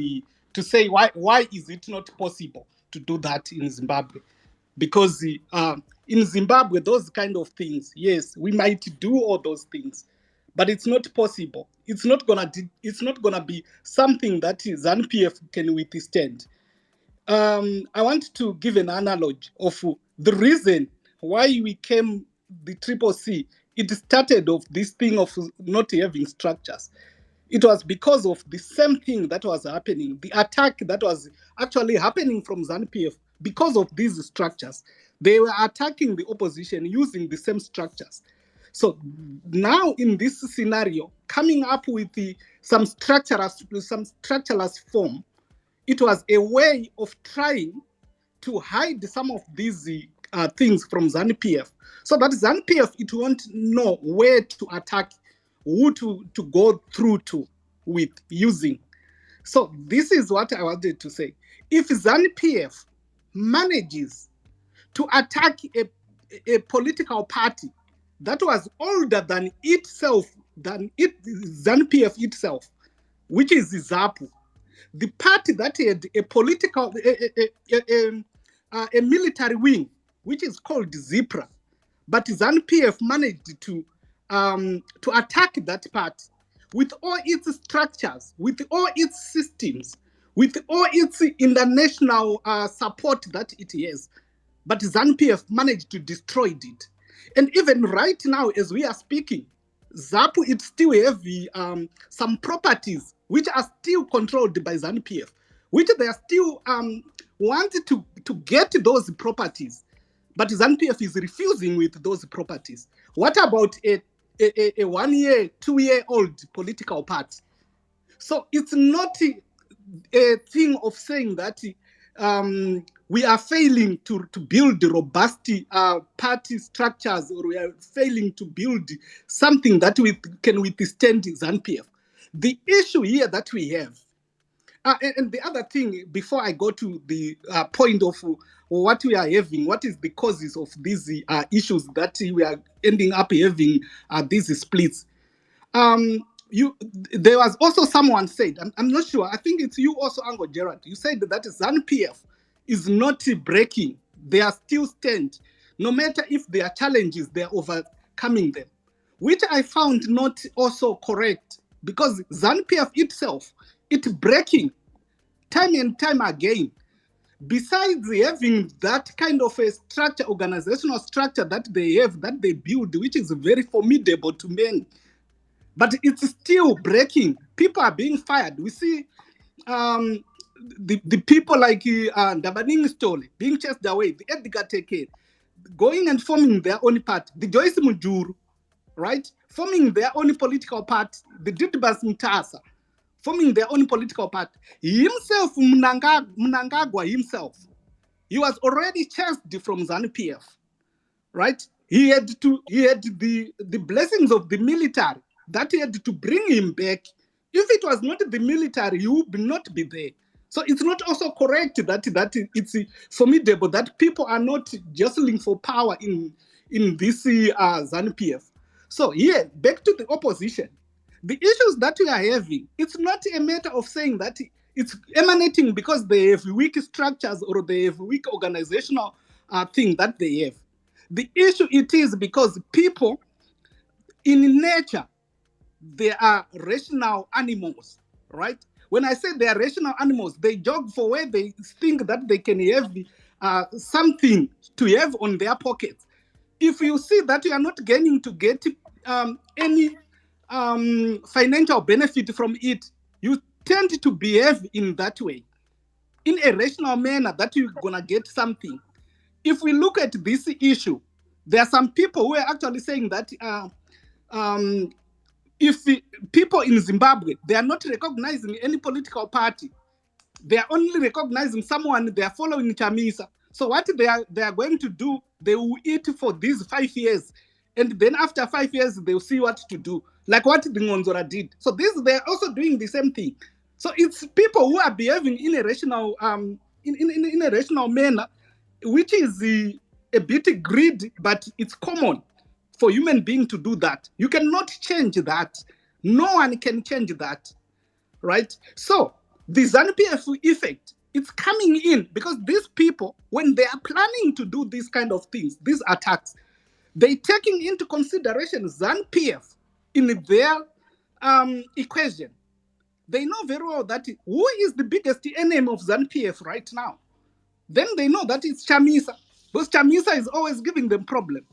to say why is it not possible to do that in Zimbabwe? Because in Zimbabwe, those kind of things, yes, we might do all those things, but it's not possible. It's not gonna be something that ZANU-PF can withstand. I want to give an analogy of the reason why we came the CCC. It started of this thing of not having structures. It was because of the same thing that was happening, the attack that was actually happening from ZANU-PF. Because of these structures, they were attacking the opposition using the same structures. So now in this scenario, coming up with some structureless form, it was a way of trying to hide some of these things from ZANU-PF, so that ZANU-PF, it won't know where to attack, who to go through to with using. So this is what I wanted to say. If ZANU-PF manages to attack a political party that was older than itself, ZANU-PF itself, which is ZAPU, the party that had a political, a military wing, which is called ZIPRA, but ZANU-PF managed to attack that party with all its structures, with all its systems, with all its international support that it has. But ZANU-PF managed to destroy it. And even right now, as we are speaking, ZAPU, it still have some properties which are still controlled by ZANU-PF, which they are still wanted to get those properties. But ZANU-PF is refusing with those properties. What about a 1 year, 2 year old political party? So it's not a thing of saying that we are failing to build robust party structures, or we are failing to build something that we can withstand ZANU-PF. The issue here that we have, and the other thing, before I go to the point of what we are having, what is the causes of these issues that we are ending up having these splits. There was also someone said, I'm not sure, I think it's you also, Ango Gerard, you said that ZANU-PF is not breaking, they are still stand. No matter if there are challenges, they are overcoming them, which I found not also correct, because ZANU-PF itself, it's breaking time and time again. Besides having that kind of a structure, organizational structure that they have, that they build, which is very formidable to many, but it's still breaking. People are being fired. We see the people like Dabaning Stole being chased away, the Edgar Teke going and forming their own party, the Joyce Mujuru, right, forming their own political party, the Didbas Mutasa forming their own political party. Himself, Mnangagwa himself, he was already chased from ZANU-PF, right? He had the blessings of the military that he had to bring him back. If it was not the military, he would not be there. So it's not also correct that it's formidable that people are not jostling for power in this ZANU-PF. So here, back to the opposition. The issues that we are having, it's not a matter of saying that it's emanating because they have weak structures or they have weak organizational thing that they have. The issue it is because people in nature, they are rational animals, right? When I say they are rational animals, they jog for where they think that they can have something to have on their pockets. If you see that you are not gaining to get any financial benefit from it, you tend to behave in that way, in a rational manner, that you're gonna get something. If we look at this issue, there are some people who are actually saying that if the people in Zimbabwe, they are not recognizing any political party, they are only recognizing someone, they are following Chamisa. So what they are going to do, they will eat for these 5 years, and then after 5 years they will see what to do, like what the Ngonzora did. So they are also doing the same thing. So it's people who are behaving in a rational in a rational manner, which is a bit greed, but it's common for human being to do that. You cannot change that. No one can change that, right? So the ZANU-PF effect, it's coming in because these people, when they are planning to do these kind of things, these attacks, they taking into consideration ZANU-PF in their equation. They know very well that who is the biggest enemy of ZANU-PF right now. Then they know that it's Chamisa, because Chamisa is always giving them problem.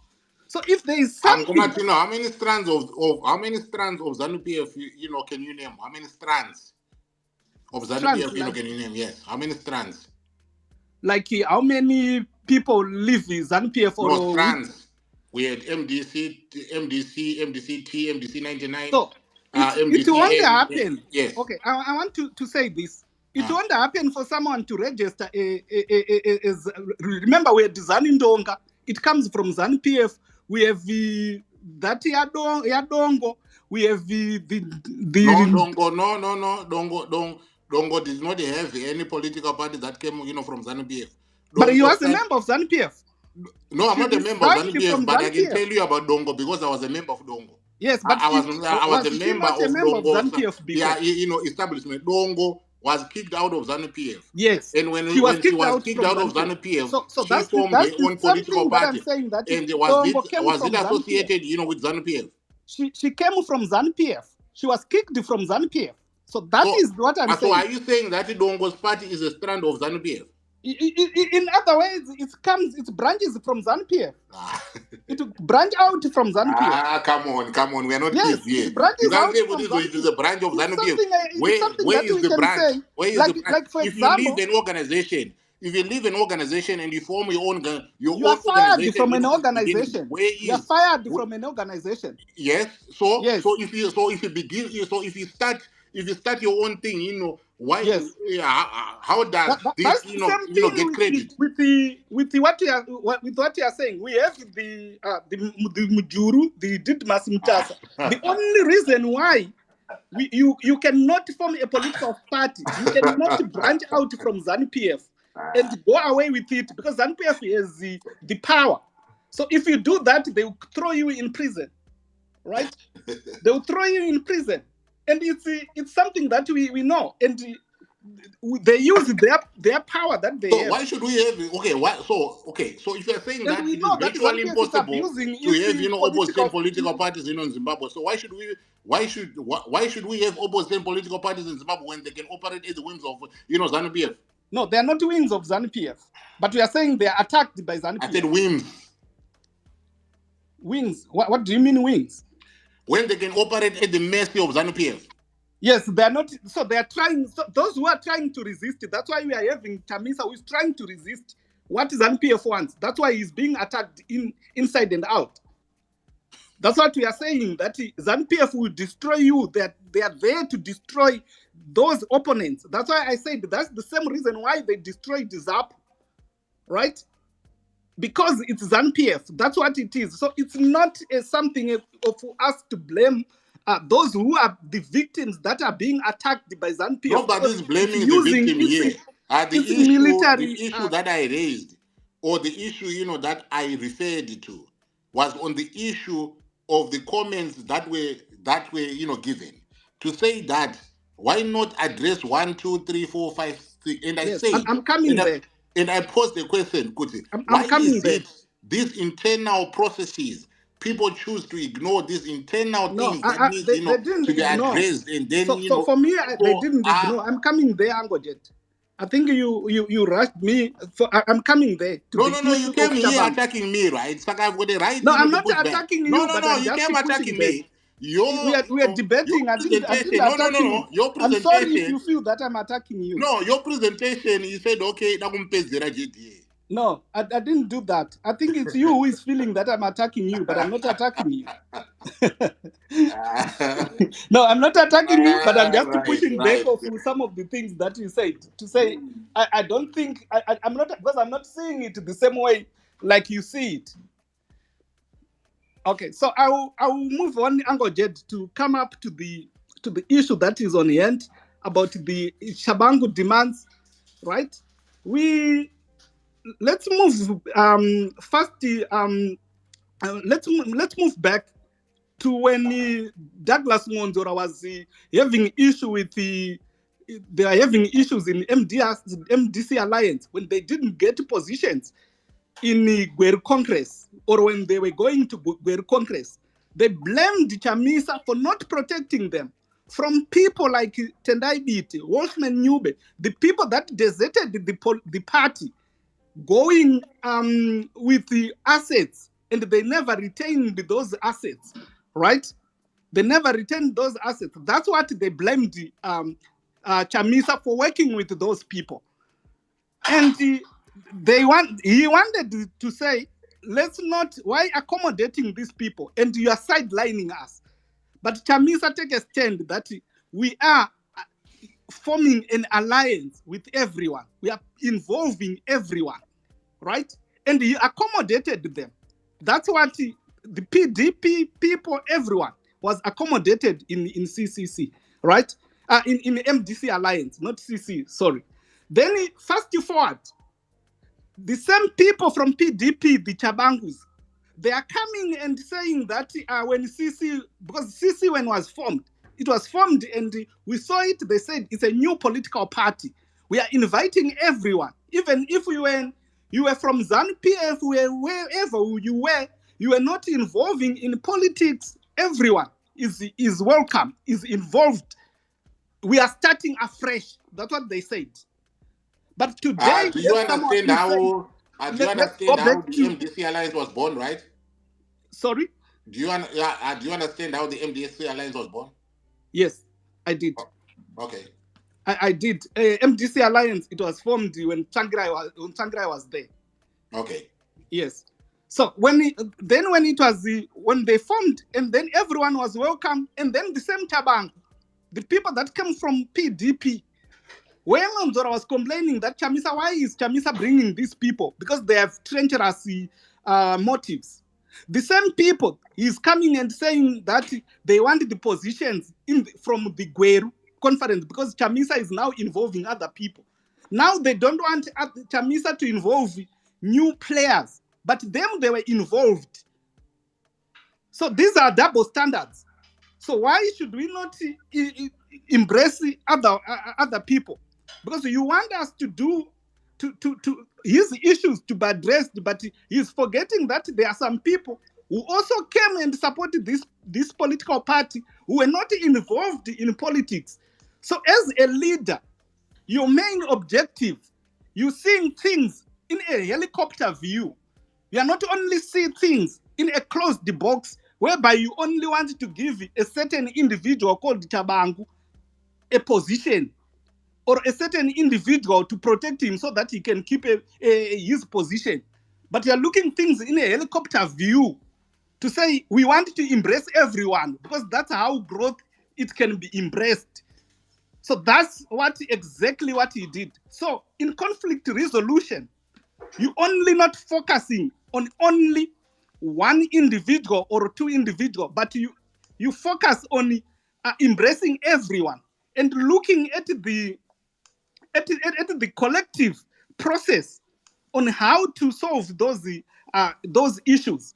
So if there is something, you know, how many strands of ZANU-PF can you name? How many strands of ZANU-PF can you name? Yes, how many strands? Like how many people live in ZANU-PF? No, strands. We had MDC, MDC 99. So it won't happen. Yes. Okay, I want to say this. It won't happen for someone to register remember, we are designing Donga. It comes from ZANU-PF. We have that Yadongo. We have the Dongo did not have any political party that came from ZANU-PF. But he was a member of ZANU-PF. No, I'm not a member of ZANU-PF, but I can tell you about Dongo because I was a member of Dongo. Yes, but I was a member of ZANU-PF before. Establishment. Dongo was kicked out of ZANU-PF. Yes. And when she was kicked out of ZANU-PF, so she formed her own political party. Saying that and was it associated, with ZANU-PF? She came from ZANU-PF. She was kicked from ZANU-PF. So that is what I'm saying. So are you saying that Dongo's party is a strand of ZANU-PF? In other ways, it branches from ZANU-PF. It branch out from ZANU-PF. Come on, we are not kids here. You can't say it is a branch of ZANU-PF. Where is the branch? Where is the branch? Like for if example, you leave an organization and you form your own you are fired from an organization. You are fired from an organization. Yes. So if you start if you start your own thing, you know, why? Yes. How does this, that's you the know, same thing get credit? with what you are saying. We have the Mujuru, the Didmas Mutasa. The only reason why you cannot form a political party, you cannot branch out from ZANU-PF and go away with it, because ZANU-PF has the power. So if you do that, they will throw you in prison, right? They will throw you in prison, and it's something that we know, and they use their power that they have. So why should we have So if you're saying that we it know is that virtually ZANU-PF is impossible abusing to have its opposition political parties in Zimbabwe, so why should we have opposition political parties in Zimbabwe when they can operate at the whims of ZANU-PF? No, they are not wings of ZANU-PF, but we are saying they are attacked by ZANU-PF. I said whims. Wings? What do you mean wings? When they can operate at the mercy of ZANU-PF. Yes, they are not. So they are trying. So those who are trying to resist it. That's why we are having Chamisa, who is trying to resist what ZANU-PF wants. That's why he's being attacked inside and out. That's what we are saying. That ZANU-PF will destroy you. They are there to destroy those opponents. That's why I said that's the same reason why they destroyed ZAP, right? Because it's ZANU-PF. That's what it is. So it's not something for us to blame those who are the victims that are being attacked by ZANU-PF. Nobody's blaming the victim here. The issue that I raised, or the issue that I referred to, was on the issue of the comments that were given, to say that why not address 1, 2, 3, 4, 5, 6, and I say I'm coming there. And I posed the question, Kuti, why is it these internal processes, people choose to ignore these internal things that need to be addressed, and then so for me they didn't ignore. I'm coming there, Angojet. I think you rushed me. So I'm coming there. No, you came here attacking me, right? It's like I've got the right. No, I'm not attacking you. No, you came attacking me. We are debating. I didn't attack you. Your presentation. I'm sorry if you feel that I'm attacking you. No, your presentation, you said, okay, no, I didn't do that. I think it's you who is feeling that I'm attacking you, but I'm not attacking you. No, I'm not attacking you, but I'm just pushing back off some of the things that you said. To say, I don't think, I'm not, because I'm not seeing it the same way like you see it. Okay, so I will move on, Angojet, to come up to the issue that is on hand about the Tshabangu demands, right? Let's move first. Let's move back to when Douglas Monzora was having issue with they are having issues in MDC Alliance when they didn't get positions in the Gweru Congress, or when they were going to Gweru Congress. They blamed Chamisa for not protecting them from people like Tendai Biti, Wolfman Nyube, the people that deserted the party, going with the assets, and they never retained those assets, right? They never retained those assets. That's what they blamed Chamisa for working with those people. And he wanted to say, let's not, why accommodating these people and you are sidelining us? But Chamisa take a stand that we are forming an alliance with everyone. We are involving everyone, right? And you accommodated them. That's what the PDP people, everyone was accommodated in CCC, right? In MDC Alliance, not CC, sorry. Then fast forward, the same people from PDP, the Tshabangus, they are coming and saying that when CC, because CC when was formed, it was formed and we saw it, they said it's a new political party. We are inviting everyone, even if you were from ZANU-PF, wherever you were not involving in politics, everyone is welcome, is involved. We are starting afresh. That's what they said. But today, do you understand how the MDC Alliance was born, right? Sorry? Do you understand how the MDC Alliance was born? Yes, I did. Okay. I did. MDC Alliance, it was formed when Tsvangirai was there. Okay. Yes. So when they formed, and then everyone was welcome, and then the same Tshabangu, the people that came from PDP. When Manzora was complaining that Chamisa, why is Chamisa bringing these people? Because they have treacherous motives. The same people, he's coming and saying that they wanted the positions from the Gweru conference because Chamisa is now involving other people. Now they don't want Chamisa to involve new players, but them, they were involved. So these are double standards. So why should we not embrace other people? Because you want us to do to his issues to be addressed, but he's forgetting that there are some people who also came and supported this political party who were not involved in politics. So as a leader, your main objective, you seeing things in a helicopter view. You are not only seeing things in a closed box whereby you only want to give a certain individual called Tshabangu a position or a certain individual to protect him so that he can keep his position. But you're looking things in a helicopter view to say we want to embrace everyone because that's how growth it can be embraced. So that's exactly what he did. So in conflict resolution, you only not focusing on only one individual or two individuals, but you focus on embracing everyone and looking at the collective process on how to solve those issues.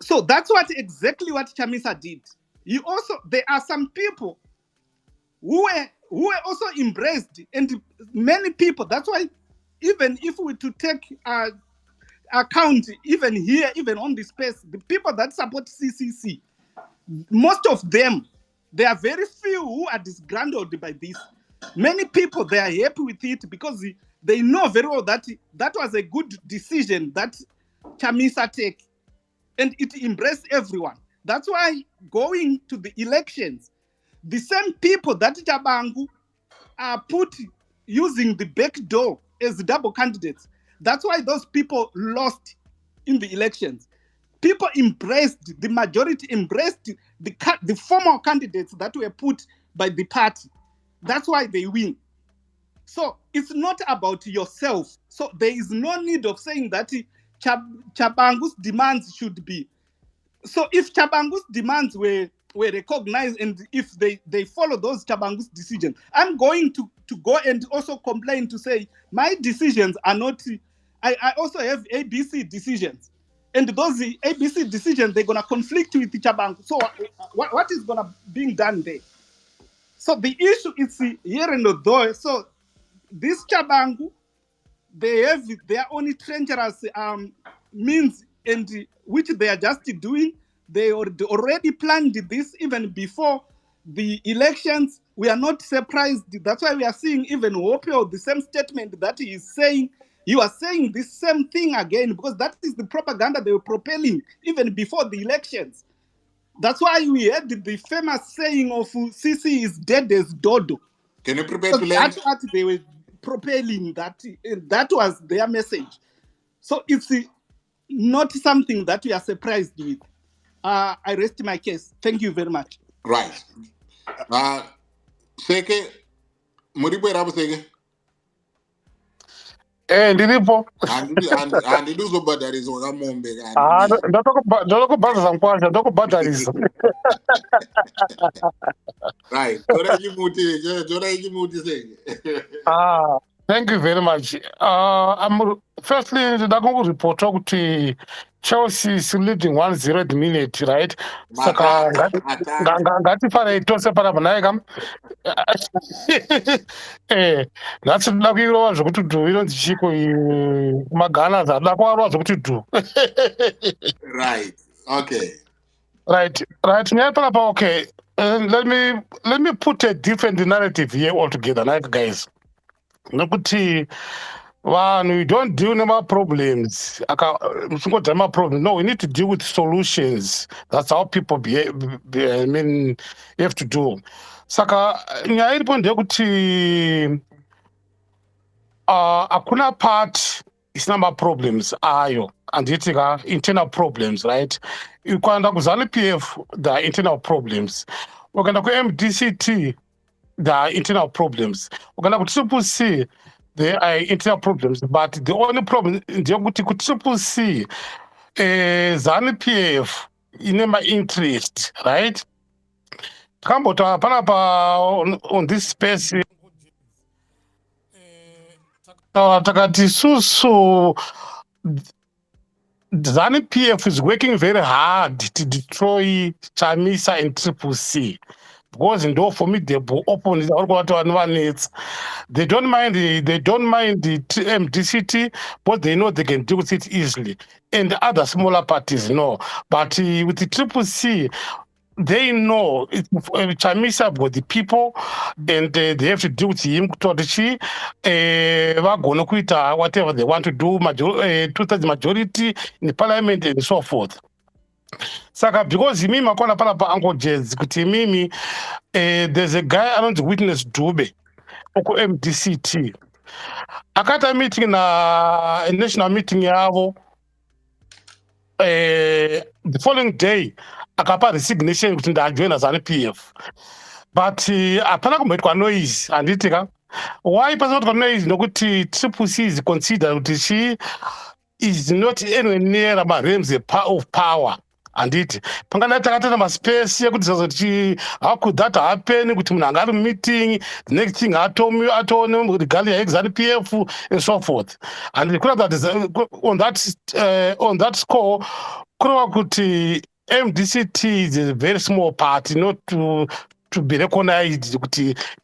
So that's exactly what Chamisa did. There are some people who were also embraced, and many people. That's why even if we to take account, even here, even on this space, the people that support CCC, most of them, there are very few who are disgruntled by this. Many people, they are happy with it because they know very well that that was a good decision that Chamisa take, and it embraced everyone. That's why going to the elections, the same people that Tshabangu are put using the back door as double candidates. That's why those people lost in the elections. People embraced, the majority embraced the former candidates that were put by the party. That's why they win. So it's not about yourself. So there is no need of saying that Tshabangu's demands should be. So if Tshabangu's demands were recognized and if they follow those Tshabangu's decisions, I'm going to go and also complain to say my decisions are not, I also have ABC decisions. And those ABC decisions, they're going to conflict with Tshabangu. So what is going to be done there? So the issue is here and there. So this Tshabangu, they have their own treacherous means and which they are just doing. They already planned this even before the elections. We are not surprised. That's why we are seeing even Wopio, the same statement that he is saying. You are saying the same thing again because that is the propaganda they were propelling even before the elections. That's why we had the famous saying of Sisi is dead as Dodo. Can you prepare to land? That's what they were propelling. That was their message. So it's not something that we are surprised with. I rest my case. Thank you very much. Right. Seke, Muribo Rabu Seke. Ndiripo. Andiluzobhadhariza wakamombe ndokubhadhariza mkwasha ndokubhadhariza. Right. Jora ichimuti Seke. Thank you very much. Firstly, ndida kunguripota kuti Chelsea is leading 1-0 at the minute, right? Saka ngatifarei tose panapa naika. Ngatida kuirova zvokuti dhu inonzi chiko kumagana dzada kuvarova zvokuti dhu. Right. Okay. Right. Nyaya panapa, okay. Let me put a different narrative here altogether, like guys. Nokuti we don't deal with my problems. No, we need to deal with solutions. That's how people behave. I mean, you have to do. Saka nyaya iripo ndeyekuti akuna part isina ma-problems ayo anditi internal problems, right? Ukaenda kuzanu PF, the internal problems. ukaenda ku-MDCT there are internal problems, ukaenda ku-Triple C there are internal problems, but the only problem ndeyekuti ku-Triple C ZANU-PF ine ma-interest, right? Takambota panapa on this space takati susu ZANU-PF is working very hard to destroy Chamisa and Triple C because ndo formidable opponents they don't mind the MDCT, but they know they can deal with it easily, and the other smaller parties know. But with the Triple C, they know Chamisa with the people, and they have to deal with him. Whatever they want to do, two-thirds majority in the parliament and so forth. Saka because mimi makona pala pa Uncle Jez kuti mimi there's a guy around the witness Dube oko MDCT akata meeting na a national meeting yavo the following day akapa resignation kuti ndajoin as ZANU-PF, but apana kumboitwa noise anditika why pasipoti noise nokuti Triple C is considered kuti she is not anywhere near the realms of power. And it Pangana space how could that happen with Munangari meeting, the next thing I told me with the Galia ZANU-PF and so forth. And the that is on that score, Kurakuti MDCT is a very small party, not to be recognized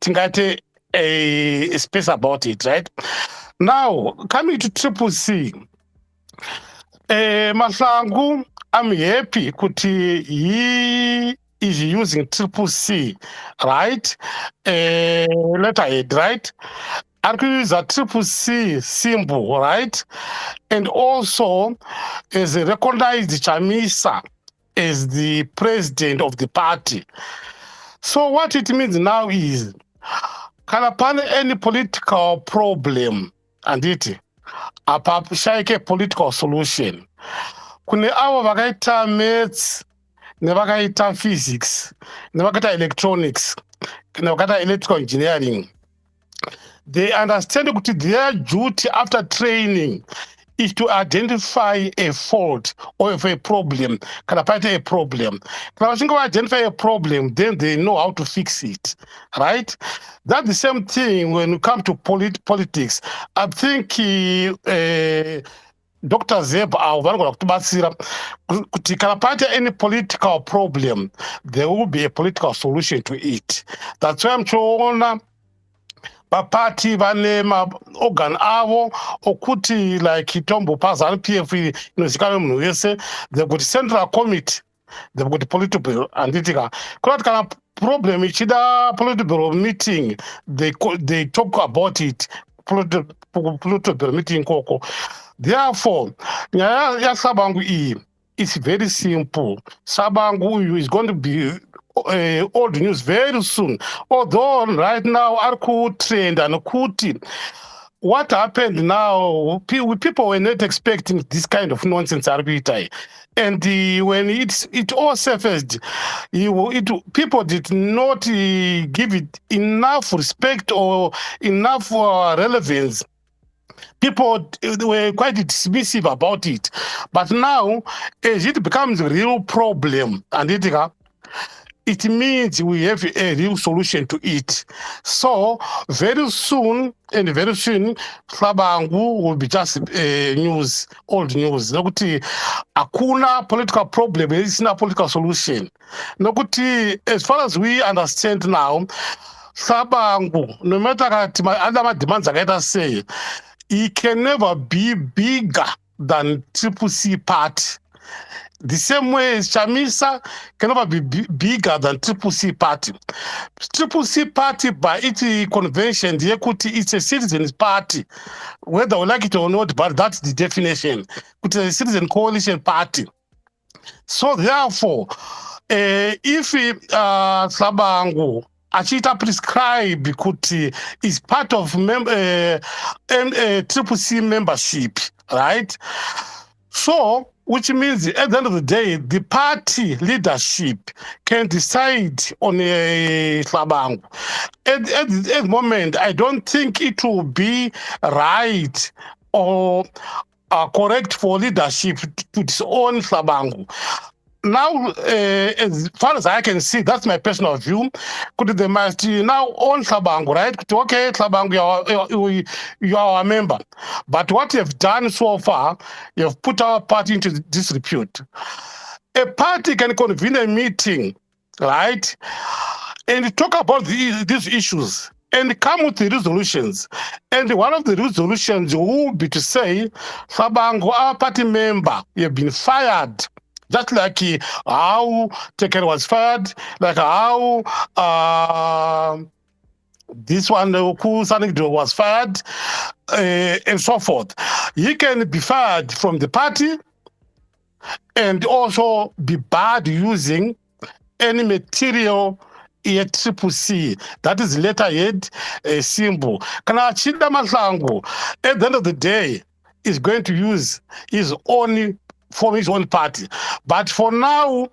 tingate a space about it, right? Now coming to Triple C, Masangu, I'm happy kuti he is using Triple C, right? Letterhead, right? I could use a Triple C symbol, right? And also as a recognized Chamisa as the president of the party. So what it means now is, can upon any political problem, and it a political solution. Kune avo vakaita maths nevakaita physics nevakaita electronics nevakaita electrical engineering, they understand that their duty after training is to identify a fault or if a problem, kana paita a problem. Kana vachinge identify a problem, then they know how to fix it, right? That's the same thing when you come to politics. I think Dr. Zeb kuti kana paita any political problem, there will be a political solution to it. That's why I'm showing party vane organ avo okuti like Tombo ZANU-PF inozikana munhu wese, they've got central committee, they've got political and itika kunati kana problem ichida political meeting, they talk about it political meeting koko. Therefore nyaya yaShabangu iyi it's very simple. Shabangu is going to be old news very soon. Although right now Arku trend and Kuti, what happened now? People were not expecting this kind of nonsense RBI, and when it all surfaced, people did not give it enough respect or enough relevance. People were quite dismissive about it, but now as it becomes a real problem, and it means we have a real solution to it. So very soon, Tshabangu will be just news, old news. Nokuti akuna political problem, there is no political solution. Nokuti, as far as we understand now, Tshabangu, no matter what other demands I say, he can never be bigger than Triple C party. The same way as Chamisa can never be bigger than Triple C party. Triple C party, by its convention, the equity, it's a citizens party, whether we like it or not, but that's the definition. It's a citizen coalition party. So therefore, if Tshabangu Achita prescribe kuti is part of Triple C membership, right? So which means at the end of the day, the party leadership can decide on a Tshabangu. At the moment, I don't think it will be right or correct for leadership to disown Tshabangu. Now, as far as I can see, that's my personal view. Could they must now own Tshabangu, right? Okay, Tshabangu, you are our member. But what you've done so far, you've put our party into disrepute. A party can convene a meeting, right, and talk about these issues and come with the resolutions. And one of the resolutions will be to say, Tshabangu, our party member, you've been fired. Just like how Tekken was fired, like how this one, Sanigdo was fired, and so forth. He can be fired from the party and also be barred using any material CCC, that is letterhead symbol. Kana Chinda Mahlangu, at the end of the day, is going to use his own from his own party. But for now,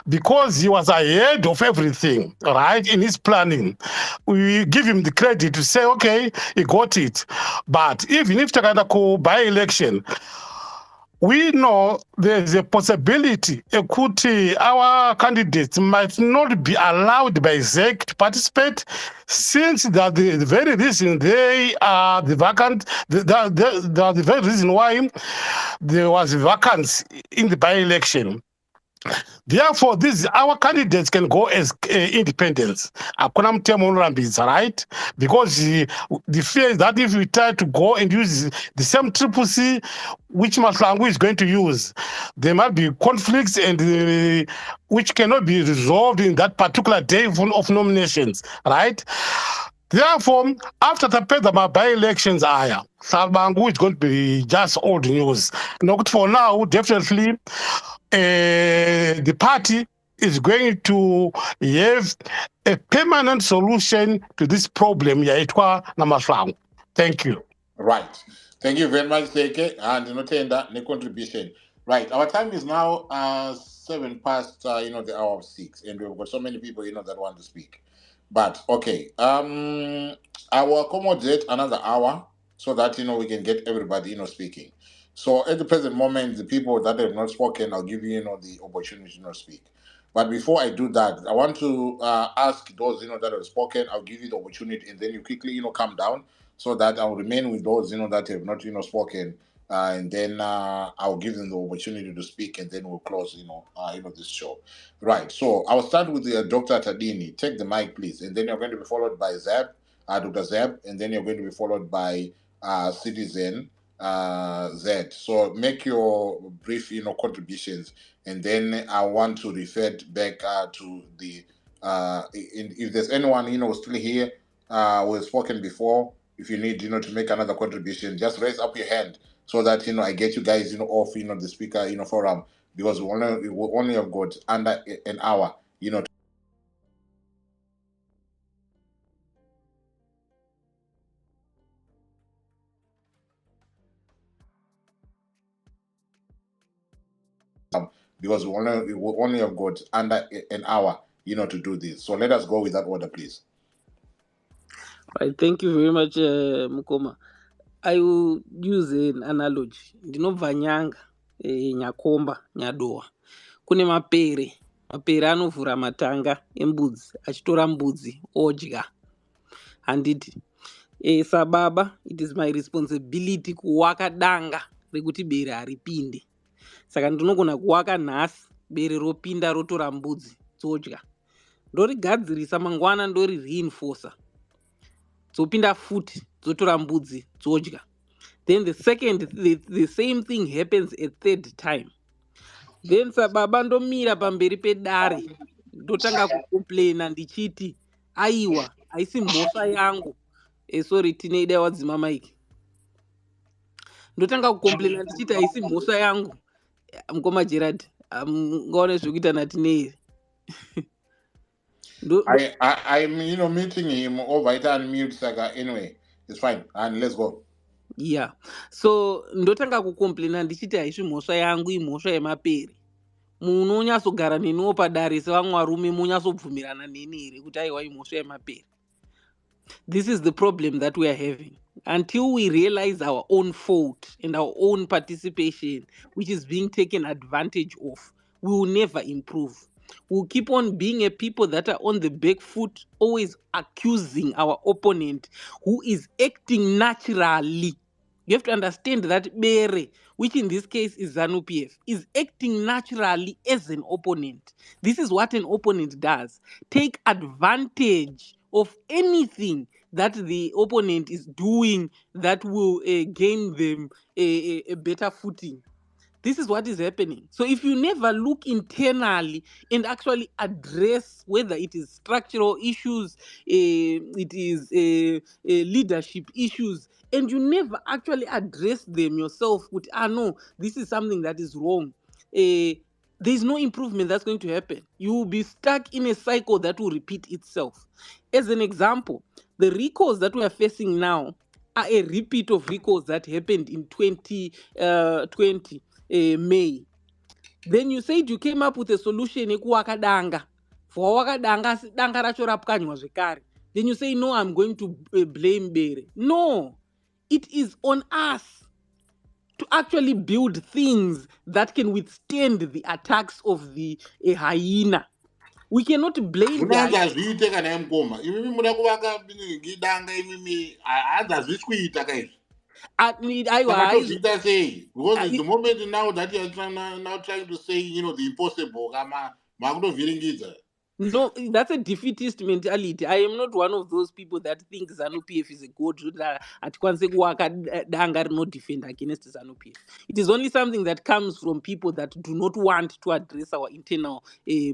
because he was ahead of everything, right, in his planning, we give him the credit to say, okay, he got it. But even if Takadako by-election, we know there's a possibility our candidates might not be allowed by ZEC to participate, since that the very reason they are the vacant, the very reason why there was vacancy in the by-election. Therefore, our candidates can go as independents. Right? Because the fear is that if we try to go and use the same CCC, which Mahlangu is going to use, there might be conflicts and which cannot be resolved in that particular day of nominations, right? Therefore, after the by-elections, Tshabangu is going to be just old news. Not for now, definitely, the party is going to have a permanent solution to this problem. Thank you. Right. Thank you very much, Seke, and no contribution. Right. Our time is now 7 past the hour of 6, and we've got so many people that want to speak. But okay, I will accommodate another hour so that we can get everybody speaking. So at the present moment, the people that have not spoken, I'll give you the opportunity to speak. But before I do that, I want to ask those that have spoken. I'll give you the opportunity, and then you quickly come down so that I'll remain with those that have not spoken, and then I'll give them the opportunity to speak, and then we'll close this show. Right. So I'll start with Dr. Tadini. Take the mic, please, and then you're going to be followed by Zeb, Dr. Zeb, and then you're going to be followed by Citizen Z. So make your brief contributions, and then I want to refer back to the if there's anyone still here who has spoken before. If you need to make another contribution, just raise up your hand so that I get you guys off the speaker forum, because we only have got under an hour because we only have got under an hour to do this. So let us go with that order, please. Right, thank you very much, Mukoma. I will use an analogy. Ndinobva nyanga, nyakomba, nyadowa. Kune mapere anovhura matanga embudzi, achitora mbudzi odya. Handiti. Sababa, it is my responsibility kuwaka danga rekuti bere haripinde. Saka ndinogona kuwaka nhasi, bere ropinda rotora mbudzi dzodya. Ndorigadzirisa mangwana ndori reinforcer. Dzopinda futi dzotora mbudzi dzodya. Then the same thing happens a third time. Then sababa ndomira pamberi pedare ndotanga kukomplaina ndichiti aiwa haisi mhosva yangu. Sorry, tineida wadzima maiki. Ndotanga kukomplaina ndichiti haisi mhosva yangu. Mukoma Gerard, ngaone zvekuita natinei. I'm meeting him over it and mute Saga anyway. It's fine. And let's go. Yeah. So ndotanga kucomplaina ndichiti haizvi mhosva yangu imhosva yemapere. Munonyatsogara neniwo padare sevamwe varume monyatsobvumirana neni here kuti aiwa imhosva yemapere. This is the problem that we are having. Until we realize our own fault and our own participation, which is being taken advantage of, we will never improve. We'll keep on being a people that are on the back foot, always accusing our opponent who is acting naturally. You have to understand that Bere, which in this case is ZANU-PF, is acting naturally as an opponent. This is what an opponent does. Take advantage of anything that the opponent is doing that will gain them a better footing. This is what is happening. So if you never look internally and actually address whether it is structural issues, it is leadership issues, and you never actually address them yourself with, no, this is something that is wrong, there's no improvement that's going to happen. You will be stuck in a cycle that will repeat itself. As an example, the recalls that we are facing now are a repeat of recalls that happened in 2020 May. Then you said you came up with a solution ekuwakadanga. For wakadanga danga racho rapkanywa zvekare. Then you say, no, I'm going to blame Bere. No, it is on us to actually build things that can withstand the attacks of the hyena. We cannot blame Unazviite kana mukoma. Imimi muda kuvaka ngidanga imimi hadzazvi kuita kaizvi. Because the moment now that you are now trying to say, the impossible, no, that's a defeatist mentality. I am not one of those people that think ZANU-PF is a good no defend against ZANU-PF. It is only something that comes from people that do not want to address our internal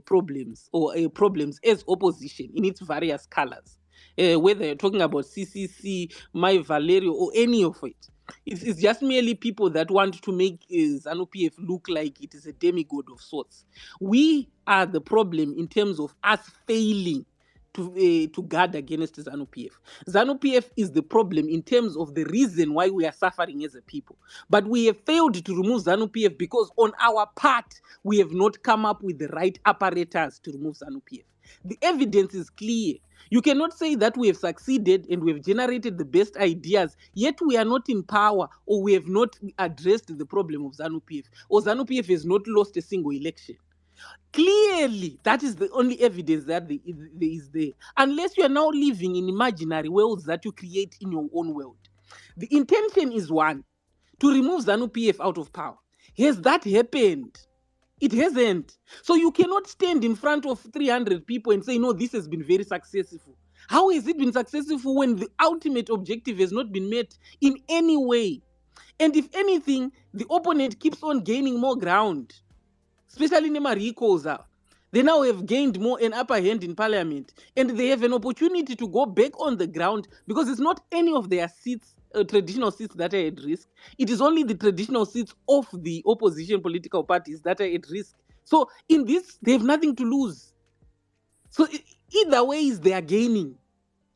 problems or problems as opposition in its various colors. Whether you're talking about CCC, My Valerio, or any of it. It's just merely people that want to make ZANU-PF look like it is a demigod of sorts. We are the problem in terms of us failing to guard against ZANU-PF. ZANU-PF is the problem in terms of the reason why we are suffering as a people. But we have failed to remove ZANU-PF because on our part, we have not come up with the right apparatus to remove ZANU-PF. The evidence is clear. You cannot say that we have succeeded and we have generated the best ideas, yet we are not in power or we have not addressed the problem of ZANU-PF, or ZANU-PF has not lost a single election. Clearly, that is the only evidence that is there. Unless you are now living in imaginary worlds that you create in your own world. The intention is one, to remove ZANU-PF out of power. Has that happened? It hasn't. So you cannot stand in front of 300 people and say, no, this has been very successful. How has it been successful when the ultimate objective has not been met in any way? And if anything, the opponent keeps on gaining more ground, especially Nema recalls. They now have gained more an upper hand in parliament, and they have an opportunity to go back on the ground because it's not any of their seats, traditional seats, that are at risk. It is only the traditional seats of the opposition political parties that are at risk. So in this, they have nothing to lose. So either ways, they are gaining.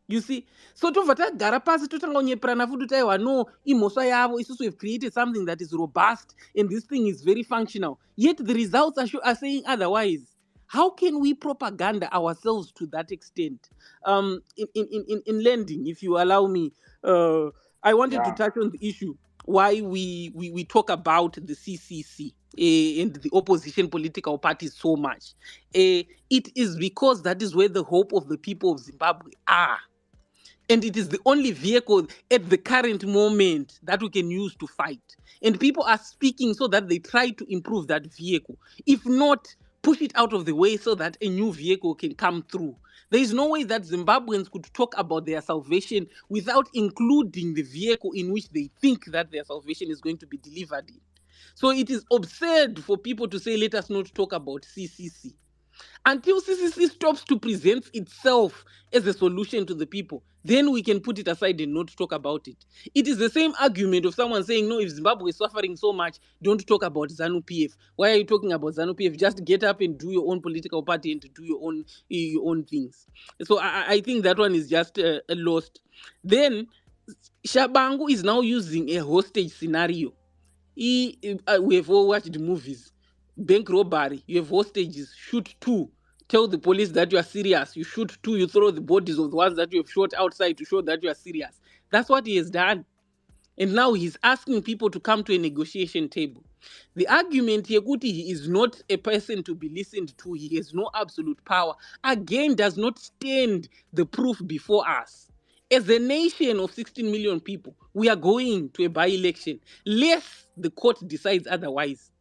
You see, so tobva tagara pasi totanga kunyeperana futi taiwa no imhosva yavo isusu have created something that is robust and this thing is very functional, yet the results are saying otherwise. How can we propaganda ourselves to that extent? In lending, if you allow me, I wanted to touch on the issue why we talk about the CCC and the opposition political parties so much. It is because that is where the hope of the people of Zimbabwe are. And it is the only vehicle at the current moment that we can use to fight. And people are speaking so that they try to improve that vehicle. If not, push it out of the way so that a new vehicle can come through. There is no way that Zimbabweans could talk about their salvation without including the vehicle in which they think that their salvation is going to be delivered in. So it is absurd for people to say, let us not talk about CCC. Until CCC stops to present itself as a solution to the people, then we can put it aside and not talk about it. It is the same argument of someone saying, no, if Zimbabwe is suffering so much, don't talk about ZANU-PF. Why are you talking about ZANU-PF? Just get up and do your own political party and do your own things. So I think that one is just lost. Then Tshabangu is now using a hostage scenario. We have all watched movies. Bank robbery, you have hostages, shoot 2. Tell the police that you are serious. You shoot 2, you throw the bodies of the ones that you have shot outside to show that you are serious. That's what he has done. And now he's asking people to come to a negotiation table. The argument Yekuti he is not a person to be listened to, he has no absolute power, again does not stand the proof before us. As a nation of 16 million people, we are going to a by-election, lest the court decides otherwise.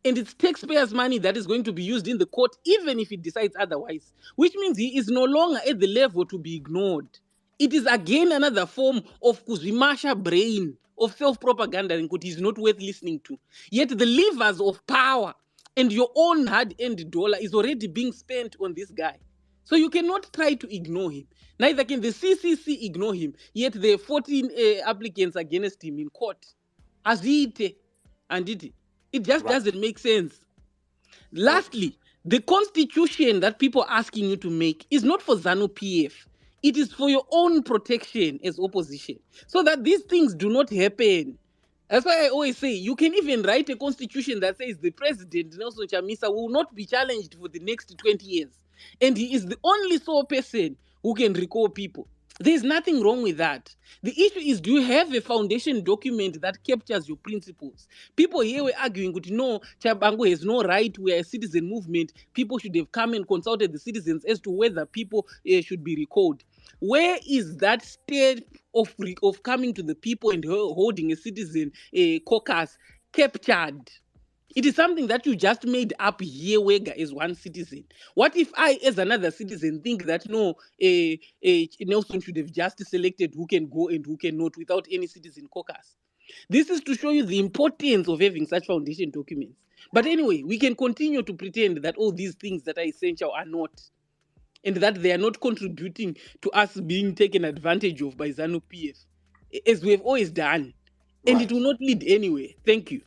And it's taxpayers' money that is going to be used in the court, even if it decides otherwise, which means he is no longer at the level to be ignored. It is again another form of Kuzimasha brain, of self-propaganda, and is not worth listening to. Yet the levers of power and your own hard-earned dollar is already being spent on this guy. So you cannot try to ignore him. Neither can the CCC ignore him, yet there are 14 applicants against him in court. Azite, and it just doesn't make sense. Lastly, the constitution that people are asking you to make is not for ZANU-PF. It is for your own protection as opposition, so that these things do not happen. That's why I always say you can even write a constitution that says the president, Nelson Chamisa, will not be challenged for the next 20 years. And he is the only sole person who can recall people. There's nothing wrong with that. The issue is, do you have a foundation document that captures your principles? People here were arguing, no, Tshabangu has no right. We are a citizen movement. People should have come and consulted the citizens as to whether people should be recalled. Where is that state of coming to the people and holding a citizen caucus captured? It is something that you just made up here, Wega, as one citizen. What if I, as another citizen, think that no, Nelson should have just selected who can go and who cannot without any citizen caucus? This is to show you the importance of having such foundation documents. But anyway, we can continue to pretend that all these things that are essential are not, and that they are not contributing to us being taken advantage of by ZANU-PF, as we have always done. And it will not lead anywhere. Thank you.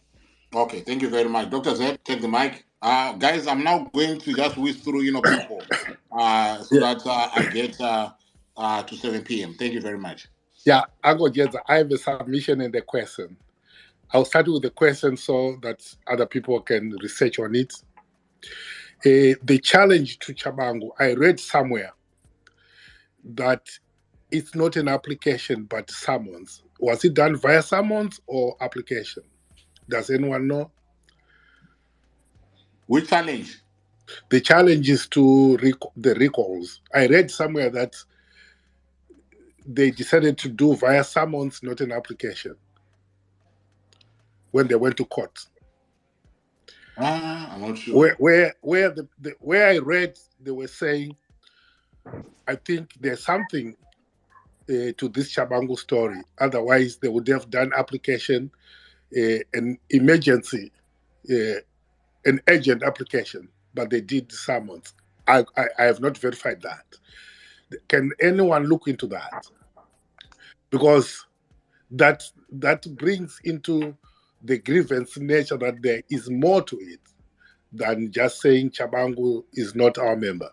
Okay, thank you very much. Dr. Zed, take the mic. Guys, I'm now going to just whiz through, people, so that I get to 7 p.m. Thank you very much. Yeah, I have a submission and a question. I'll start with the question so that other people can research on it. The challenge to Tshabangu, I read somewhere that it's not an application but summons. Was it done via summons or application? Does anyone know? Which challenge? The challenge is to the recalls. I read somewhere that they decided to do via summons, not an application, when they went to court. I'm not sure. Where I read, they were saying, I think there's something to this Tshabangu story. Otherwise, they would have done application, an emergency, an urgent application, but they did summons. I have not verified that. Can anyone look into that? Because that brings into the grievance nature that there is more to it than just saying Tshabangu is not our member.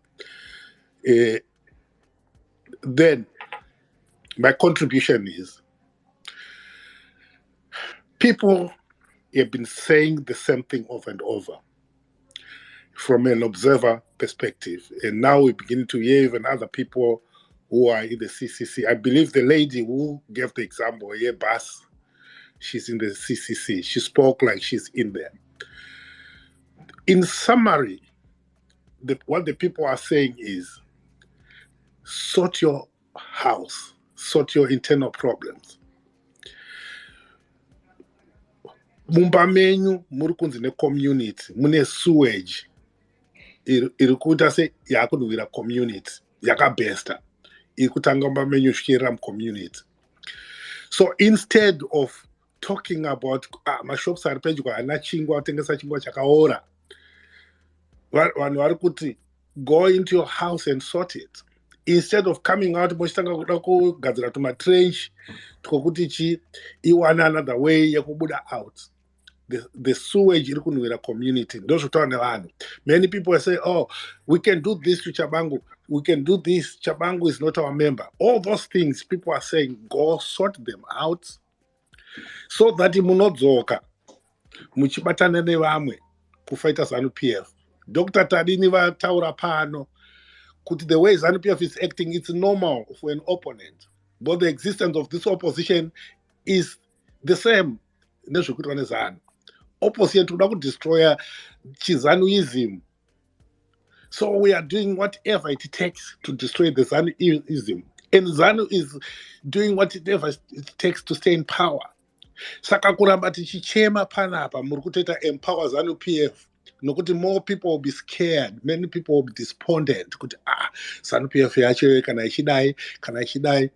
Then my contribution is, people have been saying the same thing over and over from an observer perspective. And now we begin to hear even other people who are in the CCC. I believe the lady who gave the example, Bas, she's in the CCC. She spoke like she's in there. In summary, what the people are saying is, sort your house, sort your internal problems. Mumba menyu muri kunzi ne community mune sewage iri kuita se yakunwira community yakabesta iri kutanga mumba menyu kusvikira community. So instead of talking about mashops ari pedyo haana chingwa atengesa chingwa chakaora, vanhu vari kuti go into your house and sort it, instead of coming out mochitanga kuda kugadzira tumatrench twokuti chi iwane another way yekubuda out. the sewage iri kunwira community. Many people say, oh, we can do this to Tshabangu, we can do this, Tshabangu is not our member. All those things people are saying, go sort them out so that munodzoka muchibatana nevamwe kufighta ZANU-PF. Dr. Tadini vataura pano kuti the way ZANU-PF is acting, it's normal for an opponent, but the existence of this opposition is the same nezvekuitwa neZANU. Opposition toda kudestroya chizanuism. So we are doing whatever it takes to destroy the ZANUism. And ZANU is doing whatever it takes to stay in power. Saka kuramba tichichema panapa muri kutoita empower ZANU-PF. Nokuti more people will be scared, many people will be despondent. Kuti ZANU-PF yacho kana ichidai.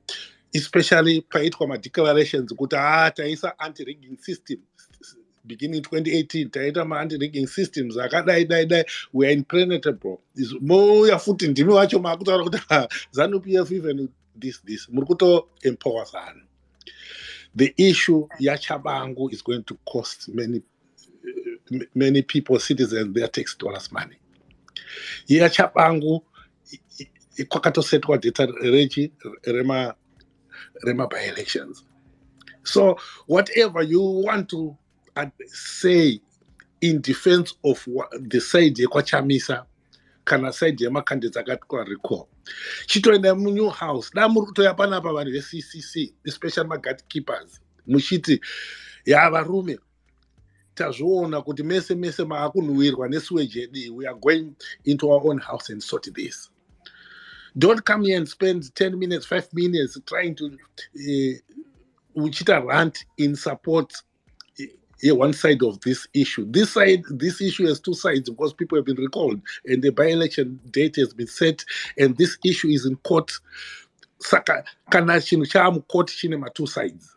Especially paitwa ma-declarations kuti taisa anti-rigging system. Beginning 2018, taita ma-anti-rigging systems akadai, we are impenetrable. Moya futi ndimi wacho makutaura kuti ZANU-PF even this muri kuto empower ZANU. The issue ya Tshabangu is going to cost many people, citizens, their tax dollars money. Ya Tshabangu kwakatosetwa data regi rema by-elections. So whatever you want to say in defense of the side yekwa Chamisa kana side yemacandidates akatwa recall, chitoenda mu-new house da muri kutoya panapa vanhu ve-CCC, especially ma-gatekeepers, muchiti varume tazviona kuti mese maakunhuhwirwa nesewage yedu, we are going into our own house and sort this. Don't come here and spend 10 minutes, 5 minutes trying to uchita rant in support one side of this issue. This issue has two sides because people have been recalled and the by-election date has been set and this issue is in court. Saka kana chinhu chamucourt chine two sides.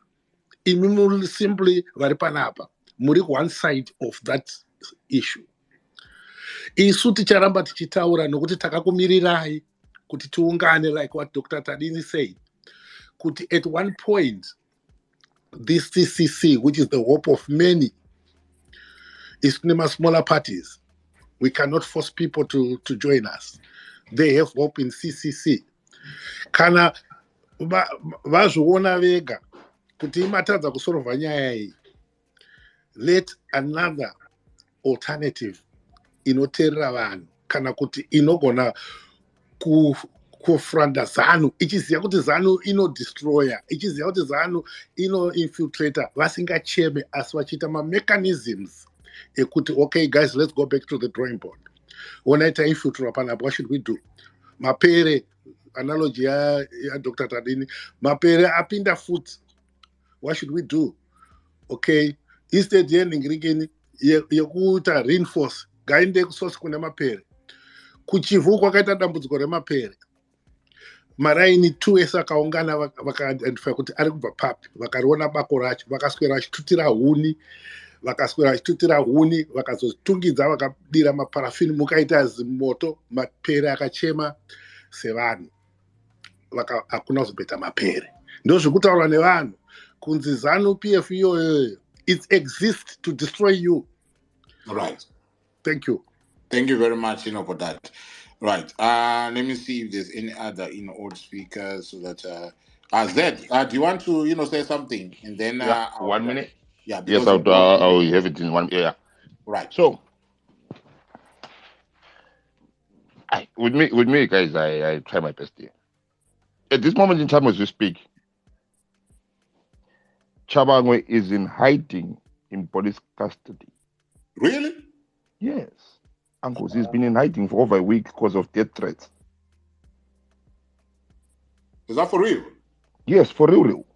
Imi simply vari panapa muri one side of that issue. Isu ticharamba tichitaura nokuti takakumirirai kuti tiungane, like what Dr. Tadini said, kuti at one point this CCC, which is the hope of many, is nema smaller parties. We cannot force people to join us. They have hope in CCC. Kana vazviona vega kuti imatadza kusorova nyaya iyi, let another alternative inoteerera vanhu kana kuti inogona kufranda ZANU, ichiziva kuti ZANU inodestroya, ichiziva kuti ZANU inoinfiltrator, vasingacheme asi vachiita ma-mechanisms ekuti okay guys, let's go back to the drawing board. Ona tainfiltrate panapa, what should we do? Mapere, analogy ya Dr. Tadini, mapere apinda futi, what should we do? Okay, instead yeningirigeni yekuita reinforce gainde kusosi kune mapere, kuchivu kwakaita dambudziko remapere, maraini 2 esa akaungana vaka-identify kuti ari kubva papi, vakariona bako racho, vakaswera vachitutira huni, vakazotungidza vakadira maparafini, mukaita zimoto, mapere akachema sevanhu, hakuna kuzobeta mapere. Ndo zvekutaura nevanhu kunzi ZANU-PF iyoyo it exists to destroy you. Right. Thank you. Thank you very much, for that. Right. Let me see if there's any other, old speakers so that Zed, do you want to, say something? And then 1 minute. Yeah. Yes, I'll have it in 1 minute. Yeah. Right. So, with me, guys, I try my best here. At this moment in time, as we speak, Tshabangu is in hiding in police custody. Really? Yes. Uncle, he's been in hiding for over a week because of death threats. Is that for real? Yes, for real.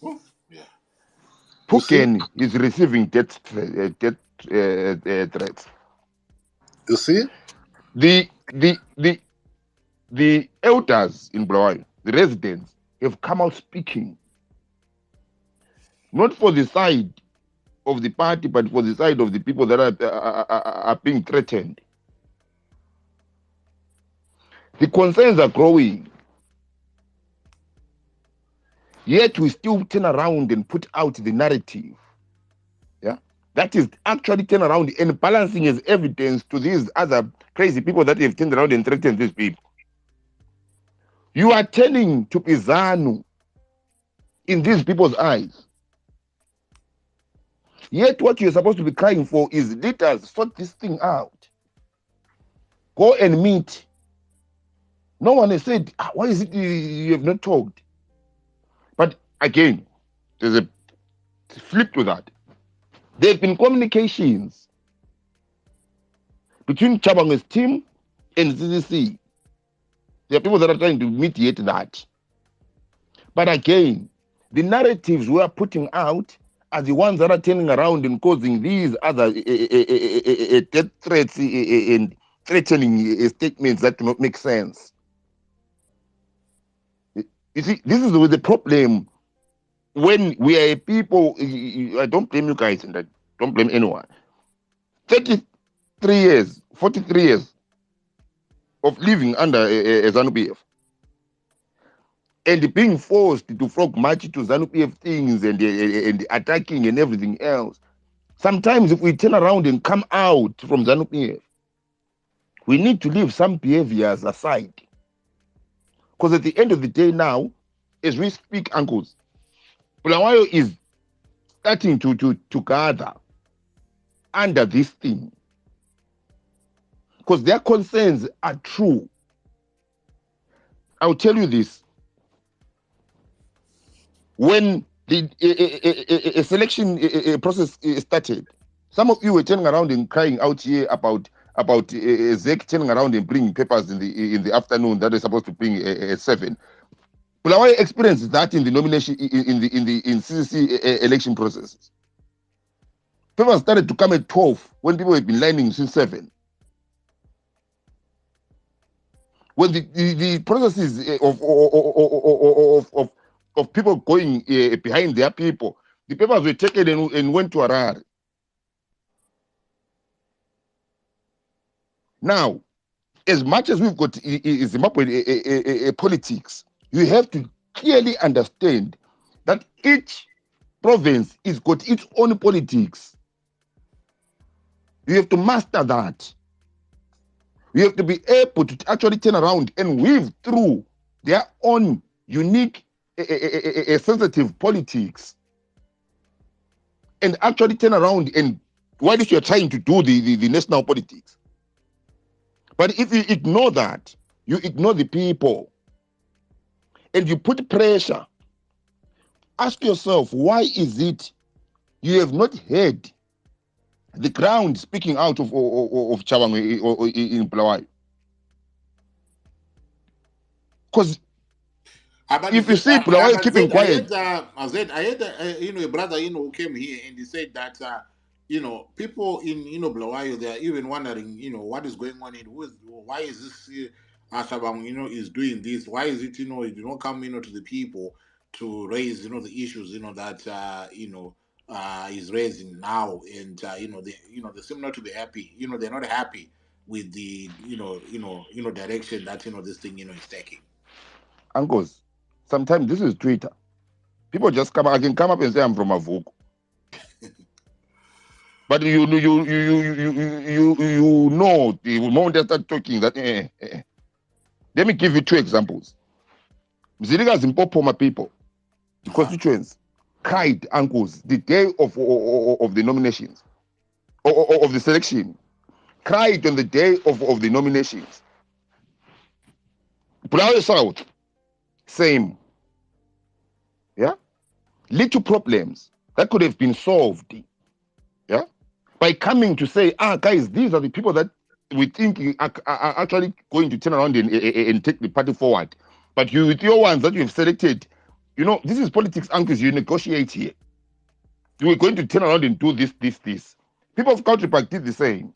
Oh, yeah. Puken is receiving death threats. You see? The elders in Blawayo, the residents, have come out speaking. Not for the side of the party, but for the side of the people that are being threatened. The concerns are growing. Yet we still turn around and put out the narrative, yeah, that is actually turned around and balancing as evidence to these other crazy people that have turned around and threatened these people. You are turning to Pizanu in these people's eyes. Yet what you're supposed to be crying for is leaders, sort this thing out. Go and meet. No one has said, why is it you have not talked? But again, there's a flip to that. There have been communications between Tshabangu's team and CCC. There are people that are trying to mediate that. But again, the narratives we are putting out are the ones that are turning around and causing these other death threats and threatening statements that do not make sense. You see, this is the problem. When we are a people, I don't blame you guys and I don't blame anyone. 33 years, 43 years of living under a ZANU-PF and being forced to frog march to ZANU-PF things and attacking and everything else. Sometimes if we turn around and come out from ZANU-PF, we need to leave some behaviors aside. Because at the end of the day now, as we speak, uncles, Bulawayo is starting to gather under this thing. Because their concerns are true. I'll tell you this. When the selection process started, some of you were turning around and crying out here about Zek turning around and bringing papers in the afternoon that they're supposed to bring at 7. Bulawayo experienced that in the nomination in CCC election processes. Papers started to come at 12 when people had been lining since 7. When the processes of people going behind their people, the papers were taken and went to Harare. Now, as much as we've got Zimbabwe politics, you have to clearly understand that each province has got its own politics. You have to master that. You have to be able to actually turn around and weave through their own unique, sensitive politics and actually turn around and while you're trying to do the national politics. But if you ignore that, you ignore the people and you put pressure, ask yourself, why is it you have not heard the ground speaking out of Tshabangu in Bulawayo? Because if you see Bulawayo keeping quiet, I had a brother who came here and he said that people in Bulawayo, they are even wondering what is going on, why is this Tshabangu is doing this, why is it it did not come to the people to raise the issues that is raising now, and they seem not to be happy. They're not happy with the direction that this thing is taking. Uncles, sometimes this is Twitter. People just come. I can come up and say I'm from Avuku, but you know the moment they start talking that. Let me give you 2 examples. Mziliga Zimpopoma people, the constituents, cried, uncles, the day of the nominations, of the selection, cried on the day of the nominations. Bulawayo South, same. Yeah? Little problems that could have been solved. Yeah? By coming to say, guys, these are the people that we think are actually going to turn around and take the party forward. But you, with your ones that you've selected, this is politics, uncles, you negotiate here. You are going to turn around and do this. People of Country Park did the same.